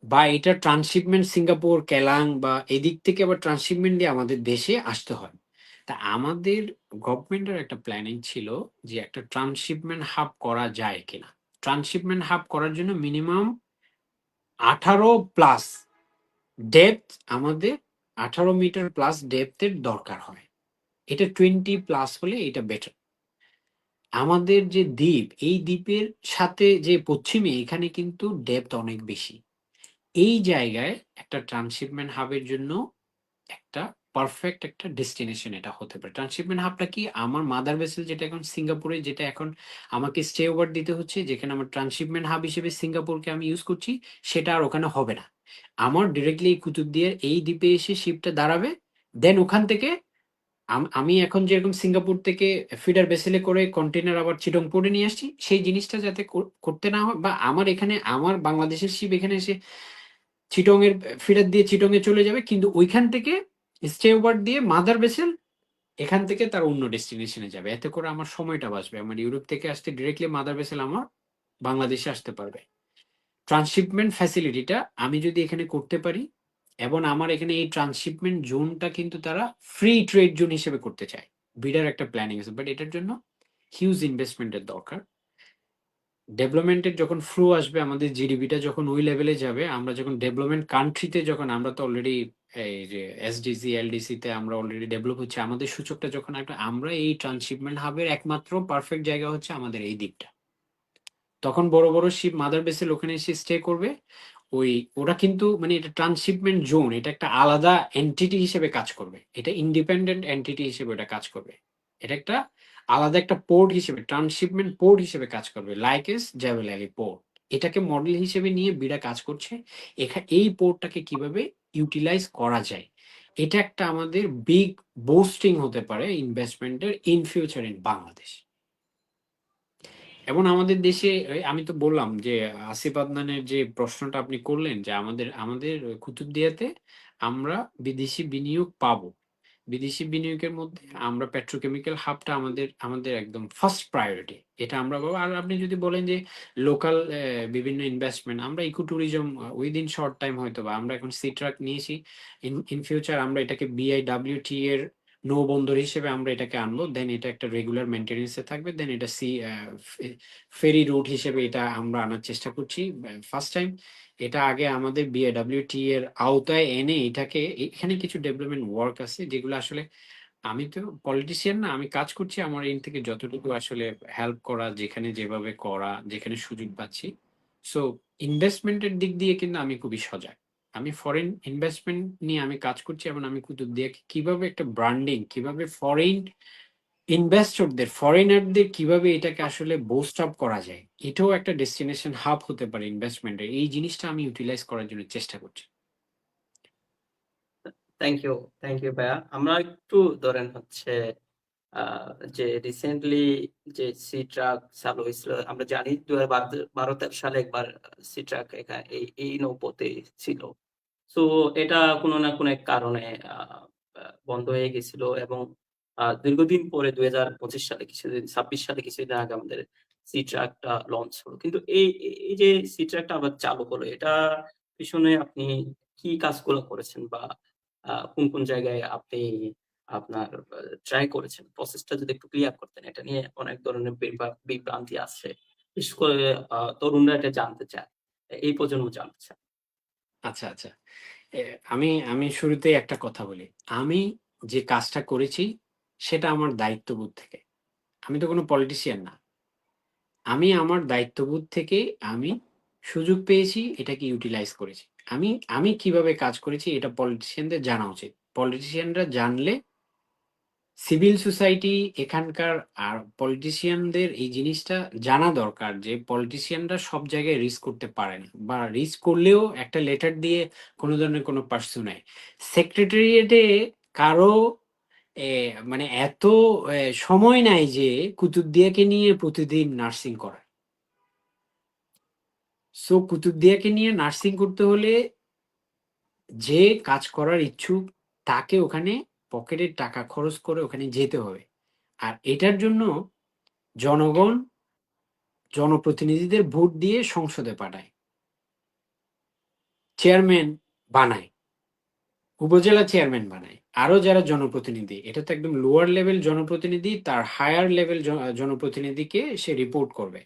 B: বা এটা ট্রান্সশিপমেন্ট সিঙ্গাপুর কেলাং বা এদিক থেকে আবার ট্রান্সশিপমেন্ট দিয়ে আমাদের দেশে আসতে হয়। তা আমাদের গভর্নমেন্টের একটা প্ল্যানিং ছিল যে একটা ট্রান্সশিপমেন্ট হাব করা যায় কিনা। ট্রান্সশিপমেন্ট হাব করার জন্য মিনিমাম 18 প্লাস ডেপথ, আমাদের 18 মিটার প্লাস ডেপথের দরকার হয়। এটা 20+ হলে এটা বেটার। আমাদের যে দ্বীপ, এই দ্বীপের সাথে যে পশ্চিমে, এখানে কিন্তু ডেপথ অনেক বেশি। এই জায়গায় একটা ট্রান্সশিপমেন্ট হাবের জন্য একটা পারফেক্ট একটা ডেস্টিনেশন এটা হতে পারে। ট্রান্সশিপমেন্ট হাবটা কি? আমার মাদার ভেসেল যেটা এখন সিঙ্গাপুরে, যেটা এখন আমাকে স্টে ওভার দিতে হচ্ছে, যেখানে আমার ট্রান্সশিপমেন্ট হাব হিসেবে সিঙ্গাপুরকে আমি ইউজ করছি, সেটা আর ওখানে হবে না। আমার ডিরেক্টলি এই কুতুবদিয়ার এই দ্বীপে এসে শিপটা দাঁড়াবে। দেন ওখান থেকে আমি এখন যেরকম সিঙ্গাপুর থেকে ফিডার ভেসেলে করে কন্টেনার আবার চিটং পোর্টে নিয়ে আসছি, সেই জিনিসটা যাতে করতে না হয়, বা আমার এখানে আমার বাংলাদেশের শিপ এখানে এসে চিটং এর ফিডার দিয়ে চিটং এ চলে যাবে, কিন্তু ওইখান থেকে স্টে ওভার দিয়ে মাদার ভেসেল এখান থেকে তার অন্য ডেস্টিনেশনে যাবে। এতে করে আমার সময়টা বাঁচবে। আমার ইউরোপ থেকে আসতে ডিরেক্টলি মাদার ভেসেল আমার বাংলাদেশে আসতে পারবে। ট্রান্সশিপমেন্ট ফ্যাসিলিটিটা আমি যদি এখানে করতে পারি, এবং আমার এখানে এই ট্রান্সশিপমেন্ট জোনটা কিন্তু তারা ফ্রি ট্রেড জোন হিসেবে করতে চায়। বিডার একটা প্ল্যানিং আছে, বাট এটার জন্য হিউজ ইনভেস্টমেন্টের দরকার। ডেভেলপমেন্টের যখন ফ্লো আসবে, আমাদের জিডিপিটা যখন ওই লেভেলে যাবে, আমরা যখন ডেভেলপমেন্ট কান্ট্রিতে, যখন আমরা তো অলরেডি এই যে এসডিসি এলডিসি তে আমরা অলরেডি ডেভেলপ হচ্ছে, আমাদের সূচকটা যখন একটা, আমরা এই ট্রান্সশিপমেন্ট হাবের একমাত্র পারফেক্ট জায়গা হচ্ছে আমাদের এই দ্বীপটা। তখন বড় বড় শিপ মাদার বেসেল ওখানে এসে স্টে করবে। ওই ওরা কিন্তু মানে এটা ট্রান্সশিপমেন্ট জোন, এটা একটা আলাদা এন্টিটি হিসেবে কাজ করবে। এটা ইন্ডিপেন্ডেন্ট এন্টিটি হিসেবে এটা কাজ করবে। এটা একটা আলাদা একটা পোর্ট হিসেবে, ট্রান্সশিপমেন্ট পোর্ট হিসেবে কাজ করবে, লাইক এস জেবেল আলী পোর্ট। এটাকে মডেল হিসেবে নিয়ে বিডা কাজ করছে। এই পোর্টটাকে কিভাবে ইউটিলাইজ করা যায়, এটা একটা আমাদের বিগ বুস্টিং হতে পারে ইনভেস্টমেন্টের ইন ফিউচার ইন বাংলাদেশ। এবং আমাদের দেশে আমি তো বললাম যে আসিফ আদনানের যে প্রশ্নটা আপনি করলেন, যে আমাদের আমাদের কুতুবদিয়াতে আমরা বিদেশি বিনিয়োগ পাবো। বিদেশি বিনিয়োগের মধ্যে আমরা পেট্রোকেমিক্যাল হাবটা আমাদের আমাদের একদম ফার্স্ট প্রায়োরিটি, এটা আমরা পাবো। আর আপনি যদি বলেন যে লোকাল বিভিন্ন ইনভেস্টমেন্ট, আমরা eco tourism within short time হয়তো, বা আমরা এখন সি ট্রাক নিয়েছি, ইন ফিউচার আমরা এটাকে বিআইডব্লিউটি এর নৌ বন্দর হিসেবে আমরা এটাকে আনবো। দেন এটা একটা রেগুলার মেনটেনেন্সে থাকবে। দেন এটা ফেরি রুট হিসেবে এটা আমরা আনার চেষ্টা করছি ফার্স্ট টাইম। এটা আগে আমাদের বিআইডব্লিউটি এর আওতায় এনে এটাকে, এখানে কিছু ডেভেলপমেন্ট ওয়ার্ক আছে যেগুলো আসলে, আমি তো পলিটিশিয়ান না, আমি কাজ করছি আমার এন্ড থেকে যতটুকু আসলে হেল্প করা, যেখানে যেভাবে করা, যেখানে সুযোগ পাচ্ছি। সো ইনভেস্টমেন্টের দিক দিয়ে কিন্তু আমি খুবই সজাগ। আমি ফরেন ইনভেস্টমেন্ট নিয়ে আমি কাজ করছি, এবং আমি কুতুবদিয়াকে কিভাবে একটা ব্র্যান্ডিং, কিভাবে ফরেন ইনভেস্টরদের, ফরেনারদের কিভাবে এটাকে আসলে বুস্ট আপ করা যায়, এটাও একটা ডেস্টিনেশন হাব হতে পারে ইনভেস্টমেন্টের। এই জিনিসটা আমি ইউটিলাইজ করার জন্য চেষ্টা করছি।
A: থ্যাংক ইউ, থ্যাংক ইউ ভাইয়া। আমরা একটু ধরেন হচ্ছে যে রিসেন্টলি যে সি ট্রাক চালু হয়েছিল, আমরা জানি 2012-13 সালে একবার সি ট্রাক এই নৌপথে ছিল। তো এটা কোনো না কোনো এক কারণে বন্ধ হয়ে গেছিল, এবং দীর্ঘদিন পরে 2025 সালে কিছুদিন, 26 সালে কিছুদিন আগে আমাদের সি ট্রাকটা লঞ্চ হলো। কিন্তু এই যে সি ট্রাকটা আবার চালু হলো, এটা পিছনে আপনি কি কাজগুলো করেছেন, বা কোন কোন জায়গায় আপনি আপনার ট্রাই করেছেন, প্রসেসটা যদি একটু ক্লিয়ার করতেন। এটা নিয়ে অনেক ধরনের বিভ্রান্তি আছে, বিশেষ করে তরুণরা এটা জানতে চায়, এই প্রজন্ম জানতে চায়।
B: আচ্ছা, আচ্ছা। এ আমি আমি শুরুতেই একটা কথা বলি। আমি যে কাজটা করেছি সেটা আমার দায়িত্ববোধ থেকে। আমি তো কোনো পলিটিশিয়ান না। আমি আমার দায়িত্ববোধ থেকে আমি সুযোগ পেয়েছি, এটাকে ইউটিলাইজ করেছি। আমি আমি কিভাবে কাজ করেছি এটা পলিটিশিয়ানদের জানা উচিত। পলিটিশিয়ানরা জানলে সিভিল সোসাইটি এখানকার, আর পলিটিশিয়ানদের এই জিনিসটা জানা দরকার যে পলিটিশিয়ানরা সব জায়গায় রিস্ক করতে পারে না, বা রিস্ক করলেও একটা লেটার দিয়ে কোনো ধরনের কোনো পার্সু নেয়। সেক্রেটারিয়েটে কারো মানে এত সময় নাই যে কুতুবদিয়াকে নিয়ে প্রতিদিন নার্সিং করা। সো কুতুবদিয়াকে নিয়ে নার্সিং করতে হলে যে কাজ করার ইচ্ছুক তাকে ওখানে পকেটের টাকা খরচ করে ওখানে যেতে হবে। আর এটার জন্য জনগণ জনপ্রতিনিধিদের ভোট দিয়ে সংসদে পাঠায়, চেয়ারম্যান বানায়, উপজেলা চেয়ারম্যান বানায়, আরো যারা জনপ্রতিনিধি, এটা তো একদম লোয়ার লেভেল জনপ্রতিনিধি, তার হায়ার লেভেল জনপ্রতিনিধিকে সে রিপোর্ট করবে,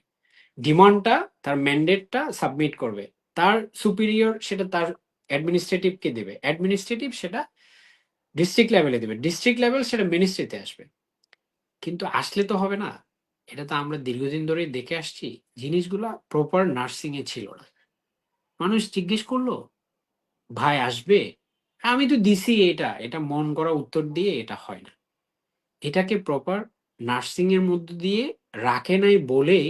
B: ডিমান্ডটা, তার ম্যান্ডেটটা সাবমিট করবে। তার সুপিরিয়র সেটা তার অ্যাডমিনিস্ট্রেটিভকে দেবে, অ্যাডমিনিস্ট্রেটিভ সেটা ডিস্ট্রিক্ট লেভেলে দিবে। ডিস্ট্রিক্ট লেভেল সেটা মিনিস্ট্রিতে আসবে। কিন্তু আসলে তো হবে না। এটা তো আমরা দীর্ঘদিন ধরেই দেখে আসছি। জিনিসগুলা প্রপার নার্সিং এ ছিল না। মানুষ জিজ্ঞেস করল, "ভাই আসবে?" আমি তো দিছি এটা। এটা মন গড়া উত্তর দিয়ে এটা হয় না। এটাকে প্রপার নার্সিং এর মধ্য দিয়ে রাখে নাই বলেই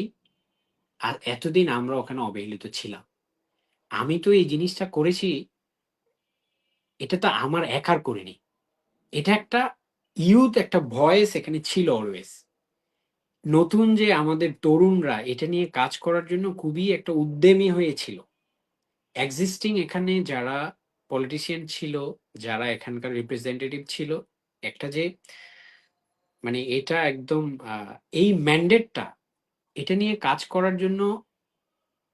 B: এতদিন আমরা ওখানে অবহেলিত ছিলাম। আমি তো এই জিনিসটা করেছি, এটা তো আমার একার করিনি। এটা একটা ইউথ একটা ভয়েস এখানে ছিল অলওয়েজ। নতুন যে আমাদের তরুণরা এটা নিয়ে কাজ করার জন্য খুবই একটা উদ্যমী হয়েছিল। এক্সিস্টিং এখানে যারা পলিটিশিয়ান ছিল, যারা এখানকার রিপ্রেজেন্টেটিভ ছিল, একটা যে মানে এটা একদম এই ম্যান্ডেটটা এটা নিয়ে কাজ করার জন্য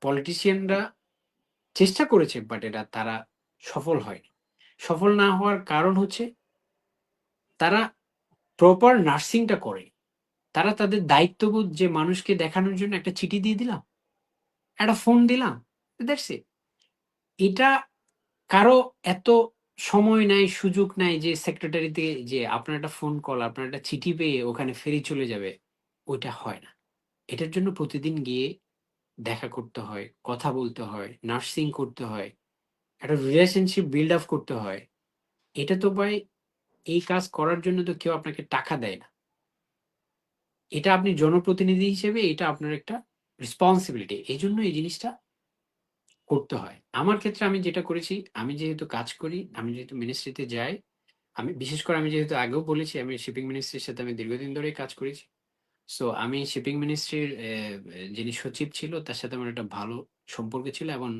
B: পলিটিশিয়ানরা চেষ্টা করেছে, বাট এটা তারা সফল হয়নি। সফল না হওয়ার কারণ হচ্ছে তারা প্রপার নার্সিংটা করে। তারা তাদের দায়িত্ববোধ যে মানুষকে দেখানোর জন্য একটা চিঠি দিয়ে দিলাম, একটা ফোন দিলাম, দ্যাটস ইট। এটা কারো এত সময় নাই, সুযোগ নাই যে সেক্রেটারিতে যে আপনার একটা ফোন কল, আপনার একটা চিঠি পেয়ে ওখানে ফেরি চলে যাবে। ওইটা হয় না। এটার জন্য প্রতিদিন গিয়ে দেখা করতে হয়, কথা বলতে হয়, নার্সিং করতে হয়, একটা রিলেশনশিপ বিল্ড আপ করতে হয়। এটা তো ভাই এই কাজ করার জন্য তো কেউ আপনাকে টাকা দেয় না। এটা আপনি জনপ্রতিনিধি হিসেবে এটা আপনার একটা রেসপন্সিবিলিটি। এইজন্য এই জিনিসটা করতে হয়। আমার ক্ষেত্রে আমি যেটা করেছি, আমি যেহেতু কাজ করি, আমি যেহেতু মিনিস্ট্রিতে যাই, আমি বিশেষ করে আমি যেহেতু আগেও বলেছি আমি শিপিং মিনিস্ট্রির সাথে আমি দীর্ঘদিন ধরেই কাজ করেছি। সো আমি শিপিং মিনিস্ট্রির যিনি সচিব ছিল তার সাথে আমার একটা ভালো সম্পর্ক ছিল এবং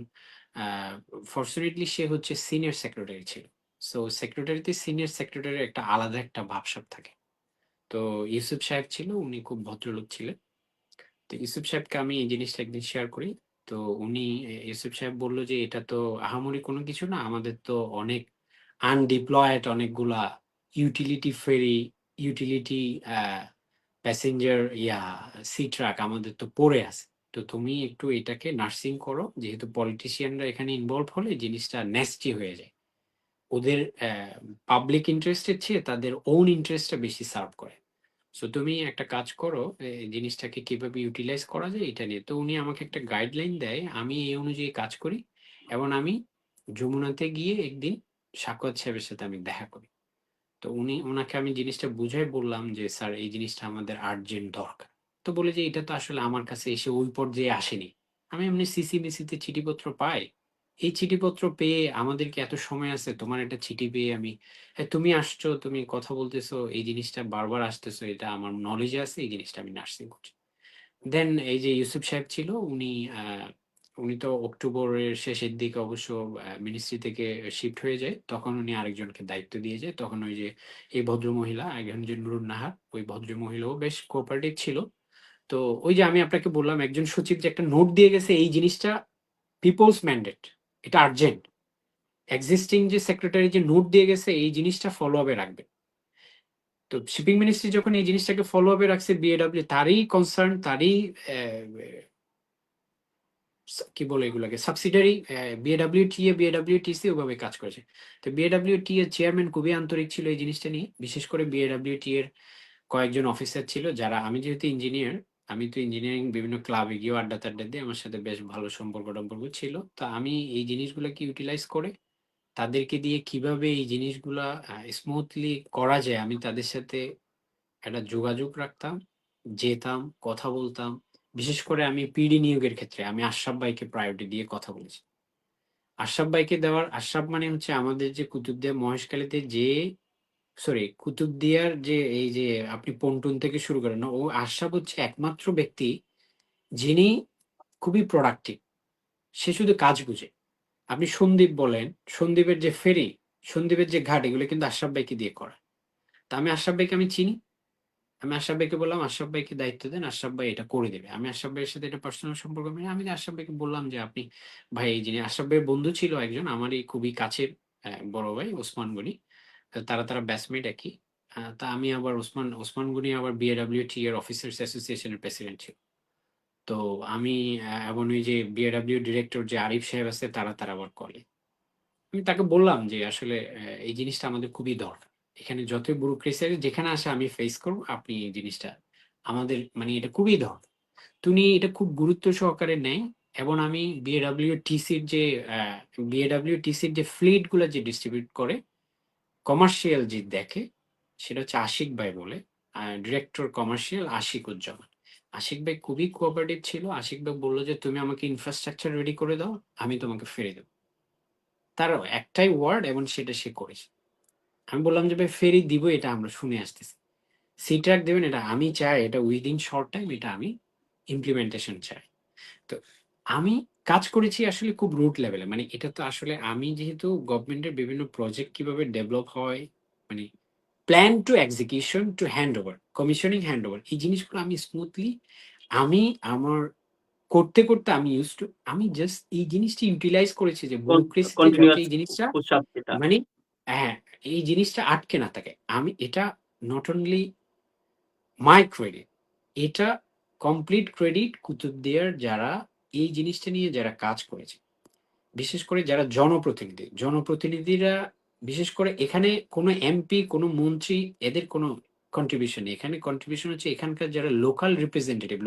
B: আ ফরচুনেটলি সে হচ্ছে সিনিয়র সেক্রেটারি ছিল। সো সেক্রেটারিতে সিনিয়র সেক্রেটারির একটা আলাদা একটা ভাবসাব থাকে। তো ইউসুফ সাহেব ছিল, উনি খুব ভদ্রলোক ছিলেন। তো ইউসুফ সাহেবকে আমি এই জিনিসটা একদিন শেয়ার করি। তো উনি ইউসুফ সাহেব বলল যে, "এটা তো আহামরি কোনো কিছু না। আমাদের তো অনেক আনডিপ্লয়েড অনেকগুলা ইউটিলিটি ফেরি, ইউটিলিটি আ প্যাসেঞ্জার সি ট্রাক আমাদের তো পড়ে আছে। তো তুমি একটু এটাকে নার্সিং করো। যেহেতু পলিটিশিয়ানরা এখানে ইনভলভ হলে জিনিসটা ন্যাস্টি হয়ে যায়। ওদের পাবলিক ইন্টারেস্ট এর চেয়ে তাদের ওন ইন্টারেস্ট টা বেশি সার্ভ করে। সো তুমি একটা কাজ করো, এই জিনিসটাকে কিভাবে ইউটিলাইজ করা যায় এটা নিয়ে।" তো উনি আমাকে একটা গাইডলাইন দেয়। আমি এই অনুযায়ী কাজ করি এবং আমি যমুনাতে গিয়ে একদিন সাখাওয়াত সাহেবের সাথে আমি দেখা করি। তো উনাকে আমি জিনিসটা বুঝাই বললাম যে, "স্যার এই জিনিসটা আমাদের আর্জেন্ট দরকার।" তো বলে যে, "এটা তো আসলে আমার কাছে এসে ওই পর্যায়ে আসেনি। আমি এমনি সিসি-মিসিতে চিঠিপত্র পাই। এই চিঠিপত্র পেয়ে আমাদের কি এত সময় আছে তোমার একটা চিঠি পেয়ে আমি তুমি আসছো, তুমি কথা বলতেছো, এই জিনিসটা বারবার আসতেছো, এটা আমার নলেজে আছে, এই জিনিসটা আমি নার্সিং করছি।" দেন এই যে ইউসুফ সাহেব ছিল আ উনি তো অক্টোবরের শেষের দিকে অবশ্য মিনিস্ট্রি থেকে শিফট হয়ে যায়। তখন উনি আরেকজনকে দায়িত্ব দিয়ে যায়। তখন ওই যে এই ভদ্রমহিলা একজন যে নুরুন নাহার, ওই ভদ্রমহিলাও বেশ কোঅপারেটিভ ছিল। তো ওই যে আমি আপনাকে বললাম একজন সচিব যে একটা নোট দিয়ে গেছে এই জিনিসটা পিপলস ম্যান্ডেট। এটা আর্জেন্ট। এক্সিস্টিং যে সেক্রেটারি যে নোট দিয়ে গেছে এই জিনিসটা ফলো আপ এ রাখবেন। তো শিপিং মিনিস্ট্রি যখন এই জিনিসটাকে ফলো আপ এ রাখছে বিএডব্লিউ তারই কনসার্ন তারই কি বলে এগুলাকে সাবসিডিয়ারি বিএডব্লিউটিএ, বিএডব্লিউটিসি ওভাবে কাজ করেছে। তো বিএডব্লিউটি এর চেয়ারম্যান খুবই আন্তরিক ছিল এই জিনিসটা নিয়ে। বিশেষ করে বিএডব্লিউটি এর কয়েকজন অফিসার ছিল যারা আমি যেহেতু ইঞ্জিনিয়ার, আমি তো ইঞ্জিনিয়ারিং বিভিন্ন ক্লাবে গিয়েও আড্ডা-টাড্ডা দিয়ে আমার সাথে বেশ ভালো সম্পর্ক-টম্পর্ক ছিল। তো আমি এই জিনিসগুলাকে ইউটিলাইজ করে তাদেরকে দিয়ে কিভাবে এই জিনিসগুলা স্মুথলি করা যায় আমি তাদের সাথে একটা যোগাযোগ রাখতাম, যেতাম, কথা বলতাম। বিশেষ করে আমি পিডি নিয়োগের ক্ষেত্রে আমি আশরাফ ভাইকে প্রায়োরিটি দিয়ে কথা বলেছি। আশরাফ ভাইকে দেওয়ার আশরাফ মানে হচ্ছে আমাদের যে কুতুবদিয়া মহেশখালীতে যে কুতুবদিয়ার যে এই যে আপনি পন্টুন থেকে শুরু করেন না, ও আশরাফ হচ্ছে একমাত্র ব্যক্তি যিনি খুবই প্রোডাক্টিভ। সে শুধু কাজ বুঝে। আপনি সন্দ্বীপ বলেন, সন্দ্বীপের যে ফেরি, সন্দ্বীপের যে ঘাট এগুলো কিন্তু আশরাফ ভাইকে দিয়ে করায়। তো আমি আশরাফ ভাইকে আমি চিনি। আমি আশরাফ ভাইকে বললাম, "আশরাফ ভাইকে দায়িত্ব দেন। আশরাফ ভাই এটা করে দেবে।" আমি আশরাফ ভাইয়ের সাথে একটা পার্সোনাল সম্পর্ক আমি আশরাফ ভাইকে বললাম যে, "আপনি ভাই এই যিনি" আশরাফ ভাইয়ের বন্ধু ছিল একজন আমারই খুবই কাছের বড় ভাই ওসমান গনি। তারা ব্যাচমেট একই। তা আমি আবার ওসমান গনি আবার বিএডব্লিউটি এর অফিসার্স অ্যাসোসিয়েশন এর প্রেসিডেন্ট ছিল। তো আমি এবং ওই যে বিএডব্লিউ ডিরেক্টর যে আরিফ সাহেব আছে তারা আবার কলিগ। আমি তাকে বললাম যে, "আসলে এই জিনিসটা আমাদের খুবই দরকার।" এখানে যতই ব্যুরোক্রেসি আছে যেখানে আসে আমি ফেস করব, আপনি এই জিনিসটা আমাদের মানে এটা খুবই দরকার। তো উনি এটা খুব গুরুত্ব সহকারে নেয়। এবং আমি বিএডব্লিউটিসির যে ফ্লিট গুলো যে ডিস্ট্রিবিউট করে কমার্শিয়াল যে দেখে, সেটা হচ্ছে আশিক ভাই বলে, ডিরেক্টর কমার্শিয়াল আশিকুজ্জামান। আশিক ভাই খুবই কোঅপারেটিভ ছিল। আশিক ভাই বললো যে তুমি আমাকে ইনফ্রাস্ট্রাকচার রেডি করে দাও, আমি তোমাকে ফেরে দেবো। তার একটাই ওয়ার্ড এবং সেটা সে করেছে। আমি বললাম যে ভাই ফেরি দিব, এটা আমরা শুনে আসতেছি। সি ট্র্যাক দেবেন, এটা আমি চাই, এটা উইদিন শর্ট টাইম, এটা আমি ইমপ্লিমেন্টেশন চাই। তো আমি কাজ করেছি আসলে খুব রুট লেভেলে, মানে এটা তো আসলে আমি যেহেতু গভর্নমেন্টের বিভিন্ন প্রজেক্ট কিভাবে ডেভেলপ হয়, মানে plan to execution to hand over, commissioning hand over, এই জিনিসগুলো আমি স্মুথলি আমি আমার করতে করতে আমি ইউজ টু, আমি জাস্ট এই জিনিসটা ইউটিলাইজ করেছি যে ব্যুরোক্রেসিতে যাতে
A: কন্টিনিউয়াস
B: এই জিনিসটা
A: পুশ আপ যেটা।
B: মানে হ্যাঁ, এই জিনিসটা আটকে না থাকে। আমি এটা নট অনলি মাই ক্রেডিট, এটা কমপ্লিট ক্রেডিট কুতুবদিয়ার যারা এই জিনিসটা নিয়ে যারা কাজ করেছে, বিশেষ করে যারা জনপ্রতিনিধিরা, বিশেষ করে এখানে কোনো এমপি, কোনো মন্ত্রী, এদের কোনো কন্ট্রিবিউশন নেই। এখানে কন্ট্রিবিউশন হচ্ছে এখানকার যারা লোকাল রিপ্রেজেন্টেটিভ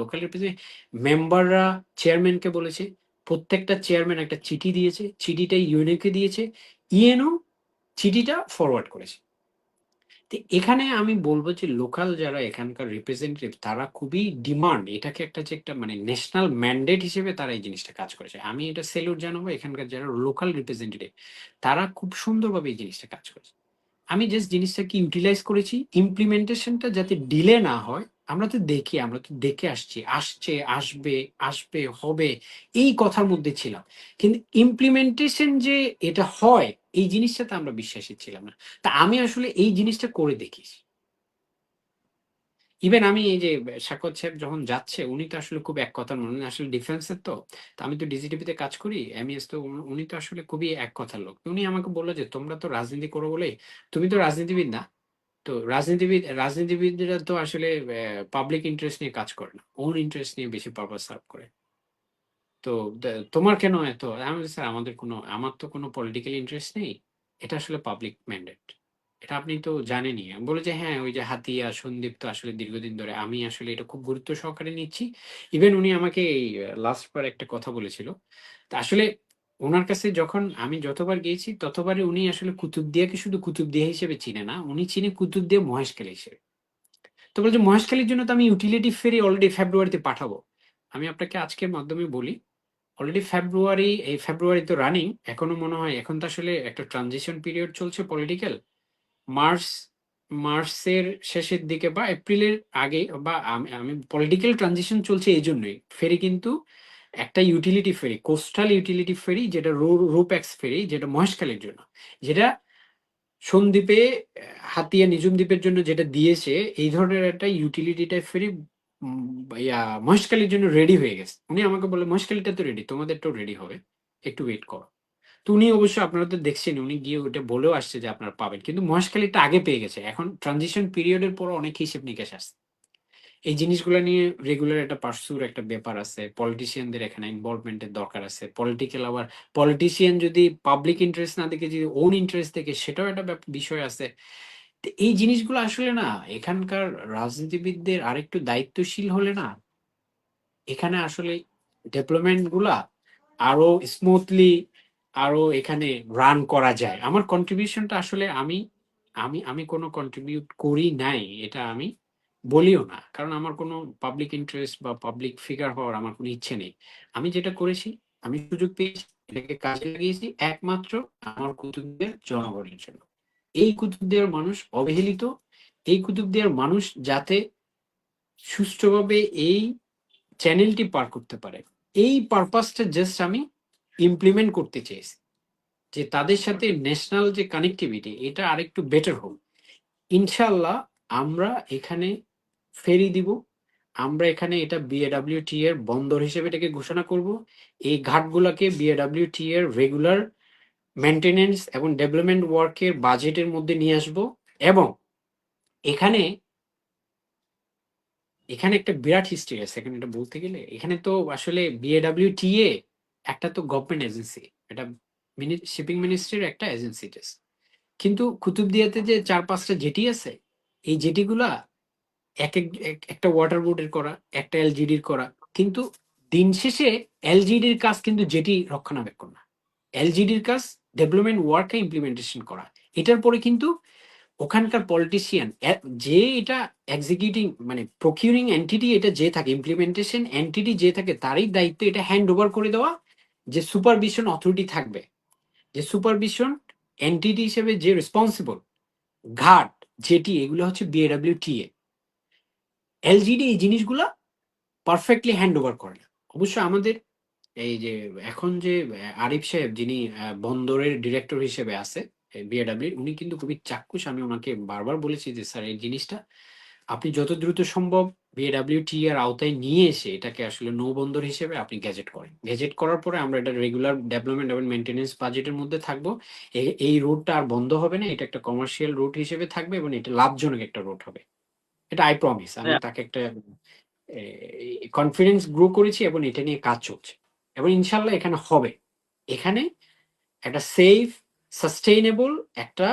B: মেম্বাররা চেয়ারম্যানকে বলেছে, প্রত্যেকটা চেয়ারম্যান একটা চিঠি দিয়েছে, চিঠিটা ইউএনওকে দিয়েছে, ইউএনও চিঠিটা ফরওয়ার্ড করেছে। তো এখানে আমি বলবো যে লোকাল যারা এখানকার রিপ্রেজেন্টেটিভ তারা খুবই ডিমান্ড, এটাকে একটা যে একটা মানে ন্যাশনাল ম্যান্ডেট হিসেবে তারা এই জিনিসটা কাজ করেছে। আমি এটা সেলুট জানাবো এখানকার যারা লোকাল রিপ্রেজেন্টেটিভ, তারা খুব সুন্দরভাবে এই জিনিসটা কাজ করেছে। আমি জাস্ট জিনিসটাকে ইউটিলাইজ করেছি, ইমপ্লিমেন্টেশনটা যাতে ডিলে না হয়। আমরা তো দেখে আসছি, আসছে, আসবে, আসবে, হবে, এই কথার মধ্যে ছিলাম। কিন্তু ইমপ্লিমেন্টেশন যে এটা হয়, এই জিনিসটাতে আমরা বিশ্বাসী ছিলাম না। তা আমি আসলে এই জিনিসটা করে দেখিয়েছি। ইভেন আমি এই যে সাকত সাহেব যখন যাচ্ছে, উনি তো আসলে খুব এক কথার মানুষ, উনি আসলে ডিফেন্সের তো। তো আমি তো ডিজিটিভিতে কাজ করি, এমইএস, তো উনি তো আসলে খুবই এক কথার লোক। তো উনি আমাকে বললো যে তোমরা তো রাজনীতি করো বলে, তুমি তো রাজনীতিবিদ না। তো রাজনীতিবিদরা তো আসলে পাবলিক ইন্টারেস্ট নিয়ে কাজ করে না, ওন ইন্টারেস্ট নিয়ে বেশি পারপাস সার্ভ করে। তো তোমার কেন এত, আমি বলছি, স্যার আমার তো কোনো পলিটিক্যাল ইন্টারেস্ট নেই, এটা আসলে পাবলিক ম্যান্ডেট, এটা আপনি তো জানেনই। আমি বলে যে হ্যাঁ, ওই যে হাতিয়া সন্দীপ তো আসলে দীর্ঘদিন ধরে, আমি আসলে এটা খুব গুরুত্ব সহকারে নিচ্ছি। ইভেন উনি আমাকে এই লাস্ট বার একটা কথা বলেছিল। তা আসলে ওনার কাছে যখন আমি যতবার গিয়েছি ততবারই উনি আসলে কুতুবদিয়াকে শুধু কুতুবদিয়া হিসেবে চিনে না, উনি চিনে কুতুবদিয়া মহেশখালী হিসেবে। তো বলছে মহেশখালীর জন্য তো আমি ইউটিলিটি ফেরি অলরেডি ফেব্রুয়ারিতে পাঠাবো। আমি আপনাকে আজকের মাধ্যমে বলি, অলরেডি ফেব্রুয়ারি তো রানিং, এখনো মনে হয়, এখন তো আসলে একটা ট্রানজিশন পিরিয়ড চলছে পলিটিক্যাল। মার্চ মার্চের শেষের দিকে বা এপ্রিলের আগে, বা আমি পলিটিক্যাল ট্রানজিশন চলছে এই জন্যই ফেরি কিন্তু একটা ইউটিলিটি ফেরি, কোস্টাল ইউটিলিটি ফেরি, যেটা রোপ্যাক্স ফেরি, যেটা মহেশখালীর জন্য, যেটা সন্দ্বীপে হাতিয়া নিজুম দ্বীপের জন্য যেটা দিয়েছে, এই ধরনের একটা ইউটিলিটি টাইপ ফেরি মহেশখালীর জন্য রেডি হয়ে গেছে। উনি আমাকে বলে মহেশখালীটা তো রেডি, তোমাদেরটাও রেডি হবে, একটু ওয়েট করো। তো উনি অবশ্য, আপনারা তো দেখছেন, উনি গিয়ে ওটা বলেও আসছে যে আপনারা পাবেন, কিন্তু মহেশখালীটা আগে পেয়ে গেছে। এখন ট্রানজিশন পিরিয়ডের পর অনেক হিসেব নিকেশ আসছে, এই জিনিসগুলো নিয়ে রেগুলার একটা পার্সুর একটা ব্যাপার আছে, পলিটিশিয়ানদের এখানে ইনভলভমেন্টের দরকার আছে। পলিটিক্যাল আবার পলিটিশিয়ান যদি পাবলিক ইন্টারেস্ট না দেখে যদি ওন ইন্টারেস্ট দেখে, সেটাও একটা বিষয় আছে। তো এই জিনিসগুলো আসলে না, এখানকার রাজনীতিবিদদের আরেকটু দায়িত্বশীল হলে না, এখানে আসলে ডেভেলপমেন্ট গুলা আরো স্মুথলি, আরো এখানে রান করা যায়। আমার কন্ট্রিবিউশনটা আসলে আমি আমি আমি কোনো কন্ট্রিবিউট করি নাই, এটা আমি বলিও না, কারণ আমার কোনো পাবলিক ইন্টারেস্ট বা পাবলিক ফিগার হওয়ার আমার কোনো ইচ্ছে নেই। আমি যেটা করেছি, আমি সুযোগ পেয়েছি, এটাকে কাজে লাগিয়েছি একমাত্র আমার কুতুবদের জনগণের জন্য। এই কুতুবদিয়ার মানুষ অবহেলিত, এই কুতুবদিয়ার মানুষ যাতে সুষ্ঠুভাবে এই চ্যানেলটি পার করতে পারে, এই পারপাসটা জাস্ট আমি ইমপ্লিমেন্ট করতে চেয়েছি, যে তাদের সাথে ন্যাশনাল যে কানেক্টিভিটি এটা আরেকটু বেটার হোক। ইনশাল্লাহ আমরা এখানে ফেরি দিব, আমরা এখানে এটা বিএডব্লিউটি এর বন্দর হিসেবে এটাকে ঘোষণা করব। এই ঘাটগুলোকে বিএডব্লিউটি এর রেগুলার মেনটেনেন্স এবং ডেভেলপমেন্ট ওয়ার্কের বাজেটের মধ্যে নিয়ে আসব। এবং এখানে এখানে একটা বিরাট হিস্ট্রি আছে, এখানে এটা বলতে গেলে, এখানে তো আসলে বিএডব্লিউটিএ একটা তো গভর্নমেন্ট এজেন্সি, এটা শিপিং মিনিস্ট্রির একটা এজেন্সি। কিন্তু কুতুবদিয়াতে যে ৪-৫টা জেটি আছে, এই জেটিগুলা একটা ওয়াটার বোর্ডের করা, একটা এলজিডির করা। কিন্তু দিন শেষে এলজিডির কাজ কিন্তু জেটি রক্ষণাবেক্ষণ না। এলজিডির কাজ ডেভেলপমেন্ট ওয়ার্কে ইমপ্লিমেন্টেশন করা। এটার পরে কিন্তু ওখানকার পলিটিশিয়ান যে এটা এক্সিকিউটিং মানে প্রকিউরিং এন্টিটি এটা যে থাকে, ইমপ্লিমেন্টেশন এন্টিটি যে থাকে, তারই দায়িত্ব এটা হ্যান্ড ওভার করে দেওয়া যে সুপারভিশন অথরিটি থাকবে, যে সুপারভিশন এন্টিটি হিসেবে যে রেসপন্সিবল ঘাট জেটি এগুলো হচ্ছে বিএডব্লিউটিএ। এলজিডি এই জিনিসগুলা পারফেক্টলি হ্যান্ড ওভার করে না। অবশ্য আমাদের এই যে এখন যে আরিফ সাহেব যিনি বন্দরের ডিরেক্টর হিসেবে আছে বিএডব্লিউ, উনি কিন্তু খুবই চাক্ষুষ। আমি ওনাকে বারবার বলেছি যে স্যার এই জিনিসটা আপনি যত দ্রুত সম্ভব বিএডব্লিউটি এর আওতায় নিয়ে এসে এটাকে আসলে নৌবন্দর হিসেবে আপনি গ্যাজেট করেন। গ্যাজেট করার পরে আমরা এটা রেগুলার ডেভেলপমেন্ট এবং মেনটেন্যান্স বাজেটের মধ্যে থাকবো। এই রুটটা আর বন্ধ হবে না, এটা একটা কমার্শিয়াল রুট হিসেবে থাকবে এবং এটা লাভজনক একটা রুট হবে। এটা আই প্রমিস। আমি
A: হ্যাঁ,
B: তাকে একটা কনফিডেন্স গ্রো করেছি এবং এটা নিয়ে কাজ চলছে এবং ইনশাল্লাহ এখানে হবে। এখানে একটা সেফ সাস্টেইনেবল একটা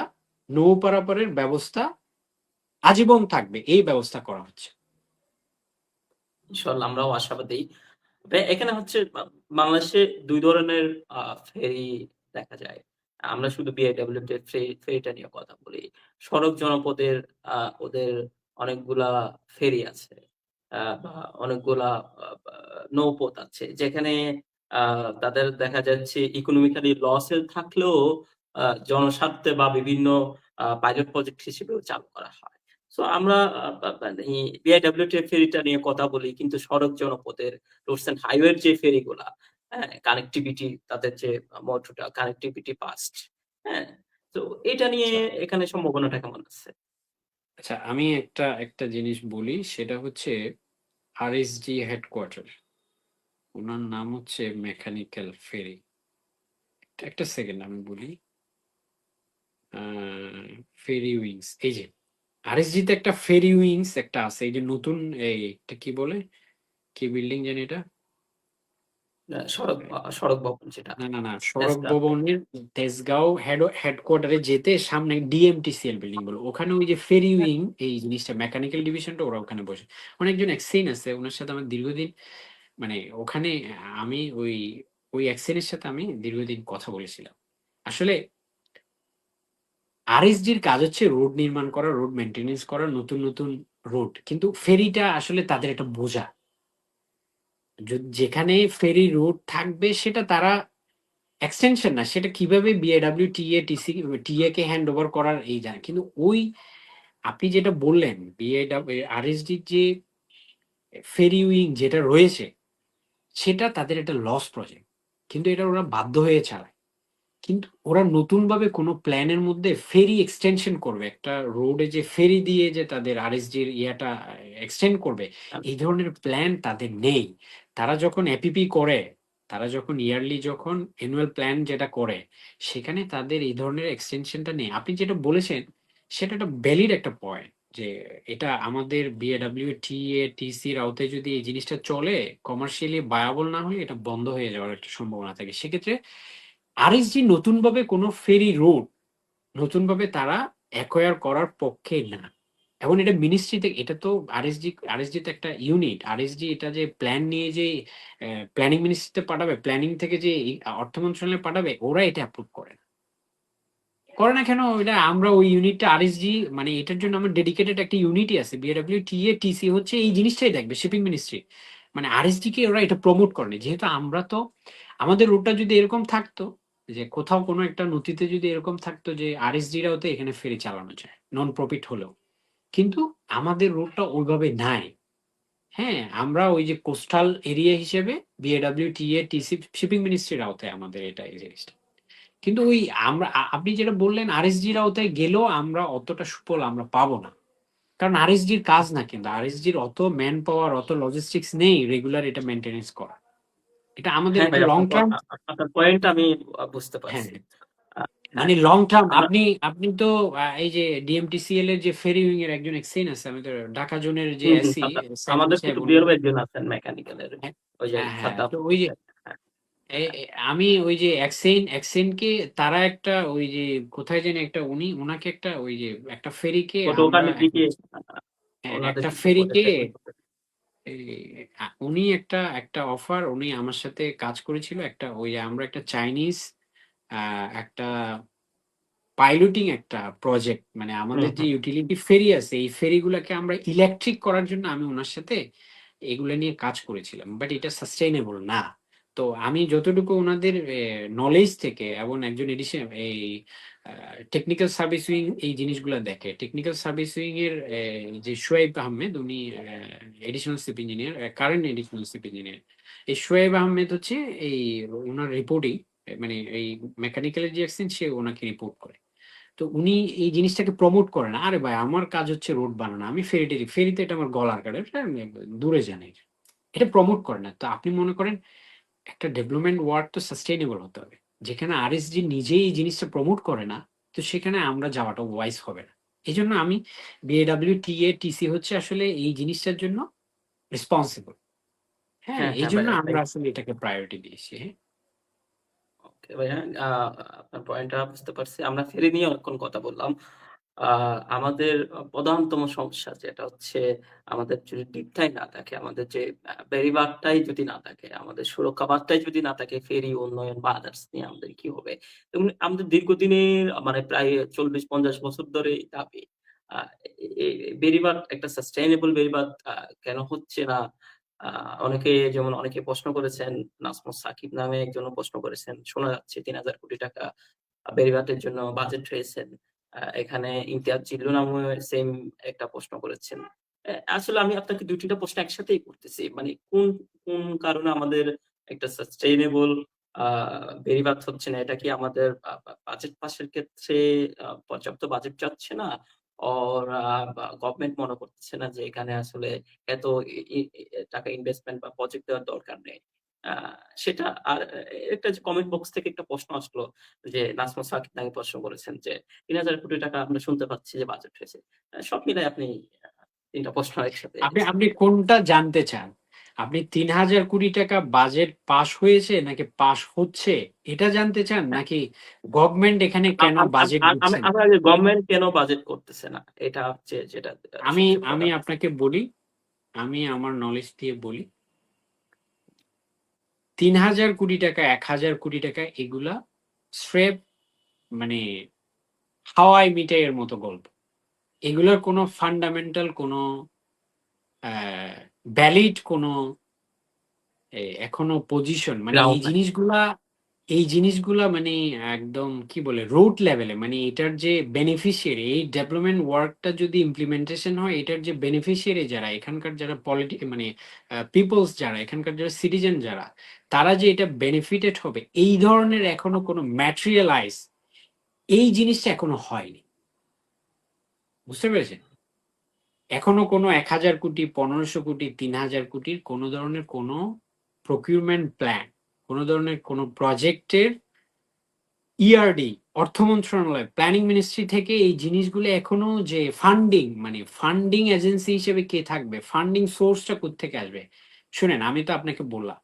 B: নৌ পারাপারের ব্যবস্থা আজীবন থাকবে, এই ব্যবস্থা করা হচ্ছে।
A: ইনশাল্লাহ আমরাও আশাবাদী। এখানে হচ্ছে বাংলাদেশে ২ ধরনের ফেরি দেখা যায়। আমরা শুধু বিআইডব্লিউ তে ফেরিটা নিয়ে কথা বলি। সড়ক জনপদের ওদের অনেকগুলা ফেরি আছে। বা অনেকগুলা বা নৌপথ আছে। যেখানে আ তাদের দেখা যাচ্ছে ইকোনমিক্যালি লসে থাকলেও জনস্বার্থে বা বিভিন্ন পাইলট প্রজেক্ট হিসেবেও চালু করা হয়। সো আমরা মানে বিআইডব্লিউটি ফেরিটা নিয়ে কথা বলি, কিন্তু সড়ক জনপথের রোডস অ্যান্ড হাইওয়ের যে ফেরিগুলা, হ্যাঁ? কানেক্টিভিটি তাদের যে মোটোটা কানেক্টিভিটি পাস্ট, হ্যাঁ? তো এটা নিয়ে
B: আচ্ছা
A: এখানে সম্ভাবনাটা কেমন আছে?
B: আচ্ছা, আমি একটা জিনিস বলি, সেটা হচ্ছে আরএসজি হেডকোয়ার্টার, ওনার নাম হচ্ছে মেকানিক্যাল ফেরি। একটা সেকেন্ড আমি বলি। ফেরি উইংস, এই যে আরএসজি তে একটা ফেরি উইংস একটা আছে, এই যে নতুন এটা কি বলে, কি বিল্ডিং জানি এটা,
A: সড়ক ভবন যেটা,
B: না না না, সড়ক
A: তেজগাঁ।
B: ভবনের তেজগাঁও হেডকোয়ার্টারে যেতে সামনে ডিএমটিসিএল বিল্ডিং বলে, ওখানে ওই যে ফেরি উইং এই জিনিসটা মেকানিক্যাল ডিভিশনটা ওরা ওখানে বসে। অনেকজন এক্সেইন আছে, ওনার সাথে আমার দীর্ঘদিন মানে ওখানে আমি ওই ওই এক্সেনের সাথে আমি দীর্ঘদিন কথা বলেছিলাম। আসলে আরএসজির কাজ হচ্ছে রোড নির্মাণ করা, রোড মেইনটেনেন্স করা, নতুন নতুন রোড। কিন্তু ফেরিটা আসলে তাদের একটা বোঝা। যেখানে ফেরি রোড থাকবে সেটা তারা এক্সটেনশন না, সেটা কিভাবে বিএডব্লিউ টিএ কে হ্যান্ড ওভার করার এই জানে। কিন্তু ওই আপনি যেটা বললেন বিএডব্লিউ আরএসডির যে ফেরি উইং যেটা রয়েছে, সেটা তাদের একটা লস প্রজেক্ট, কিন্তু এটা ওরা বাধ্য হয়ে চালায়। কিন্তু ওরা নতুনভাবে কোনো প্ল্যানের মধ্যে ফেরি এক্সটেনশন করবে, একটা রোডে যে ফেরি দিয়ে যে তাদের আরএসজির ইয়াটা এক্সটেন্ড করবে,
A: আ
B: এই ধরনের প্ল্যান তাদের নেই। তারা যখন এপিপি করে, তারা যখন ইয়ারলি যখন অ্যানুয়াল প্ল্যান যেটা করে, সেখানে তাদের এই ধরনের এক্সটেনশনটা নেই। আপনি যেটা বলেছেন সেটা একটা ভ্যালিড একটা পয়েন্ট, যে এটা আমাদের বিএডব্লিউ টিসির আওতায় যদি এই জিনিসটা চলে, কমার্শিয়ালি বায়াবল না হলে এটা বন্ধ হয়ে যাওয়ার একটা সম্ভাবনা থাকে। সেক্ষেত্রে আরএসজি নতুনভাবে কোনো ফেরি রুট নতুনভাবে তারা অ্যাকোয়ার করার পক্ষে না। এখন এটা মিনিস্ট্রি থেকে, এটা তো আরএসজি তো একটা ইউনিট। আরএসজি এটা যে প্ল্যান নিয়ে যে প্ল্যানিং মিনিস্ট্রিতে পাঠাবে, প্ল্যানিং থেকে যে অর্থ মন্ত্রণালয়ে পাঠাবে, ওরা এটা অ্যাপ্রুভ করে না। করে না কেন? এটা আমরা ওই ইউনিটটা আরএসজি মানে এটার জন্য আমার ডেডিকেটেড একটা ইউনিটই আছে। বিএডব্লিউ টিসি হচ্ছে এই জিনিসটাই দেখবে, শিপিং মিনিস্ট্রি। মানে আরএসজি কে ওরা এটা প্রমোট করেনি। যেহেতু আমরা তো আমাদের রুটটা যদি এরকম থাকতো, যে কোথাও কোনো একটা নথিতে যদি এরকম থাকতো যে আরএসজিরাও তো এখানে ফেরি চালানো যায় নন প্রফিট হলেও, কিন্তু আমাদের রুটটা ওইভাবে নাই। হ্যাঁ, আমরা ওই যে কোস্টাল এরিয়া হিসেবে বিএডব্লিউ টিসি শিপিং মিনিস্ট্রির আওতায় আমাদের এটা এই জিনিসটা। কিন্তু ওই আপনি যেটা বললেন আরএসজির আওতায় গেলেও আমরা অতটা সুফল আমরা পাবো না। কারণ আরএসজির কাজ না, কিন্তু আরএসজির অত ম্যান পাওয়ার, অত লজিস্টিক্স নেই রেগুলার এটা মেনটেনেন্স করা। এটা আমাদের
A: হ্যাঁ ভাই,
B: একটা লং টার্ম।
A: আপনার পয়েন্ট আমি বুঝতে
B: হ্যাঁ,
A: পারছি। আ হ্যাঁ,
B: মানে লং টার্ম।
A: আমরা
B: আপনি তো এই যে ডিএমটিসিএল এর যে ফেরি উইং এর একজন এক্সেন আছে, আমি তো ঢাকা জোনের যে এসি
A: আচ্ছা,
B: সাইমন
A: আমাদের
B: সাহেব,
A: কুতুবদিয়ারও একজন আছেন মেকানিক্যাল এর।
B: হ্যাঁ
A: ওই যে
B: হ্যাঁ,
A: সাদ্দাম
B: তো ওই
A: হোসেন
B: যে
A: সাহেব। হ্যাঁ,
B: আমি ওই যে অ্যাকসেন্টকে তারা একটা ওই যে কোথায় জানি একটা ওনাকে একটা ওই যে একটা ফেরিকে আমরা
A: পটুয়াখালীর দিকে ওনাদের
B: একটা
A: কিছু
B: ফেরিকে
A: প্রজেক্ট এখন করতেছে।
B: উনি একটা একটা অফার উনি আমার সাথে কাজ করেছিল একটা ওই যে আমরা একটা চাইনিজ একটা পাইলটিং একটা প্রজেক্ট মানে
A: হুম
B: আমাদের যে
A: হুম
B: ইউটিলিটি ফেরি আছে এই ফেরিগুলোকে আমরা ইলেকট্রিক করার জন্য আমি ওনার সাথে এগুলো নিয়ে কাজ করেছিলাম বাট এটা সাস্টেইনেবল না। তো আমি যতটুকু ওনাদের নলেজ থেকে এবং একজন এডিশন এই টেকনিক্যাল সার্ভিস উইং এই জিনিসগুলো দেখে টেকনিক্যাল সার্ভিস উইং এর যে শোয়েব আহমেদ উনি additional chief engineer current additional chief engineer. এই শোয়েব আহমেদ হচ্ছে এই ওনার রিপোর্টিং মানে এই মেকানিক্যাল যে অ্যাক্সিডেন্ট সে ওনাকে রিপোর্ট করে। তো উনি এই জিনিসটাকে প্রমোট করে না আরে ভাই আমার কাজ হচ্ছে রোড বানানো আমি ফেরিতে এটা আমার গলার কাটে এটা আমি দূরে জানি এটা প্রমোট করে না। তো আপনি মনে করেন একটা ডেভেলপমেন্ট ওয়ার্ক তো সাস্টেইনেবল হতে হবে যেখানে আরএসজি নিজেই এই জিনিসটা প্রমোট করে না তো সেখানে আমরা যাওয়াটা ওয়াইজ হবে না। এই জন্য আমি বিএডব্লিউ টিএ টিসি হচ্ছে আসলে এই জিনিসটার জন্য রেসপন্সিবল। হ্যাঁ
A: হ্যাঁ
B: এই
A: হ্যাঁ
B: জন্য
A: ভাইয়া
B: আমরা আসলে এটাকে প্রায়োরিটি দিয়েছি। হ্যাঁ
A: ওকে ভাইয়া, আপনার পয়েন্টটা বুঝতে পারছি। আমরা ফেরি নিয়ে অনেকক্ষণ কথা বললাম। আ আমাদের প্রধানতম সমস্যা যেটা হচ্ছে আমাদের যদি ডিপটাই না থাকে, আমাদের যে বেড়িবাঁধটাই যদি না থাকে, আমাদের সুরক্ষা বাঁধটাই যদি না থাকে, ফেরি উন্নয়ন বা আদার্স নিয়ে আমাদের কি হবে? এবং আমাদের দীর্ঘদিনের মানে প্রায় ৪০-৫০ বছর ধরে এই দাবি। আ এ বেড়িবাঁধ একটা সাস্টেইনেবল বেড়িবাঁধ কেন হচ্ছে না? আ অনেকে প্রশ্ন করেছেন, নাজমুস সাকিব নামে একজনও প্রশ্ন করেছেন। শোনা যাচ্ছে ৳৩,০০০,০০,০০,০০০ বেড়িবাঁধের জন্য বাজেট হয়েছেন। এখানে ইমতিয়াজ জিল্লুর নামেও সেম একটা প্রশ্ন করেছেন। আসলে আমি আপনাকে ২ টা প্রশ্ন একসাথেই করতেছি। মানে কোন কারণে আমাদের একটা সাস্টেইনেবল আ বেড়িবাঁধ হচ্ছে না? এটা কি আমাদের বাজেট পাসের ক্ষেত্রে পর্যাপ্ত বাজেট যাচ্ছে না? অর বা গভর্নমেন্ট মনে করতেছে না যে এখানে আসলে এত ই ই ই টাকা ইনভেস্টমেন্ট বা প্রজেক্ট দেওয়ার দরকার নেই। আ সেটা আর একটা যে কমেন্ট বক্স থেকে একটা প্রশ্ন আসলো যে নাজমুস সাকিব নাকি প্রশ্ন করেছেন যে ৳৩,০০০,০০,০০,০০০ আমরা শুনতে পাচ্ছি যে বাজেট হয়েছে। সব মিলায় আপনি ৩ টা প্রশ্ন একসাথে
B: আপনি
A: এনেছেন
B: আপনি
A: ভাইয়া।
B: কোনটা জানতে চান? আপনি ৩,০০০ কোটি টাকা বাজেট পাস হয়েছে নাকি পাস হচ্ছে এটা জানতে চান?
A: হ্যাঁ,
B: নাকি গভর্নমেন্ট এখানে কেন
A: আম আম
B: বাজেট
A: আম
B: দিচ্ছে
A: আমি
B: না?
A: আমি আগে গভর্নমেন্ট কেন বাজেট করতেছে না? এটা হচ্ছে যেটা
B: আমি
A: সবচেয়ে
B: আমি
A: প্রধান।
B: আপনাকে বলি, আমি আমার নলেজ দিয়ে বলি। ৩,০০০ কোটি টাকা, ১,০০০ কোটি টাকা এগুলা স্রেফ মানে হাওয়ায় মিঠাইয়ের মতো গল্প। এগুলোর কোনো ফান্ডামেন্টাল কোনো অ্যা ভ্যালিড কোনো এখনো পজিশন মানে
A: গ্রাউন্ড নাই।
B: এই জিনিসগুলা মানে একদম কি বলে রুট লেভেলে মানে এটার যে বেনিফিশিয়ারি এই ডেভেলপমেন্ট ওয়ার্কটা যদি ইমপ্লিমেন্টেশন হয় এটার যে বেনিফিশিয়ারি যারা এখানকার যারা মানে পিপলস যারা এখানকার যারা সিটিজেন যারা তারা যে এটা বেনিফিটেড হবে এই ধরনের এখনো কোনো ম্যাটেরিয়ালাইজ এই জিনিসটা এখনো হয়নি। বুঝতে পেরেছেন? এখনো কোনো ১,০০০ কোটি, ১৫০০ কোটি, ৩,০০০ কোটির কোনো ধরনের কোনো প্রকিউরমেন্ট প্ল্যান, কোনো ধরনের কোনো প্রজেক্টের ইআরডি অর্থ মন্ত্রণালয়, প্ল্যানিং মিনিস্ট্রি থেকে এই জিনিসগুলো এখনো যে ফান্ডিং মানে ফান্ডিং এজেন্সি হিসেবে কে থাকবে? ফান্ডিং সোর্সটা কোত্থেকে আসবে? শুনেন আমি তো আপনাকে বললাম,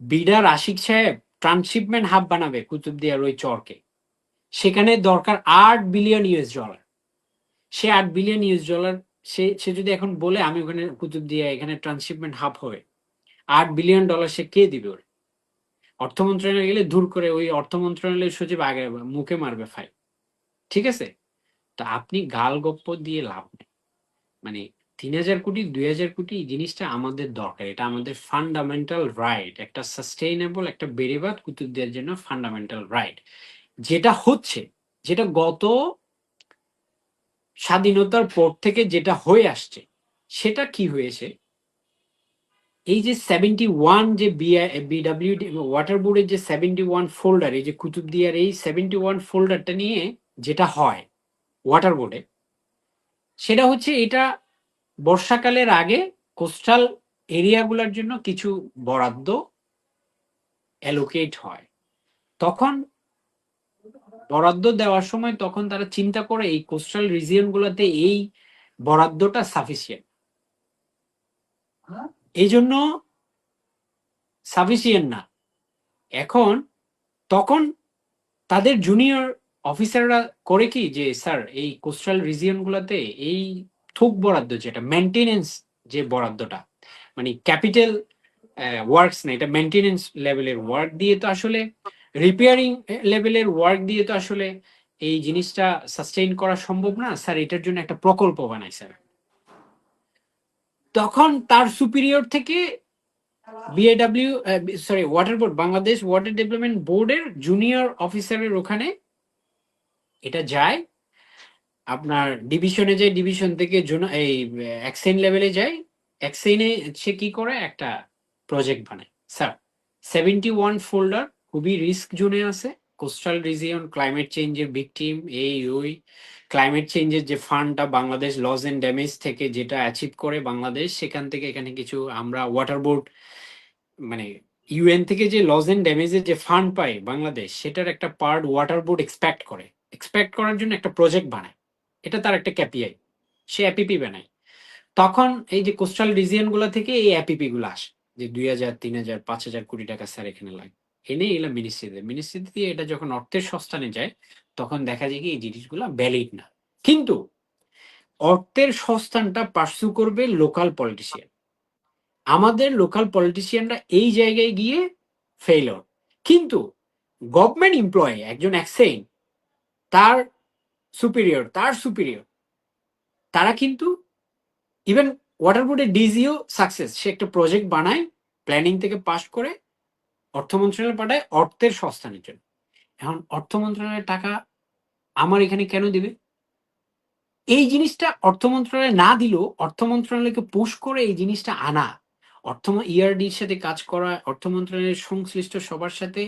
B: বিডার আশিক সাহেব ট্রান্সশিপমেন্ট হাব বানাবে কুতুবদিয়ার ওই চরকে। সেখানে দরকার $৮ বিলিয়ন। সে $৮ বিলিয়ন সে যদি এখন বলে আমি ওখানে কুতুবদিয়া এখানে ট্রান্সশিপমেন্ট হাব হবে, $৮ বিলিয়ন সে কে দিবে ওরে? অর্থ মন্ত্রণালয়ে গেলে দূর করে ওই অর্থ মন্ত্রণালয়ের সচিব আগে মুখে মারবে ফাইল। ঠিক আছে? তা আপনি গাল গপ্প দিয়ে লাভ নেই। মানে ৩,০০০ কোটি, ২,০০০ কোটি এই জিনিসটা আমাদের দরকার। এটা আমাদের ফান্ডামেন্টাল রাইট। একটা সাস্টেইনেবল একটা বেড়িবাঁধ কুতুবদিয়ার জন্য ফান্ডামেন্টাল রাইট। যেটা হচ্ছে, যেটা গত স্বাধীনতার পর থেকে যেটা হয়ে আসছে, সেটা কি হয়েছে? এই যে 71 যে বিডব্লিউডি ওয়াটার বোর্ডের যে 71 ফোল্ডার এই যে কুতুবদিয়ার এই 71 ফোল্ডারটা নিয়ে যেটা হয় ওয়াটার বোর্ডে সেটা হচ্ছে এটা বর্ষাকালের আগে কোস্টাল এরিয়াগুলোর জন্য কিছু বরাদ্দ অ্যালোকেট হয়। তখন বরাদ্দ দেওয়ার সময় তখন তারা চিন্তা করে এই কোস্টাল রিজিয়ন গুলোতে এই বরাদ্দটা সাফিসিয়েন্ট, এই জন্য সাফিসিয়েন্ট না এখন তখন তাদের জুনিয়র অফিসাররা করে কি যে স্যার এই কোস্টাল রিজিয়ন গুলাতে এই থোক বরাদ্দ যেটা মেনটেনেন্স যে বরাদ্দটা মানে ক্যাপিটাল ওয়ার্কস না, এটা মেনটেনেন্স লেভেলের ওয়ার্ক দিয়ে তো আসলে রিপেয়ারিং লেভেলের ওয়ার্ক দিয়ে তো আসলে এই জিনিসটা সাস্টেইন করা সম্ভব না স্যার, এটার জন্য একটা প্রকল্প বানাই স্যার। তখন তার সুপিরিয়র থেকে BAW sorry water board, Bangladesh water development বোর্ডের জুনিয়র অফিসারের ওখানে এটা যায়, আপনার ডিভিশনে যায়, ডিভিশন থেকে এই এক্সাইন লেভেলে যায়, এক্সাইনে সে কি করে একটা প্রজেক্ট বানায় স্যার। 71 ফোল্ডার খুবই রিস্ক জোনে আছে, কোস্টাল রিজিয়ন, ক্লাইমেট চেঞ্জের ভিকটিম, এই ওই ক্লাইমেট চেঞ্জের যে ফান্ডটা বাংলাদেশ লস এন্ড ড্যামেজ থেকে যেটা অ্যাচিভ করে বাংলাদেশ, সেখান থেকে এখানে কিছু আমরা ওয়াটার বোর্ড মানে ইউএন থেকে যে লস এন্ড ড্যামেজের যে ফান্ড পায় বাংলাদেশ, সেটার একটা পার্ট ওয়াটার বোর্ড এক্সপেক্ট করে, এক্সপেক্ট করার জন্য একটা প্রজেক্ট বানায়, এটা তার একটা ক্যাপিআই, সে অ্যাপিপি বানায়। তখন এই যে কোস্টাল রিজিয়ন গুলো থেকে এই অ্যাপিপি গুলো আসে যে 2000, 3000, 5000 কোটি টাকা স্যার এখানে লাগে, এনে এগুলো মিনিস্ট্রিতে, মিনিস্ট্রিতে দিয়ে এটা যখন অর্থের সংস্থানে যায় তখন দেখা যায় কি এই জিনিসগুলো ভ্যালিড না। কিন্তু অর্থের সংস্থানটা পার্সু করবে লোকাল পলিটিশিয়ান, আমাদের লোকাল পলিটিশিয়ানরা এই জায়গায় গিয়ে ফেইলর। কিন্তু গভর্নমেন্ট এমপ্লয়ি একজন এক্সাইন, তার সুপিরিয়র তারা কিন্তু ইভেন ওয়াটার বোর্ডের ডিজিও সাকসেস, সে একটা প্রজেক্ট বানায়, প্ল্যানিং থেকে পাস করে অর্থ মন্ত্রণালয়ে পাঠায় অর্থের সংস্থানের জন্য। এখন অর্থ মন্ত্রণালয়ের টাকা আমার এখানে কেন দিবে? এই জিনিসটা অর্থ মন্ত্রণালয় না দিলেও অর্থ মন্ত্রণালয়কে পুশ করে এই জিনিসটা আনা, ইআরডির সাথে কাজ করা, অর্থ মন্ত্রণালয়ের সংশ্লিষ্ট সবার সাথে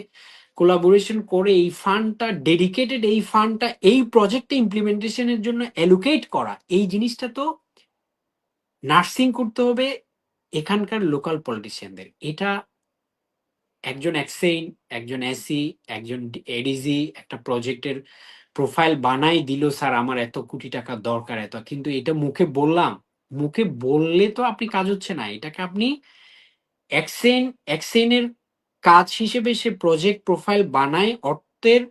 B: কোলাবোরেশন করে এই ফান্ডটা ডেডিকেটেড, এই ফান্ডটা এই প্রজেক্টে ইমপ্লিমেন্টেশনের জন্য অ্যালোকেট করা, এই জিনিসটা তো নার্সিং করতে হবে এখানকার লোকাল পলিটিশিয়ানদের। এটা একজন এক্সাইন, একজন এসি, একজন এডিজি একটা প্রজেক্টের প্রোফাইল বানাই দিল, স্যার আমার এত কোটি টাকা দরকার এত, কিন্তু এটা মুখে বললাম, মুখে বললে তো আপনি কাজ হচ্ছে না, এটাকে আপনি এক্সেনের কাজ হিসেবে সে প্রজেক্ট প্রোফাইল বানায় অর্থের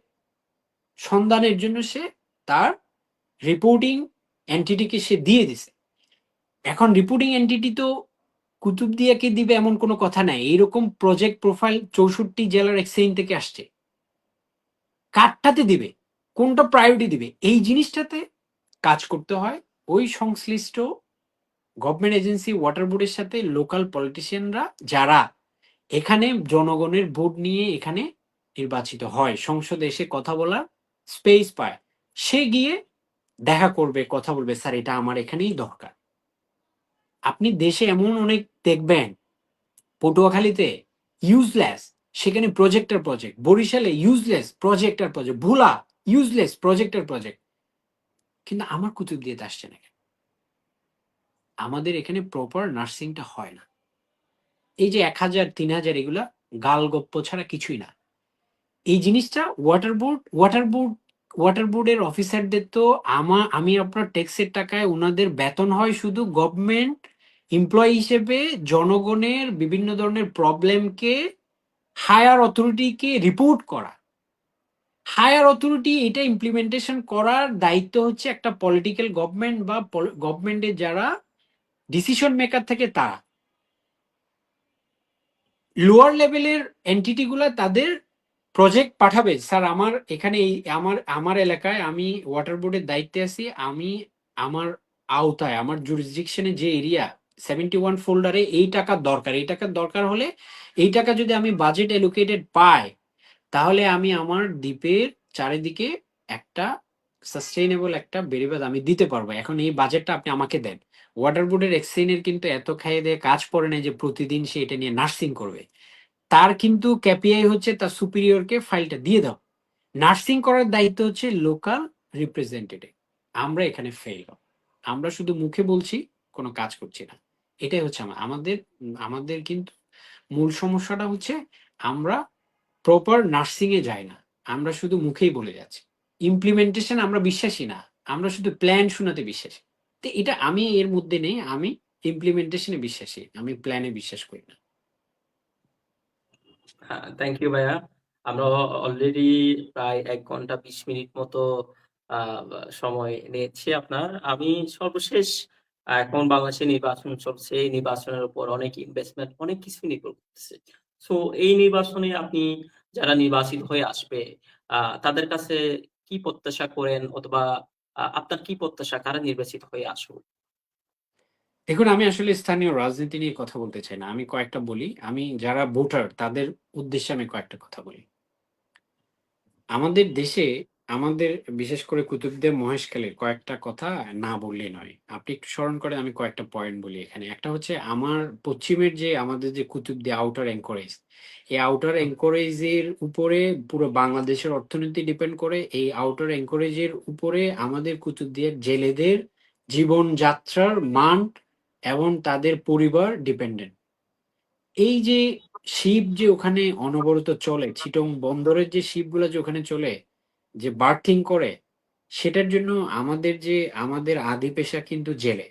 B: সন্ধানের জন্য, সে তার রিপোর্টিং এন্টিটিকে সে দিয়ে দিছে। এখন রিপোর্টিং এন্টিটি তো কুতুবদিয়াকে দিবে এমন কোনো কথা নাই, এইরকম প্রজেক্ট প্রোফাইল 64 জেলার এক্সচেঞ্জ থেকে আসছে, কারটাতে দিবে, কোনটা প্রায়োরিটি দিবে, এই জিনিসটাতে কাজ করতে হয় ওই সংশ্লিষ্ট গভর্নমেন্ট এজেন্সি ওয়াটার বোর্ডের সাথে লোকাল পলিটিশিয়ানরা, যারা এখানে জনগণের ভোট নিয়ে এখানে নির্বাচিত হয়, সংসদে এসে কথা বলার স্পেস পায়, সে গিয়ে দেখা করবে, কথা বলবে, স্যার এটা আমার এখানেই দরকার। আপনি দেশে এমন অনেক দেখবেন, পটুয়াখালীতে ইউজলেস, সেখানে প্রজেক্টের প্রজেক্ট, বরিশালে ইউজলেস প্রজেক্টের প্রজেক্ট, ভোলা ইউজলেস প্রজেক্টের প্রজেক্ট, কিন্তু আমার কুতুব দিয়ে আসছে না। আমাদের এখানে প্রপার নার্সিংটা হয় না। এই যে 1000, 3000 এগুলা গাল গপ্প ছাড়া কিছুই না। এই জিনিসটা ওয়াটার বোর্ডের অফিসারদের তো আমি আপনার ট্যাক্সের টাকায় ওনাদের বেতন হয় শুধু গভর্নমেন্ট এমপ্লয়ি হিসেবে জনগণের বিভিন্ন ধরনের প্রবলেমকে হায়ার অথরিটিকে রিপোর্ট করা। হায়ার অথরিটি এটা ইমপ্লিমেন্টেশন করার দায়িত্ব হচ্ছে একটা পলিটিক্যাল গভর্নমেন্ট বা গভর্নমেন্টের যারা ডিসিশন মেকার থাকে তারা। লোয়ার লেভেলের এন্টিটি গুলা তাদের প্রজেক্ট পাঠাবে, স্যার আমার এখানে এই আমার এলাকায় আমি ওয়াটার বোর্ডের দায়িত্বে আছি, আমি আমার আওতায় আমার জুরিসডিকশনে যে এরিয়া 71 ফোল্ডারে এই টাকার দরকার, এই টাকার দরকার হলে এই টাকা যদি আমি বাজেট অ্যালোকেটেড পাই, তাহলে আমি আমার দ্বীপের চারিদিকে একটা সাস্টেইনেবল একটা বেড়িবাঁধ আমি দিতে পারবো। এখন এই বাজেটটা আপনি আমাকে দেন। ওয়াটার বোর্ডের এক্সচেঞ্জের কিন্তু এত খাইয়ে দিয়ে কাজ পড়ে না যে প্রতিদিন সে এটা নিয়ে নার্সিং করবে। তার কিন্তু ক্যাপিআই হচ্ছে তার সুপিরিয়রকে ফাইলটা দিয়ে দাও। নার্সিং করার দায়িত্ব হচ্ছে লোকাল রিপ্রেজেন্টেটিভ। আমরা এখানে ফেল, আমরা শুধু মুখে বলছি, কোনো কাজ করছি না। এটাই হচ্ছে আমাদের আমাদের কিন্তু মূল সমস্যাটা হচ্ছে আমরা প্রপার নার্সিং এ যাই না, আমরা শুধু মুখেই বলে যাচ্ছি। ইমপ্লিমেন্টেশন আমরা বিশ্বাসী না, আমরা শুধু প্ল্যান শোনাতে বিশ্বাসী। তো এটা আমি এর মধ্যে নেই, আমি ইমপ্লিমেন্টেশনে বিশ্বাসী, আমি প্ল্যানে বিশ্বাস করি না।
A: হ্যাঁ, থ্যাংক ইউ ভাইয়া। আমরা অলরেডি প্রায় ১ ঘন্টা ২০ মিনিট মতো আ সময় নিয়েছি আপনার। আমি সর্বশেষ এখন বাংলাদেশে নির্বাচন চলছে। এই নির্বাচনের উপর অনেক ইনভেস্টমেন্ট অনেক কিছুই নির্ভর করতেছে। সো এই নির্বাচনে আপনি যারা নির্বাচিত হয়ে আসবে তাদের কাছে কি প্রত্যাশা করেন অথবা আপনার কি প্রত্যাশা কারা নির্বাচিত হয়ে আসুক?
B: দেখুন, আমি আসলে স্থানীয় রাজনীতি নিয়ে কথা বলতে চাই না। আমি কয়েকটা বলি। আমি যারা ভোটার তাদের উদ্দেশ্যে আমি কয়েকটা কথা বলি। আমাদের দেশে আমাদের বিশেষ করে কুতুবদিয়া মহেশখালীর কয়েকটা কথা না বললেই নয়। আপনি একটু স্মরণ করেন, আমি কয়েকটা পয়েন্ট বলি এখানে। একটা হচ্ছে আমার পশ্চিমের যে আমাদের যে কুতুবদিয়া আউটার অ্যাঙ্করেজ, এই আউটার অ্যাঙ্করেজ এর উপরে পুরো বাংলাদেশের অর্থনীতি ডিপেন্ড করে। এই আউটার অ্যাঙ্করেজ এর উপরে আমাদের কুতুবদিয়ার জেলেদের জীবনযাত্রার মান এবং তাদের পরিবার ডিপেন্ডেন্ট। এই যে শিপ যে ওখানে অনবরত চলে, চিটং বন্দরের যে শিপগুলো যে ওখানে চলে, যে বার্থিং করে, সেটার জন্য আমাদের আদি পেশা কিন্তু জেলে।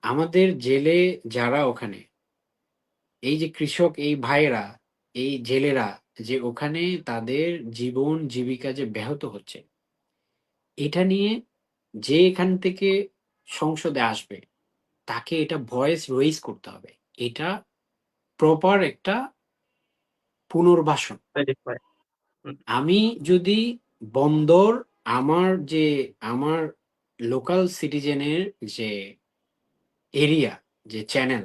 B: আমাদের জেলে যারা ওখানে, এই যে কৃষক এই ভাইয়েরা, এই জেলেরা যে ওখানে তাদের জীবন জীবিকা যে ব্যাহত হচ্ছে, এটা নিয়ে যে এখান থেকে সংসদে আসবে তাকে এটা ভয়েস রেইজ করতে হবে। এটা প্রপার একটা পুনর্বাসন।
A: ভেরিফাই। হুম,
B: আমি যদি বন্দর আমার যে আমার লোকাল সিটিজেনের যে এরিয়া, যে চ্যানেল,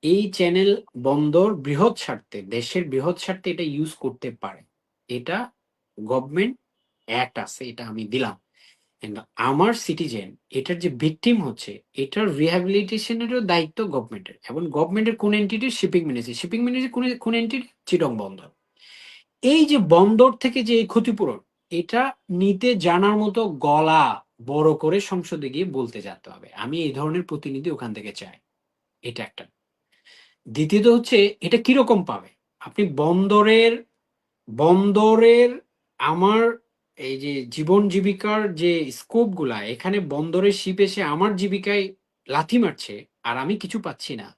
B: এই চ্যানেল বন্দর বৃহৎ স্বার্থে, দেশের বৃহৎ স্বার্থে এটা ইউজ করতে পারে, এটা গভর্নমেন্ট অ্যাক্ট আছে, এটা আমি দিলাম। কিন্তু আমার সিটিজেন এটার যে ভিকটিম হচ্ছে, এটার রিহ্যাবিলিটেশনেরও দায়িত্ব গভর্নমেন্টের। এবং গভর্নমেন্টের কোন এন্টিটির? শিপিং মিনিস্ট্রি কোন এন্টিটি? চিটং বন্দর। এই যে বন্দর থেকে যে এই ক্ষতিপূরণ, এটা নিতে জানার মতো গলা বড় করে সংসদে গিয়ে বলতে যেতে হবে, আমি এই ধরনের প্রতিনিধি ওখান থেকে চাই। এটা একটা। দ্বিতীয়ত হচ্ছে, এটা কিরকম পাবে? আপনি বন্দরের বন্দরের আমার এই যে জীবন জীবিকার যে স্কোপ গুলা, এখানে বন্দরের শিপ এসে আমার জীবিকায় লাথি মারছে আর আমি কিছু পাচ্ছি না,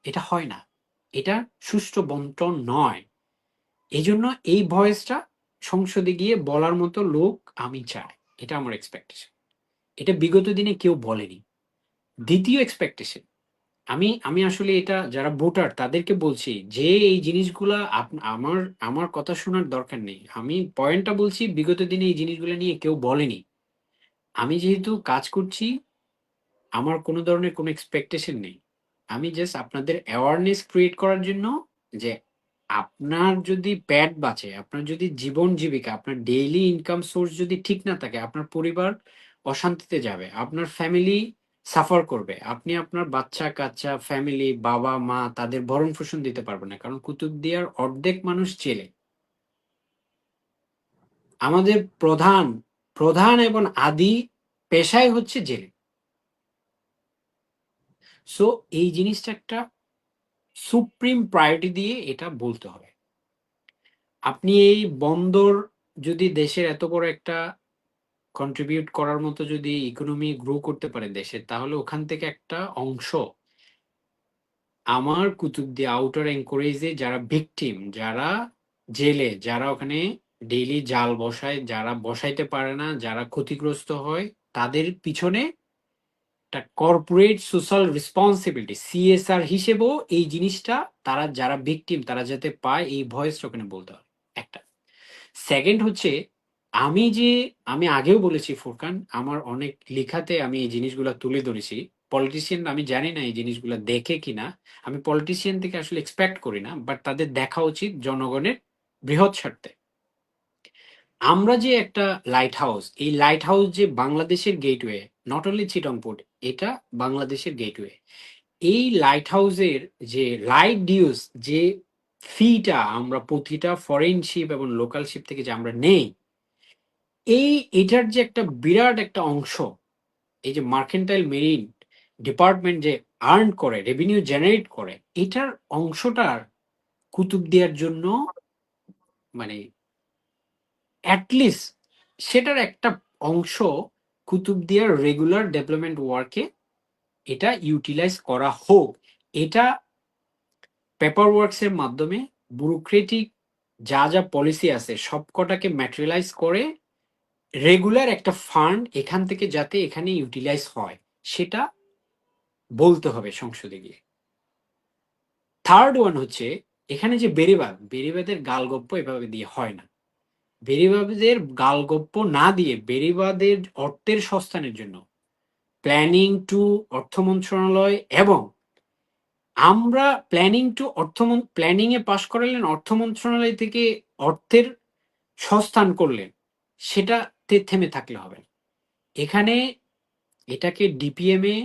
B: এটা হয় না। এটা সুষ্ঠু বন্টন নয়। এজন্য এই ভয়েসটা সংসদে গিয়ে বলার মতো লোক আমি চাই। এটা আমার এক্সপেকটেশন। এটা বিগত দিনে কেউ বলেনি। দ্বিতীয় এক্সপেকটেশন, আমি আমি আসলে এটা যারা ভোটার তাদেরকে বলছি যে এই জিনিসগুলা আমার আমার কথা শোনার দরকার নেই। আমি পয়েন্টটা বলছি, বিগত দিনে এই জিনিসগুলো নিয়ে কেউ বলেনি। আমি যেহেতু কাজ করছি, আমার কোনো ধরনের কোনো এক্সপেকটেশন নেই। আমি জাস্ট আপনাদের অ্যাওয়ারনেস ক্রিয়েট করার জন্য, যে আপনার যদি পেট বাঁচে, আপনার যদি জীবন জীবিকা, আপনার ডেইলি ইনকাম সোর্স যদি ঠিক না থাকে, আপনার পরিবার অশান্তিতে যাবে, আপনার ফ্যামিলি সাফার করবে, আপনি আপনার বাচ্চা কাচ্চা ফ্যামিলি বাবা মা তাদের ভরণ পোষণ দিতে পারবেন না, কারণ কুতুবদিয়ার অর্ধেক মানুষ জেলে। আমাদের প্রধান প্রধান এবং আদি পেশাই হচ্ছে জেলে। সো এই জিনিসটা একটা সুপ্রিম প্রায়োরিটি দিয়ে এটা বলতে হবে। আপনি এই বন্দর যদি দেশের এত বড় একটা কন্ট্রিবিউট করার মতো যদি ইকোনমি গ্রো করতে পারে দেশের, তাহলে ওখান থেকে একটা অংশ আমার কুতুবদিয়া আউটার এনকোরেজে যারা ভিকটিম, যারা জেলে, যারা ওখানে ডেইলি জাল বসায়, যারা বসাইতে পারে না, যারা ক্ষতিগ্রস্ত হয়, তাদের পিছনে একটা কর্পোরেট সোশ্যাল রেসপন্সিবিলিটি সিএসআর হিসেবেও এই জিনিসটা, তারা যারা ভিকটিম তারা যাতে পায়, এই ভয়েসটা ওখানে বলতে হবে। একটা। সেকেন্ড হচ্ছে, আমি যে আমি আগেও বলেছি ফুরকান, আমার অনেক লেখাতে আমি এই জিনিসগুলো তুলে ধরেছি। পলিটিশিয়ান আমি জানি না এই জিনিসগুলো দেখে কিনা, আমি পলিটিশিয়ান থেকে আসলে এক্সপেক্ট করি না, বাট তাদের দেখা উচিত জনগণের বৃহৎ স্বার্থে। আমরা যে একটা লাইট হাউস, এই লাইট হাউস যে বাংলাদেশের gateway, not only Chittagong port, এটা বাংলাদেশের গেটওয়ে। এই লাইট হাউসের যে লাইট ডিউস, যে ফিটা আমরা প্রতিটা ফরেন শিপ এবং লোকাল শিপ থেকে যে আমরা নেই, এটার যে একটা বিরাট একটা অংশ, এই যে মার্কেন্টাইল মেরিন ডিপার্টমেন্ট যে আর্ন করে, রেভিনিউ জেনারেট করে, এটার অংশটার কুতুবদিয়ার জন্য, মানে অ্যাটলিস্ট সেটার একটা অংশ কুতুবদিয়ার রেগুলার ডেভেলপমেন্ট ওয়ার্কে এটা ইউটিলাইজ করা হোক। এটা পেপার ওয়ার্কসের মাধ্যমে ব্যুরোক্রেটিক যা যা পলিসি আছে সবকটাকে ম্যাটেরিয়ালাইজ করে রেগুলার একটা ফান্ড এখান থেকে যাতে এখানে ইউটিলাইজ হয় সেটা বলতে হবে সংসদে গিয়ে। থার্ড ওয়ান হচ্ছে এখানে যে বেড়িবাদের গালগপ্প এভাবে দিয়ে হয় না। বেড়িবাদের গালগপ্প না দিয়ে বেড়িবাদের অর্থের সংস্থানের জন্য প্ল্যানিং টু অর্থ মন্ত্রণালয় এবং আমরা প্ল্যানিং এ পাশ করালেন, অর্থ মন্ত্রণালয় থেকে অর্থের সংস্থান করলেন, সেটাতে থেমে থাকলে হবে না। এখানে এটাকে ডিপিএম এ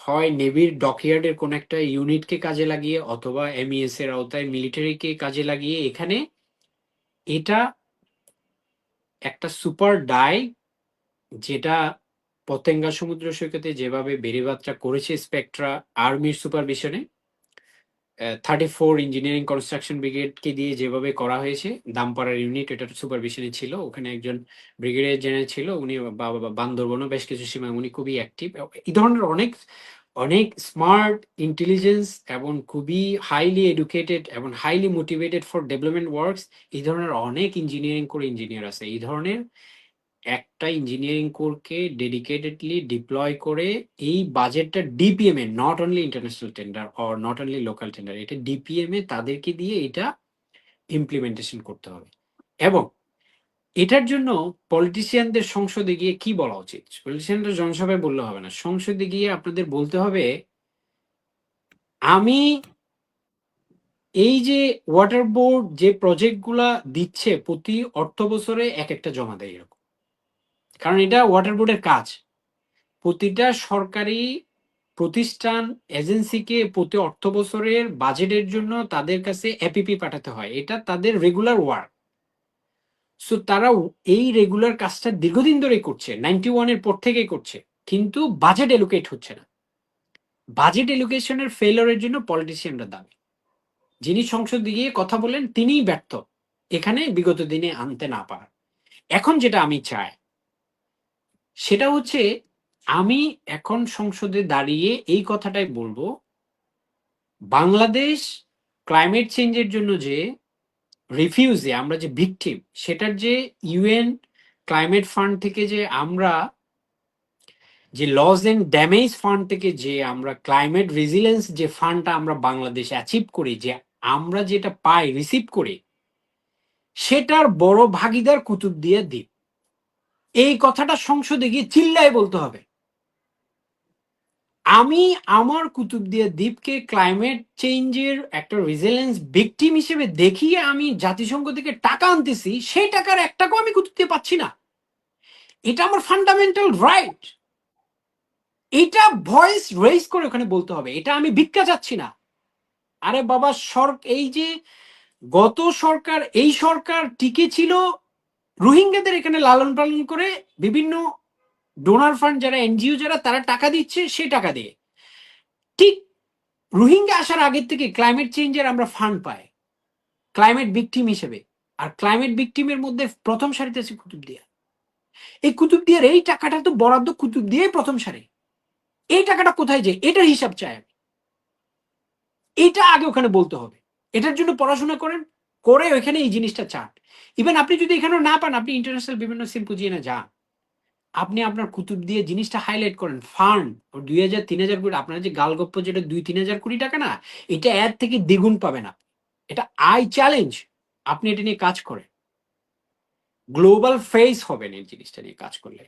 B: হয় নেভির ডকইয়ার্ডের কোন একটা ইউনিটকে কাজে লাগিয়ে অথবা এমইএস এর আওতায় মিলিটারিকে কাজে লাগিয়ে এখানে এটা একটা সুপার ডাই, যেটা পতেঙ্গা সমুদ্র সৈকতে যেভাবে বেড়িবাঁধটা করেছে স্পেকট্রা আর্মির সুপারভিশনে, 34 ইঞ্জিনিয়ারিং কনস্ট্রাকশন ব্রিগেডকে দিয়ে যেভাবে করা হয়েছে, দামপাড়ার ইউনিট এটার সুপারভিশনে ছিল, ওখানে একজন ব্রিগেডিয়ার জেনারেল ছিল, উনি বান্দরবনও বেশ কিছু সময় উনি খুবই অ্যাক্টিভ। এই ধরনের অনেক অনেক স্মার্ট, ইন্টেলিজেন্স এবং খুবই হাইলি এডুকেটেড এবং highly motivated for development works এই ধরনের অনেক ইঞ্জিনিয়ারিং করে ইঞ্জিনিয়ার আছে। এই ধরনের একটা ইঞ্জিনিয়ারিং কোরকে ডেডিকেটেডলি ডিপ্লয় করে এই বাজেটটা DPM A, not only international tender or not only local tender, এটা ডিপিএম এ তাদেরকে দিয়ে এটা ইমপ্লিমেন্টেশন করতে হবে। এবং এটার জন্য পলিটিশিয়ানদের সংসদে গিয়ে কি বলা উচিত? পলিটিশিয়ানরা জনসভায় বললে হবে না, সংসদে গিয়ে আপনাদের বলতে হবে আমি এই যে ওয়াটার বোর্ড যে প্রজেক্টগুলা দিচ্ছে প্রতি অর্থ বছরে এক একটা জমা দেয় এরকম, কারণ এটা ওয়াটার বোর্ডের কাজ। প্রতিটা সরকারি প্রতিষ্ঠান এজেন্সিকে প্রতি অর্থ বছরের বাজেটের জন্য তাদের কাছে এপিপি পাঠাতে হয়, এটা তাদের রেগুলার ওয়ার্ক। সো তারা এই রেগুলার কাজটা দীর্ঘদিন ধরেই করছে, 91 এর পর থেকেই করছে, কিন্তু বাজেট এলোকেট হচ্ছে না। বাজেট এলোকেশনের ফেলোরের জন্য পলিটিশিয়ানরা দাবি, যিনি সংসদে গিয়ে কথা বলেন তিনিই ব্যর্থ এখানে বিগত দিনে আনতে না পারা। এখন যেটা আমি চাই সেটা হচ্ছে আমি এখন সংসদে দাঁড়িয়ে এই কথাটাই বলবো, বাংলাদেশ ক্লাইমেট চেঞ্জের জন্য যে রিফিউজি আমরা যে ভিকটিম, সেটার যে ইউএন ক্লাইমেট ফান্ড থেকে যে আমরা যে লস এন্ড ড্যামেজ ফান্ড থেকে যে আমরা ক্লাইমেট রেজিলিয়েন্স যে ফান্ডটা আমরা বাংলাদেশ অ্যাচিভ করি, যে আমরা যেটা পাই রিসিভ করি, সেটার বড় ভাগিদার কুতুবদিয়া দ্বীপ। এই কথাটা সংসদে গিয়ে চিল্লায় বলতে হবে। আমি আমার কুতুবদিয়া দ্বীপকে ক্লাইমেট চেঞ্জের একটা রেজিলিয়েন্স ভিকটিম হিসেবে দেখিয়ে আমি জাতিসংঘ থেকে টাকা আনতেছি, সেই টাকার এক টাকাও আমি কুতুবদিয়া পাচ্ছি না। এটা আমার ফান্ডামেন্টাল রাইট। এটা ভয়েস রেজ করে ওখানে বলতে হবে, এটা আমি ভিক্ষা চাচ্ছি না। আরে বাবা, এই যে গত সরকার, এই সরকার টিকে ছিল রোহিঙ্গাদের এখানে লালন পালন করে, বিভিন্ন ডোনার ফান্ড যারা এনজিও যারা তারা টাকা দিচ্ছে, সে টাকা দিয়ে ঠিক রোহিঙ্গা আসার আগের থেকে ক্লাইমেট চেঞ্জের আমরা ফান্ড পাই ক্লাইমেট ভিকটিম হিসেবে। আর ক্লাইমেট ভিকটিমের মধ্যে প্রথম সারিতে আছে কুতুবদিয়া। এই কুতুবদিয়ার এই টাকাটা তো বরাদ্দ কুতুবদিয়াই প্রথম সারি। এই টাকাটা কোথায় যায় এটার হিসাব চাই আমি, এটা আগে ওখানে বলতে হবে। এটার জন্য পড়াশোনা করেন, করে ওইখানে এই জিনিসটা চান। ইভেন আপনি যদি এখানে না পান, আপনি ইন্টারন্যাশনাল বিভিন্ন সিম্পোজিয়ামে যান, আপনি আপনার কুতুব দিয়ে জিনিসটা হাইলাইট করেন। ফান্ড 2000-3000 কোটি, আপনার যে গালগপ্প যেটা 2-3000 কোটি টাকা না, এটা এর থেকে দ্বিগুণ পাবেন আপনি। এটা আই চ্যালেঞ্জ, আপনি এটা নিয়ে কাজ করেন, গ্লোবাল ফেস হবেন এই জিনিসটা নিয়ে কাজ করলে।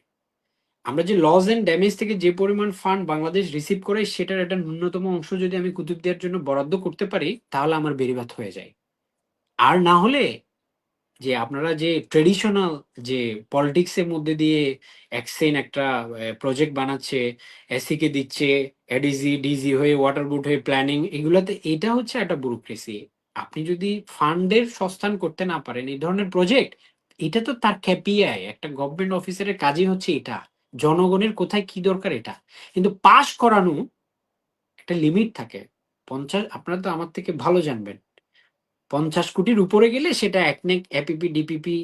B: আমরা যে লস এন্ড ড্যামেজ থেকে যে পরিমাণ ফান্ড বাংলাদেশ রিসিভ করে, সেটার একটা ন্যূনতম অংশ যদি আমি কুতুব দেওয়ার জন্য বরাদ্দ করতে পারি, তাহলে আমার বেড়িবাদ হয়ে যায়। আর না হলে যে আপনারা যে ট্রেডিশনাল যে পলিটিক্স এর মধ্যে দিয়ে একসেন একটা প্রজেক্ট বানাচ্ছে, এসি কে দিচ্ছে, এডিজি ডিজি হয়ে ওয়াটার বোর্ড হয়ে প্ল্যানিং, এগুলাতে এটা হচ্ছে একটা ব্যুরোক্রেসি। আপনি যদি ফান্ডের সংস্থান করতে না পারেন এই ধরনের প্রজেক্ট, এটা তো তার কেপিআই, একটা গভর্নমেন্ট অফিসারের কাজই হচ্ছে এটা, জনগণের কোথায় কি দরকার এটা। কিন্তু পাস করানো একটা লিমিট থাকে 50, আপনারা তো আমার থেকে ভালো জানবেন, 50 কোটির উপরে গেলে সেটা একনেক এপিপি ডিপিপি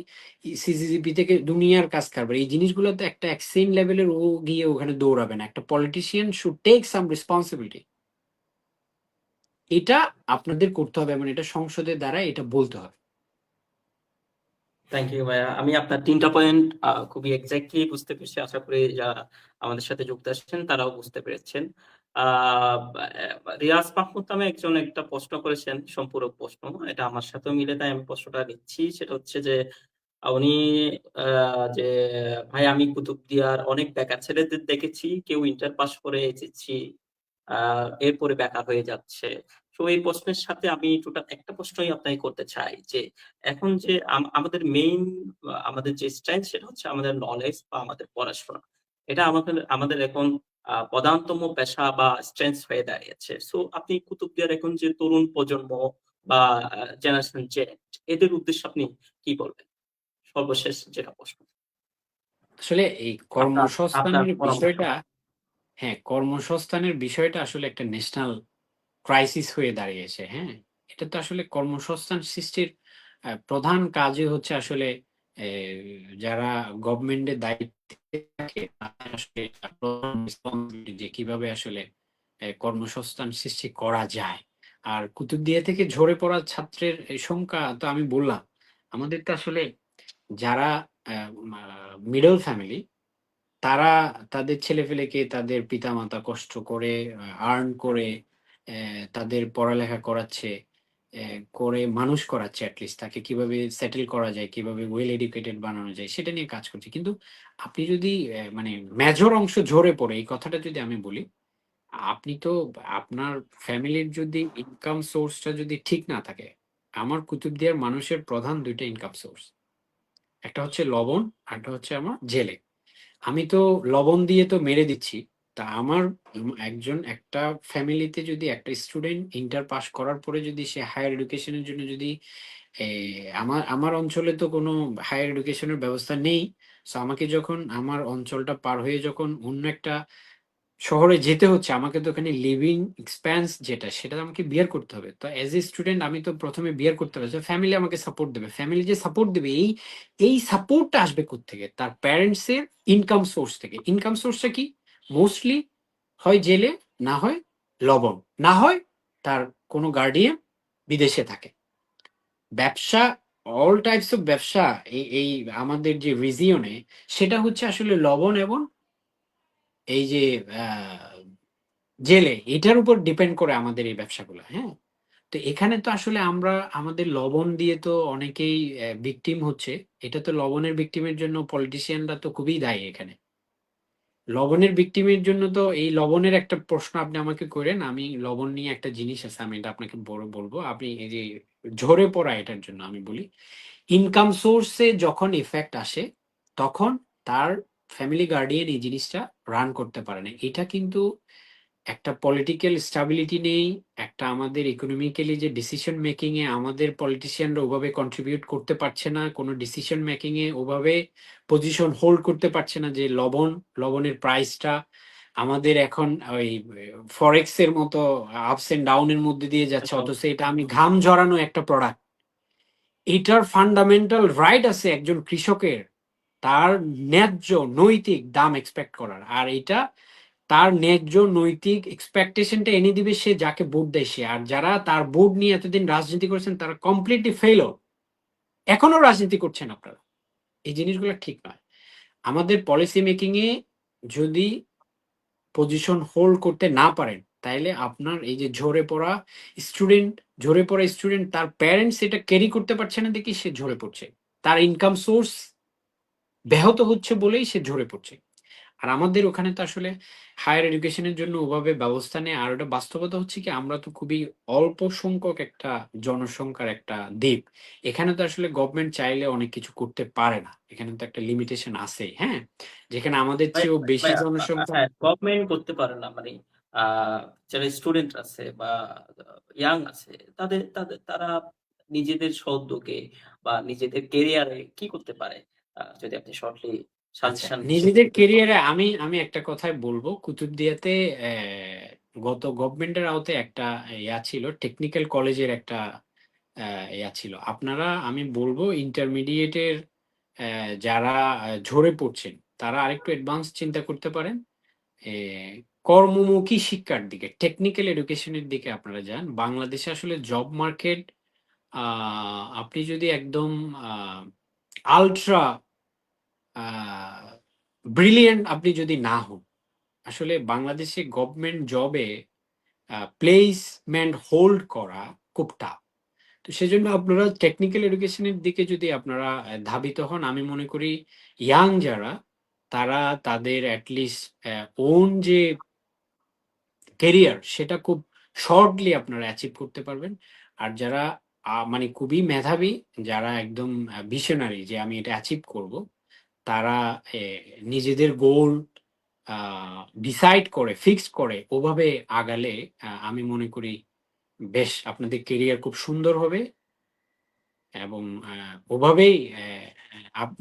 B: সিসিজিপি থেকে দুনিয়ার কাজ কারবার। এই জিনিসগুলো তো একটা এক্সেন লেভেলের ও গিয়ে ওখানে দৌড়াবে না। একটা politician should take some responsibility. এটা আপনাদের করতে হবে, এবং এটা সংসদের দ্বারা এটা বলতে হবে।
A: থ্যাংক ইউ ভাইয়া। আমি আপনার ৩ টা পয়েন্ট খুবই এক্সাক্টলি বুঝতে পেরেছি। আশা করি যারা আমাদের সাথে যুক্ত আসছেন তারাও বুঝতে পেরেছেন। আ রিয়াজ মাহমুদ নামে একজন একটা প্রশ্ন করেছেন, সম্পূরক প্রশ্ন। এটা আমার সাথেও মিলে, তাই আমি প্রশ্নটা নিচ্ছি। সেটা হচ্ছে যে উনি আ যে ভাই আমি কুতুবদিয়ার অনেক বেকার ছেলেদের দেখেছি। কেউ ইন্টার পাস করে এসএসসি আ এরপরে বেকার হয়ে যাচ্ছে। তো এই প্রশ্নের সাথে আমি টোটাল একটা প্রশ্নই আপনাকে করতে চাই যে, এখন যে আমাদের মেইন আমাদের যে স্ট্রেংথ সেটা হচ্ছে আমাদের নলেজ বা আমাদের পড়াশোনা। এটা আমাদের আমাদের এখন প্রধানতম পেশা বা স্ট্রেংথ হয়ে দাঁড়িয়েছে। সো আপনি কুতুবদিয়ার এখন যে তরুণ প্রজন্ম বা জেনারেশন জেড এদের উদ্দেশ্যে আপনি কি বলবেন? সর্বশেষ যেটা প্রশ্ন।
B: আসলে এই
A: আপনার আপনার
B: কর্মসংস্থানের
A: পরামর্শ।
B: বিষয়টা, হ্যাঁ, কর্মসংস্থানের বিষয়টা আসলে একটা ন্যাশনাল ক্রাইসিস হয়ে দাঁড়িয়েছে। হ্যাঁ, এটা তো আসলে কর্মসংস্থান সৃষ্টির প্রধান কাজই হচ্ছে আসলে যারা গভর্নমেন্টের দায়িত্বে থাকে তাদের আসলে প্রধান responsibility যে কিভাবে আসলে কর্মসংস্থান সৃষ্টি করা যায়। আর কুতুবদিয়া থেকে ঝরে পড়া ছাত্রের এই সংখ্যা তো আমি বললাম, আমাদের তো আসলে যারা মিডল ফ্যামিলি, তারা তাদের ছেলেপেলেকে তাদের পিতামাতা কষ্ট করে আর্ন করে তাদের পড়ালেখা করাচ্ছে, করে মানুষ করাচ্ছে, এটলিস্ট তাকে কিভাবে সেটেল করা যায়, কিভাবে ওয়েল এডুকেটেড বানানো যায় সেটা নিয়ে কাজ করছে। কিন্তু আপনি যদি মানে মেজর অংশ ঝরে পড়ে, এই কথাটা যদি আমি বলি, আপনি তো আপনার ফ্যামিলির যদি ইনকাম সোর্সটা যদি ঠিক না থাকে, আমার কুতুবদিয়ার মানুষের প্রধান ২ টা ইনকাম সোর্স। একটা হচ্ছে লবণ, আরেকটা হচ্ছে আমার জেলে। আমি তো লবণ দিয়ে তো মেরে দিচ্ছি। তা আমার একজন একটা ফ্যামিলিতে যদি একটা স্টুডেন্ট ইন্টার পাস করার পরে যদি সে হায়ার এডুকেশন এর জন্য যদি এ আমার আমার অঞ্চলে তো কোনো হায়ার এডুকেশন এর ব্যবস্থা নেই। সো আমাকে যখন আমার অঞ্চলটা পার হয়ে যখন অন্য একটা শহরে যেতে হচ্ছে, আমাকে তো ওখানে লিভিং এক্সপেন্স যেটা সেটা আমাকে বিয়ার করতে হবে। তো এজ এ স্টুডেন্ট আমি তো ১ম এ বিয়ার করতে হবে। সো ফ্যামিলি আমাকে সাপোর্ট দেবে। ফ্যামিলি যে সাপোর্ট দেবে, এই সাপোর্টটা আসবে কোত্থেকে? তার প্যারেন্টস এর ইনকাম সোর্স থেকে। ইনকাম সোর্সটা কি? মোস্টলি হয় জেলে, না হয় লবণ, না হয় তার কোনো গার্ডিয়ান বিদেশে থাকে। ব্যবসা, অল টাইপস অফ ব্যবসা এই আমাদের যে রিজিয়নে, সেটা হচ্ছে আসলে লবণ এবং এই যে আ জেলে, এটার উপর ডিপেন্ড করে আমাদের এই ব্যবসাগুলা, হ্যাঁ? তো এখানে তো আসলে আমরা আমাদের লবণ দিয়ে তো অনেকেই ভিকটিম হচ্ছে। এটা তো লবণের ভিকটিমের জন্য পলিটিশিয়ানরা তো খুবই দায়ী এখানে। লবণের ভিকটিমের জন্য তো এই লবণের একটা প্রশ্ন আপনি আমাকে কইরেন, আমি লবণ নিয়ে একটা জিনিস আছে, আমি এটা আপনাকে বলব। আপনি এই যে ঝরে পড়া এটার জন্য আমি বলি, ইনকাম সোর্স এ যখন ইফেক্ট আসে, তখন তার ফ্যামিলি গার্ডিয়ান এই জিনিসটা রান করতে পারে না। এটা কিন্তু একটা পলিটিক্যাল স্টেবিলিটি নেই, একটা আমাদের ইকোনমিক্যালি যে ডিসিশন মেকিং এ আমাদের পলিটিশিয়ানরা ওভাবে কন্ট্রিবিউট করতে পারছে না, কোনো ডিসিশন মেকিং এ ওভাবে পজিশন হোল্ড করতে পারছে না, যে লবণের প্রাইসটা আমাদের এখন ওই ফরেক্স এর মতো আপস এন্ড ডাউন এর মধ্যে দিয়ে যাচ্ছে,
A: একদম।
B: অথচ এটা আমি ঘাম ঝরানো একটা প্রোডাক্ট। এটার ফান্ডামেন্টাল রাইট আছে একজন কৃষকের তার ন্যায্য নৈতিক দাম এক্সপেক্ট করার। আর এটা তার ন্যায্য নৈতিক এক্সপেকটেশনটা এনে দিবে সে যাকে ভোট দেয় সে। আর যারা তার ভোট নিয়ে এতদিন রাজনীতি করেছেন তারা কমপ্লিটলি ফেল, এখনো রাজনীতি করছেন আপনারা। এই জিনিসগুলো ঠিক নয়। আমাদের পলিসি মেকিং এ যদি পজিশন হোল্ড করতে না পারেন, তাইলে আপনার এই যে ঝরে পড়া স্টুডেন্ট তার প্যারেন্টস এটা ক্যারি করতে পারছে না দেখি সে ঝরে পড়ছে। তার ইনকাম সোর্স ব্যাহত হচ্ছে বলেই সে ঝরে পড়ছে। আর আমাদের ওখানে তো আসলে হায়ার এডুকেশনের জন্য ওভাবে ব্যবস্থা নেই। আর ওটা বাস্তবতা হচ্ছে কি, আমরা তো খুবই অল্প সংখ্যক একটা জনসংখ্যার একটা দ্বীপ। এখানে তো আসলে গভর্নমেন্ট চাইলে অনেক কিছু করতে পারে না। এখানে তো একটা লিমিটেশন আছেই, হ্যাঁ? যেখানে আমাদের চেয়েও বেশি
A: ভাইয়া
B: জনসংখ্যা।
A: হ্যাঁ, গভর্নমেন্ট করতে পারে না মানে আ যারা স্টুডেন্ট আছে বা ইয়াং আছে তারা নিজেদের স্বউদ্যোগে বা নিজেদের কেরিয়ারে কি করতে পারে? যদি আপনি শর্টলি
B: আচ্ছা,
A: সাজেশন হিসেবে
B: নিজেদের
A: দিতে
B: কেরিয়ারে আমি একটা কথাই বলবো, কুতুবদিয়াতে গত গভর্নমেন্টের আওতায় একটা ইয়া ছিল, টেকনিক্যাল কলেজের একটা ইয়া ছিল। আপনারা, আমি বলবো ইন্টারমিডিয়েটের যারা ঝরে পড়ছেন, তারা আরেকটু অ্যাডভান্স চিন্তা করতে পারেন। এ কর্মমুখী শিক্ষার দিকে, টেকনিক্যাল এডুকেশনের দিকে আপনারা যান। বাংলাদেশে আসলে জব মার্কেট, আপনি যদি একদম আল্ট্রা ব্রিলিয়েন্ট আপনি যদি না হন, আসলে বাংলাদেশে গভর্নমেন্ট জবে প্লেসমেন্ট হোল্ড করা খুব টাফ। তো সেজন্য আপনারা টেকনিক্যাল এডুকেশনের দিকে যদি আপনারা ধাবিত হন, আমি মনে করি ইয়াং যারা, তারা তাদের অ্যাটলিস্ট ওন যে কেরিয়ার সেটা খুব শর্টলি আপনারা অ্যাচিভ করতে পারবেন। আর যারা মানে খুবই মেধাবী, যারা একদম ভিশনারি যে আমি এটা অ্যাচিভ করব, তারা নিজেদের গোল ডিসাইড করে, ফিক্স করে ওভাবে আগালে আমি মনে করি বেশ আপনাদের কেরিয়ার খুব সুন্দর হবে। এবং ওভাবেই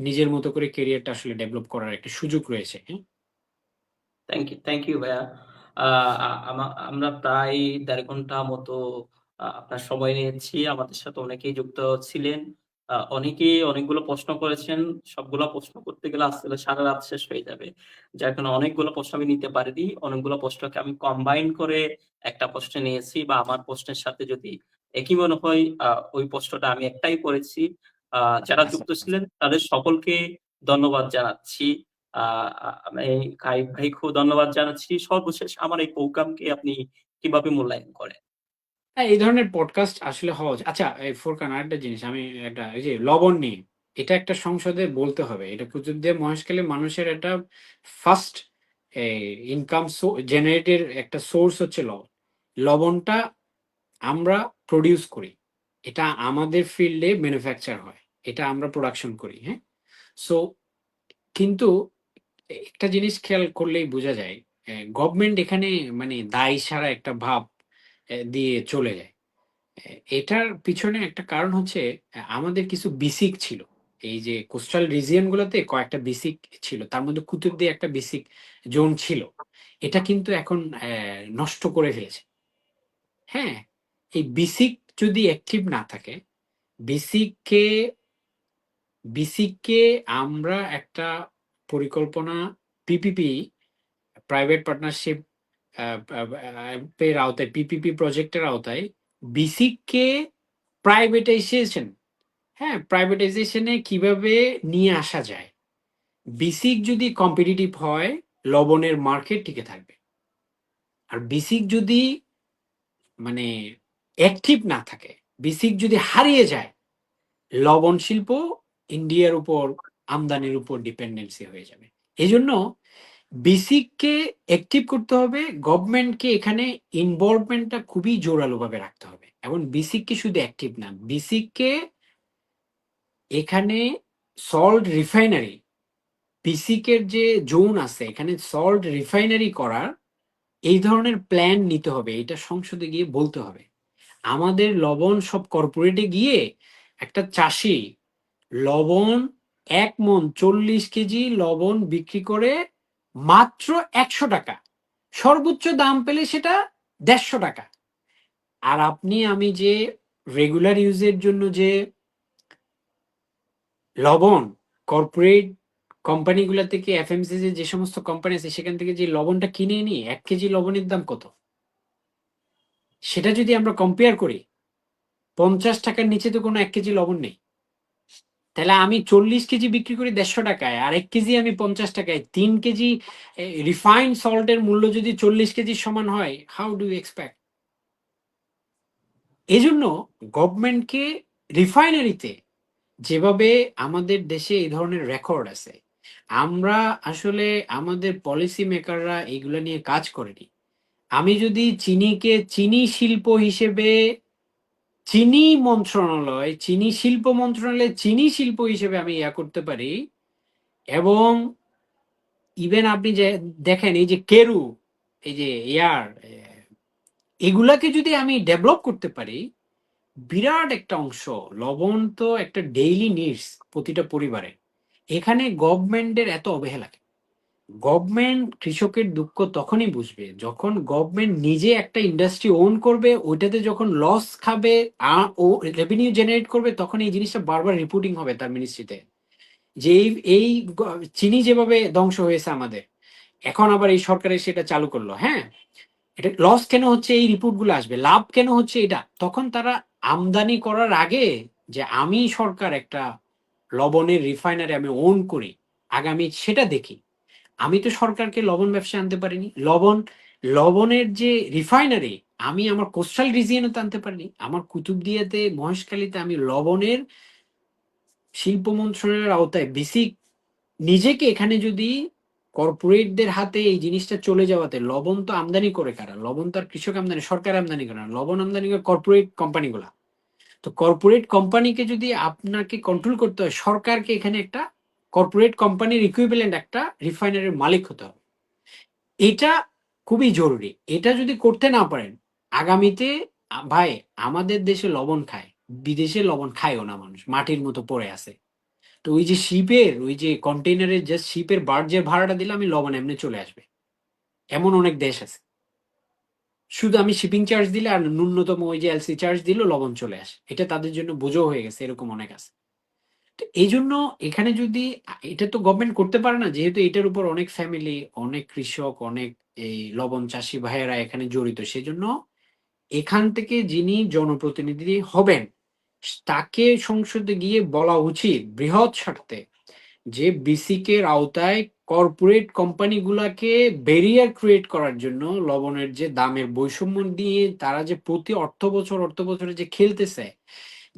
B: নিজের মতো করে কেরিয়ারটা আসলে ডেভেলপ করার একটা সুযোগ রয়েছে। হ্যাঁ,
A: থ্যাংক ইউ ভাইয়া। আমরা প্রায় ১.৫ ঘন্টা মতো আপনার সময় নিয়েছি। আমাদের সাথে অনেকেই যুক্ত ছিলেন। অনেকেই অনেকগুলো প্রশ্ন করেছেন। সবগুলা প্রশ্ন করতে গেলে আসলে সারারাত শেষ হয়ে যাবে। যার কারণে অনেকগুলো প্রশ্ন আমি নিতে পারিনি। অনেকগুলো প্রশ্নকে আমি কম্বাইন করে একটা প্রশ্ন নিয়েছি, বা আমার প্রশ্নের সাথে যদি একই মনে হয় ওই প্রশ্নটা আমি একটাই করেছি। যারা
B: আচ্ছা।
A: যুক্ত ছিলেন তাদের সকলকে ধন্যবাদ জানাচ্ছি। আ আ আমি কাইফ ভাইকেও ধন্যবাদ জানাচ্ছি। সর্বশেষ আমার এই প্রোগ্রামকে আপনি কিভাবে মূল্যায়ন করেন?
B: হ্যাঁ, এই ধরনের পডকাস্ট আসলে হওয়া উচিত। আচ্ছা, এই ফোরকান আরেকটা জিনিস আমি একটা, এই যে লবণ নিয়ে, এটা একটা সংসদে বলতে হবে। এটা কুতুবদিয়া মহেশখালী মানুষের একটা ফার্স্ট ইনকাম জেনারেটের একটা সোর্স হচ্ছে লবণ। লবণটা আমরা প্রডিউস করি, এটা আমাদের ফিল্ডে ম্যানুফ্যাকচার হয়, এটা আমরা প্রোডাকশন করি। হ্যাঁ, সো কিন্তু একটা জিনিস খেয়াল করলেই বোঝা যায়, গভর্নমেন্ট এখানে মানে দায় সারা একটা ভাব দিয়ে চলে যায়। এটার পিছনে একটা কারণ হচ্ছে, আমাদের কিছু বিসিক ছিল। এই যে কোস্টাল রিজিয়ন গুলোতে কয়েকটা বিসিক ছিল, তার মধ্যে কুতুবদিয়া একটা বিসিক জোন ছিল। এটা কিন্তু এখন নষ্ট করে ফেলেছে। হ্যাঁ, এই বিসিক যদি অ্যাক্টিভ না থাকে, বিসিককে বিসিককে আমরা একটা পরিকল্পনা, পিপিপি, প্রাইভেট পার্টনারশিপ এর আওতায়, পিপিপি প্রজেক্টের আওতায় বিসিককে প্রাইভেটাইজেশন, হ্যাঁ, প্রাইভেটাইজেশনে কিভাবে নিয়ে আসা যায়। বিসিক যদি কম্পিটিটিভ হয়, লবণের মার্কেট টিকে থাকবে। আর বিসিক যদি মানে অ্যাক্টিভ না থাকে, বিসিক যদি হারিয়ে যায়, লবণ শিল্প ইন্ডিয়ার উপর, আমদানির উপর ডিপেন্ডেন্সি হয়ে যাবে। এজন্য বিসিককে অ্যাক্টিভ করতে হবে, গভর্নমেন্টকে এখানে ইনভলভমেন্টটা খুবই জোরালোভাবে রাখতে হবে। এবং বিসিককে শুধু অ্যাক্টিভ না, বিসিককে এখানে সল্ট রিফাইনারি, বিসিকের যে জোন আছে এখানে সল্ট রিফাইনারি করার এই ধরনের প্ল্যান নিতে হবে। এটা সংসদে গিয়ে বলতে হবে। আমাদের লবণ সব কর্পোরেটে গিয়ে একটা চাষি লবণ ১ মণ ৪০ কেজি লবণ বিক্রি করে মাত্র ১০০ টাকা, সর্বোচ্চ দাম পেলে সেটা ১৫০ টাকা। আর আপনি আমি যে রেগুলার ইউজের জন্য যে লবণ কর্পোরেট কোম্পানিগুলো থেকে, এফএমসিজি যে সমস্ত কোম্পানি আছে সেখান থেকে যে লবণটা কিনে নিই, ১ কেজি লবণের দাম কত, সেটা যদি আমরা কম্পেয়ার করি, ৫০ টাকার নিচে তো কোনো ১ কেজি লবণ নেই। তাহলে আমি ৪০ কেজি বিক্রি করি ১৫০ টাকায়, আর ১ কেজি আমি ৫০ টাকায়। ৩ কেজি রিফাইন্ড সল্টের মূল্য যদি ৪০ কেজির সমান হয়, হাউ ডু ইউ এক্সপেক্ট? এই জন্য গভর্নমেন্টকে রিফাইনারিতে, যেভাবে আমাদের দেশে এই ধরনের রেকর্ড আছে, আমরা আসলে আমাদের পলিসি মেকাররা এগুলো নিয়ে কাজ করেনি। আমি যদি চিনিকে চিনি শিল্প হিসেবে, চিনি মন্ত্রণালয়, চিনি শিল্প মন্ত্রণালয়ে চিনি শিল্প হিসেবে আমি ইয়া করতে পারি, এবং ইভেন আপনি যে দেখেন এই যে কেরু, এই যে এয়ার, এগুলাকে যদি আমি ডেভেলপ করতে পারি, বিরাট একটা অংশ, লবণ তো একটা ডেইলি নিডস প্রতিটা পরিবারে। এখানে গভর্নমেন্টের এত অবহেলা কেন? গভর্নমেন্ট কৃষকের দুঃখ তখনই বুঝবে যখন গভর্নমেন্ট নিজে একটা ইন্ডাস্ট্রি ওন করবে, ওইটাতে যখন লস খাবে ও রেভিনিউ জেনারেট করবে, তখন এই জিনিসটা বারবার রিপোর্টিং হবে তার মিনিস্ট্রিতে, যে এই এই চিনি যেভাবে ধ্বংস হয়েছে আমাদের, এখন আবার এই সরকার এসে এটা চালু করলো। হ্যাঁ, এটা লস কেন হচ্ছে, এই রিপোর্ট গুলো আসবে, লাভ কেন হচ্ছে, এটা তখন তারা আমদানি করার আগে যে আমি সরকার একটা লবণের রিফাইনারি আমি ওন করি, আগামী সেটা দেখি। আমি তো সরকারকে লবণ ব্যবসায় আনতে পারিনি, লবণের যে রিফাইনারি আমি আমার কোস্টাল রিজিয়নে তো আনতে পারিনি। আমার কুতুবদিয়াতে মহেশখালীতে আমি লবণের শিল্প মন্ত্রণালয়ের আওতায় বেসিক নিজেকে এখানে যদি কর্পোরেটদের হাতে এই জিনিসটা চলে যাওয়াতে, লবণ তো আমদানি করে কারা, লবণ তো আর কৃষক আমদানি, সরকার আমদানি করে না, লবণ আমদানি করে কর্পোরেট কোম্পানিগুলা। তো কর্পোরেট কোম্পানিকে যদি আপনাকে কন্ট্রোল করতে হয়, সরকারকে এখানে একটা কর্পোরেট কোম্পানির ইকুইভ্যালেন্ট একটা রিফাইনারির মালিক হতে হবে। এটা খুবই জরুরি। এটা যদি করতে না পারেন, আগামীতে ভাই আমাদের দেশে লবণ খায়, বিদেশে লবণ খায়ও না, মানুষ মাটির মতো পড়ে আছে। তো ওই যে শিপের ওই যে কন্টেইনারের জাস্ট শিপের বার্জের ভাড়াটা দিলে আমি লবণ এমনি চলে আসবে, এমন অনেক দেশ আছে। শুধু আমি শিপিং চার্জ দিলে আর ন্যূনতম ওই যে এলসি চার্জ দিলে লবণ চলে আসে, এটা তাদের জন্য বোঝো হয়ে গেছে, এরকম অনেক আছে। তো এই জন্য এখানে যদি এটা তো গভর্নমেন্ট করতে পারে না, যেহেতু এটার উপর অনেক ফ্যামিলি, অনেক কৃষক, অনেক এই লবণ চাষী ভাইয়েরা এখানে জড়িত, সেজন্য এখান থেকে যিনি জনপ্রতিনিধি হবেন তাকে সংসদে গিয়ে বলা উচিত বৃহৎ স্বার্থে যে বিসিক এর আওতায় কর্পোরেট কোম্পানিগুলাকে ব্যারিয়ার ক্রিয়েট করার জন্য, লবণের যে দামের বৈষম্য দিয়ে তারা যে প্রতি অর্থ বছরে যে খেলতেছে,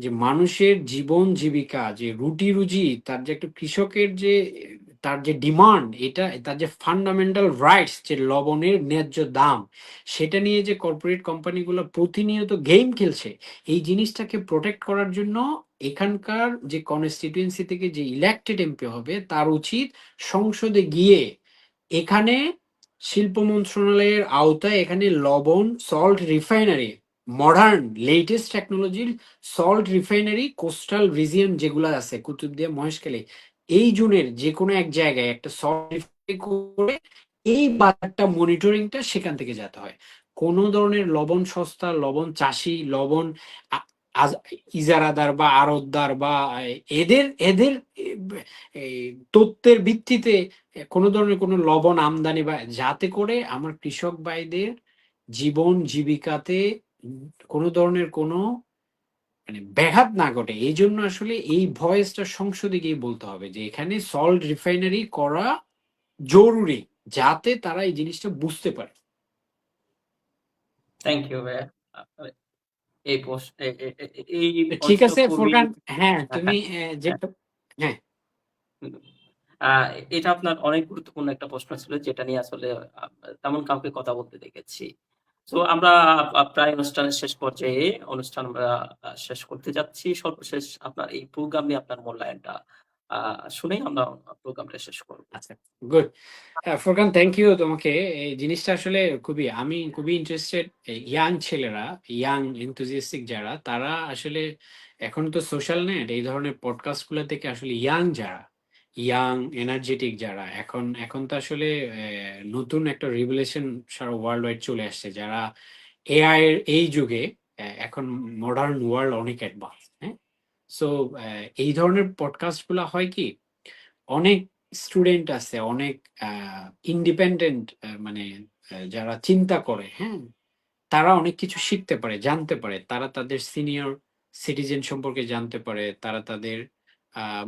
B: যে মানুষের জীবন জীবিকা, যে রুটি রুজি, তার যে একটা কৃষকের যে তার যে ডিমান্ড, এটা তার যে ফান্ডামেন্টাল রাইটস, যে লবণের ন্যায্য দাম, সেটা নিয়ে যে কর্পোরেট কোম্পানিগুলো প্রতিনিয়ত গেম খেলছে, এই জিনিসটাকে প্রোটেক্ট করার জন্য এখানকার যে কনস্টিটিউয়েন্সি থেকে যে ইলেক্টেড এমপি হবে তার উচিত সংসদে গিয়ে এখানে শিল্প মন্ত্রণালয়ের আওতায় এখানে লবণ সল্ট রিফাইনারি, মডার্ন লেটেস্ট টেকনোলজির সল্ট রিফাইনারি কোস্টাল রিজিয়ন যেগুলো আছে কুতুবদিয়া মহেশখালী, এই জোনের যে কোনো এক জায়গায় একটা সল্ট করে এই বাজারটা মনিটরিংটা সেখান থেকে যেতে হয়। কোন ধরনের লবণ সস্তা, লবণ চাষি, লবণ আ- ইজারাদার বা আড়তদার বা এদের এদের এই তথ্যের ভিত্তিতে কোনো ধরনের কোনো লবণ আমদানি, বা যাতে করে আমার কৃষক ভাইদের জীবন জীবিকাতে কোনো ধরনের কোনো মানে ব্যাঘাত না ঘটে, এই জন্য আসলে এই ভয়েসটা সংসদে গিয়ে বলতে হবে যে এখানে সল্ট রিফাইনারি করা জরুরি, যাতে তারা এই জিনিসটা বুঝতে পারে।
A: থ্যাংক ইউ ভাইয়া। আহ, এই প্রশ্ন এই
B: ঠিক
A: মঞ্চটা
B: আছে
A: খুবই
B: ফোরকান, হ্যাঁ
A: হ্যাঁ
B: তুমি
A: হ্যাঁ হ্যাঁ।
B: যেটা, হ্যাঁ
A: হুম। এটা আপনার অনেক গুরুত্বপূর্ণ একটা প্রশ্ন ছিল যেটা নিয়ে আসলে আহ, তেমন কাউকে কথা বলতে দেখেছি। তো আমরা প্রায় অনুষ্ঠানের শেষ পর্যায়ে অনুষ্ঠান আমরা শেষ করতে যাচ্ছি। সর্বশেষ আপনার এই প্রোগ্রাম নিয়ে আপনার মূল্যায়নটা শুনেই আমরা প্রোগ্রামটা শেষ করব।
B: আচ্ছা, গুড। হ্যাঁ ফোরকান, থ্যাংক ইউ তোমাকে। এই জিনিসটা আসলে আমি খুবই ইন্টারেস্টেড। ইয়াং ছেলেরা, ইয়াং এনথুজিয়াস্টিক যারা, তারা আসলে এখন তো সোশ্যাল নেট এই ধরনের পডকাস্ট গুলো থেকে আসলে ইয়াং যারা, ইয়াং এনার্জেটিক যারা, এখন এখন তো আসলে নতুন একটা রিভলিউশন সারা ওয়ার্ল্ড ওয়াইড চলে আসছে, যারা এআই এর এই যুগে এখন মডার্ন ওয়ার্ল্ড অনেক অ্যাডভান্স। হ্যাঁ, সো এই ধরনের পডকাস্ট গুলা হয় কি, অনেক স্টুডেন্ট আছে, অনেক ইন্ডিপেন্ডেন্ট, মানে যারা চিন্তা করে, হ্যাঁ, তারা অনেক কিছু শিখতে পারে, জানতে পারে, তারা তাদের সিনিয়র সিটিজেন সম্পর্কে জানতে পারে, তারা তাদের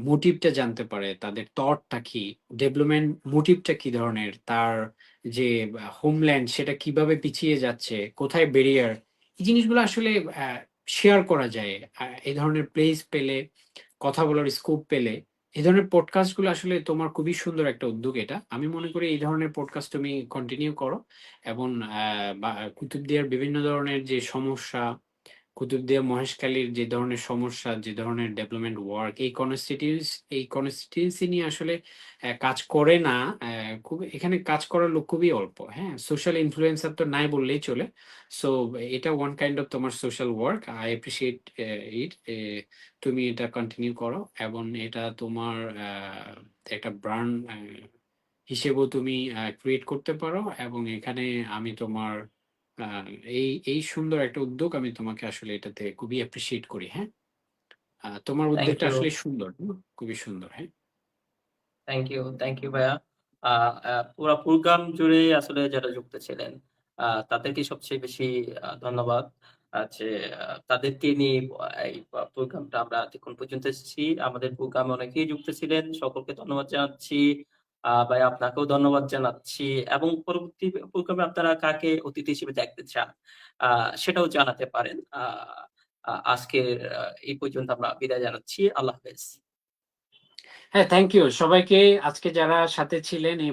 B: মোটিভটা জানতে পারে, তাদের থটটা কি, ডেভেলপমেন্ট মোটিভটা কি ধরনের, তার যে হোমল্যান্ড সেটা কিভাবে পিছিয়ে যাচ্ছে, কোথায় ব্যারিয়ার, এই জিনিসগুলো আসলে শেয়ার করা যায়। এই ধরনের প্লেস পেলে, কথা বলার স্কোপ পেলে, এই ধরনের পডকাস্ট গুলো আসলে তোমার খুবই সুন্দর একটা উদ্যোগ। এটা আমি মনে করি এই ধরনের পডকাস্ট তুমি কন্টিনিউ করো, এবং কুতুবদিয়ার বিভিন্ন ধরনের যে সমস্যা, কুতুবদিয়া মহেশখালীর যে ধরনের সমস্যা, যে ধরনের ডেভেলপমেন্ট ওয়ার্ক এই কনস্টিটিউয়েন্সি নিয়ে আসলে কাজ করে না, খুব এখানে কাজ করার লোক খুবই অল্প। হ্যাঁ, সোশ্যাল ইনফ্লুয়েন্সার তো নাই বললেই চলে। সো এটা ওয়ান কাইন্ড অফ তোমার social work, I appreciate it. তুমি এটা কন্টিনিউ করো, এবং এটা তোমার একটা ব্র্যান্ড হিসেবেও তুমি ক্রিয়েট করতে পারো, এবং এখানে আমি তোমার আহ, এই সুন্দর একটা উদ্যোগ আমি তোমাকে আসলে এটাতে খুবই অ্যাপ্রিসিয়েট করি। হ্যাঁ, তোমার
A: থ্যাংক
B: উদ্যোগটা
A: ইউ,
B: আসলে সুন্দর, খুবই সুন্দর। হ্যাঁ,
A: থ্যাংক ইউ ভাইয়া। পুরা প্রোগ্রাম জুড়ে আসলে যারা যুক্ত ছিলেন তাদেরকে সবচেয়ে বেশি ধন্যবাদ। যে তাদেরকে নিয়ে এই প্রোগ্রামটা আমরা এতক্ষণ পর্যন্ত এসেছি। আমাদের প্রোগ্রামে অনেকেই যুক্ত ছিলেন। সকলকে ধন্যবাদ জানাচ্ছি। ভাই আপনাকেও ধন্যবাদ জানাচ্ছি এবং পরবর্তী প্রোগ্রামে আপনারা কাকে অতিথি হিসেবে দেখতে চান সেটাও জানাতে পারেন। আজকের এই পর্যন্ত আমরা বিদায় জানাচ্ছি। আল্লাহ হাফেজ।
B: হ্যাঁ, থ্যাংক ইউ সবাইকে, আজকে যারা সাথে ছিলেন এই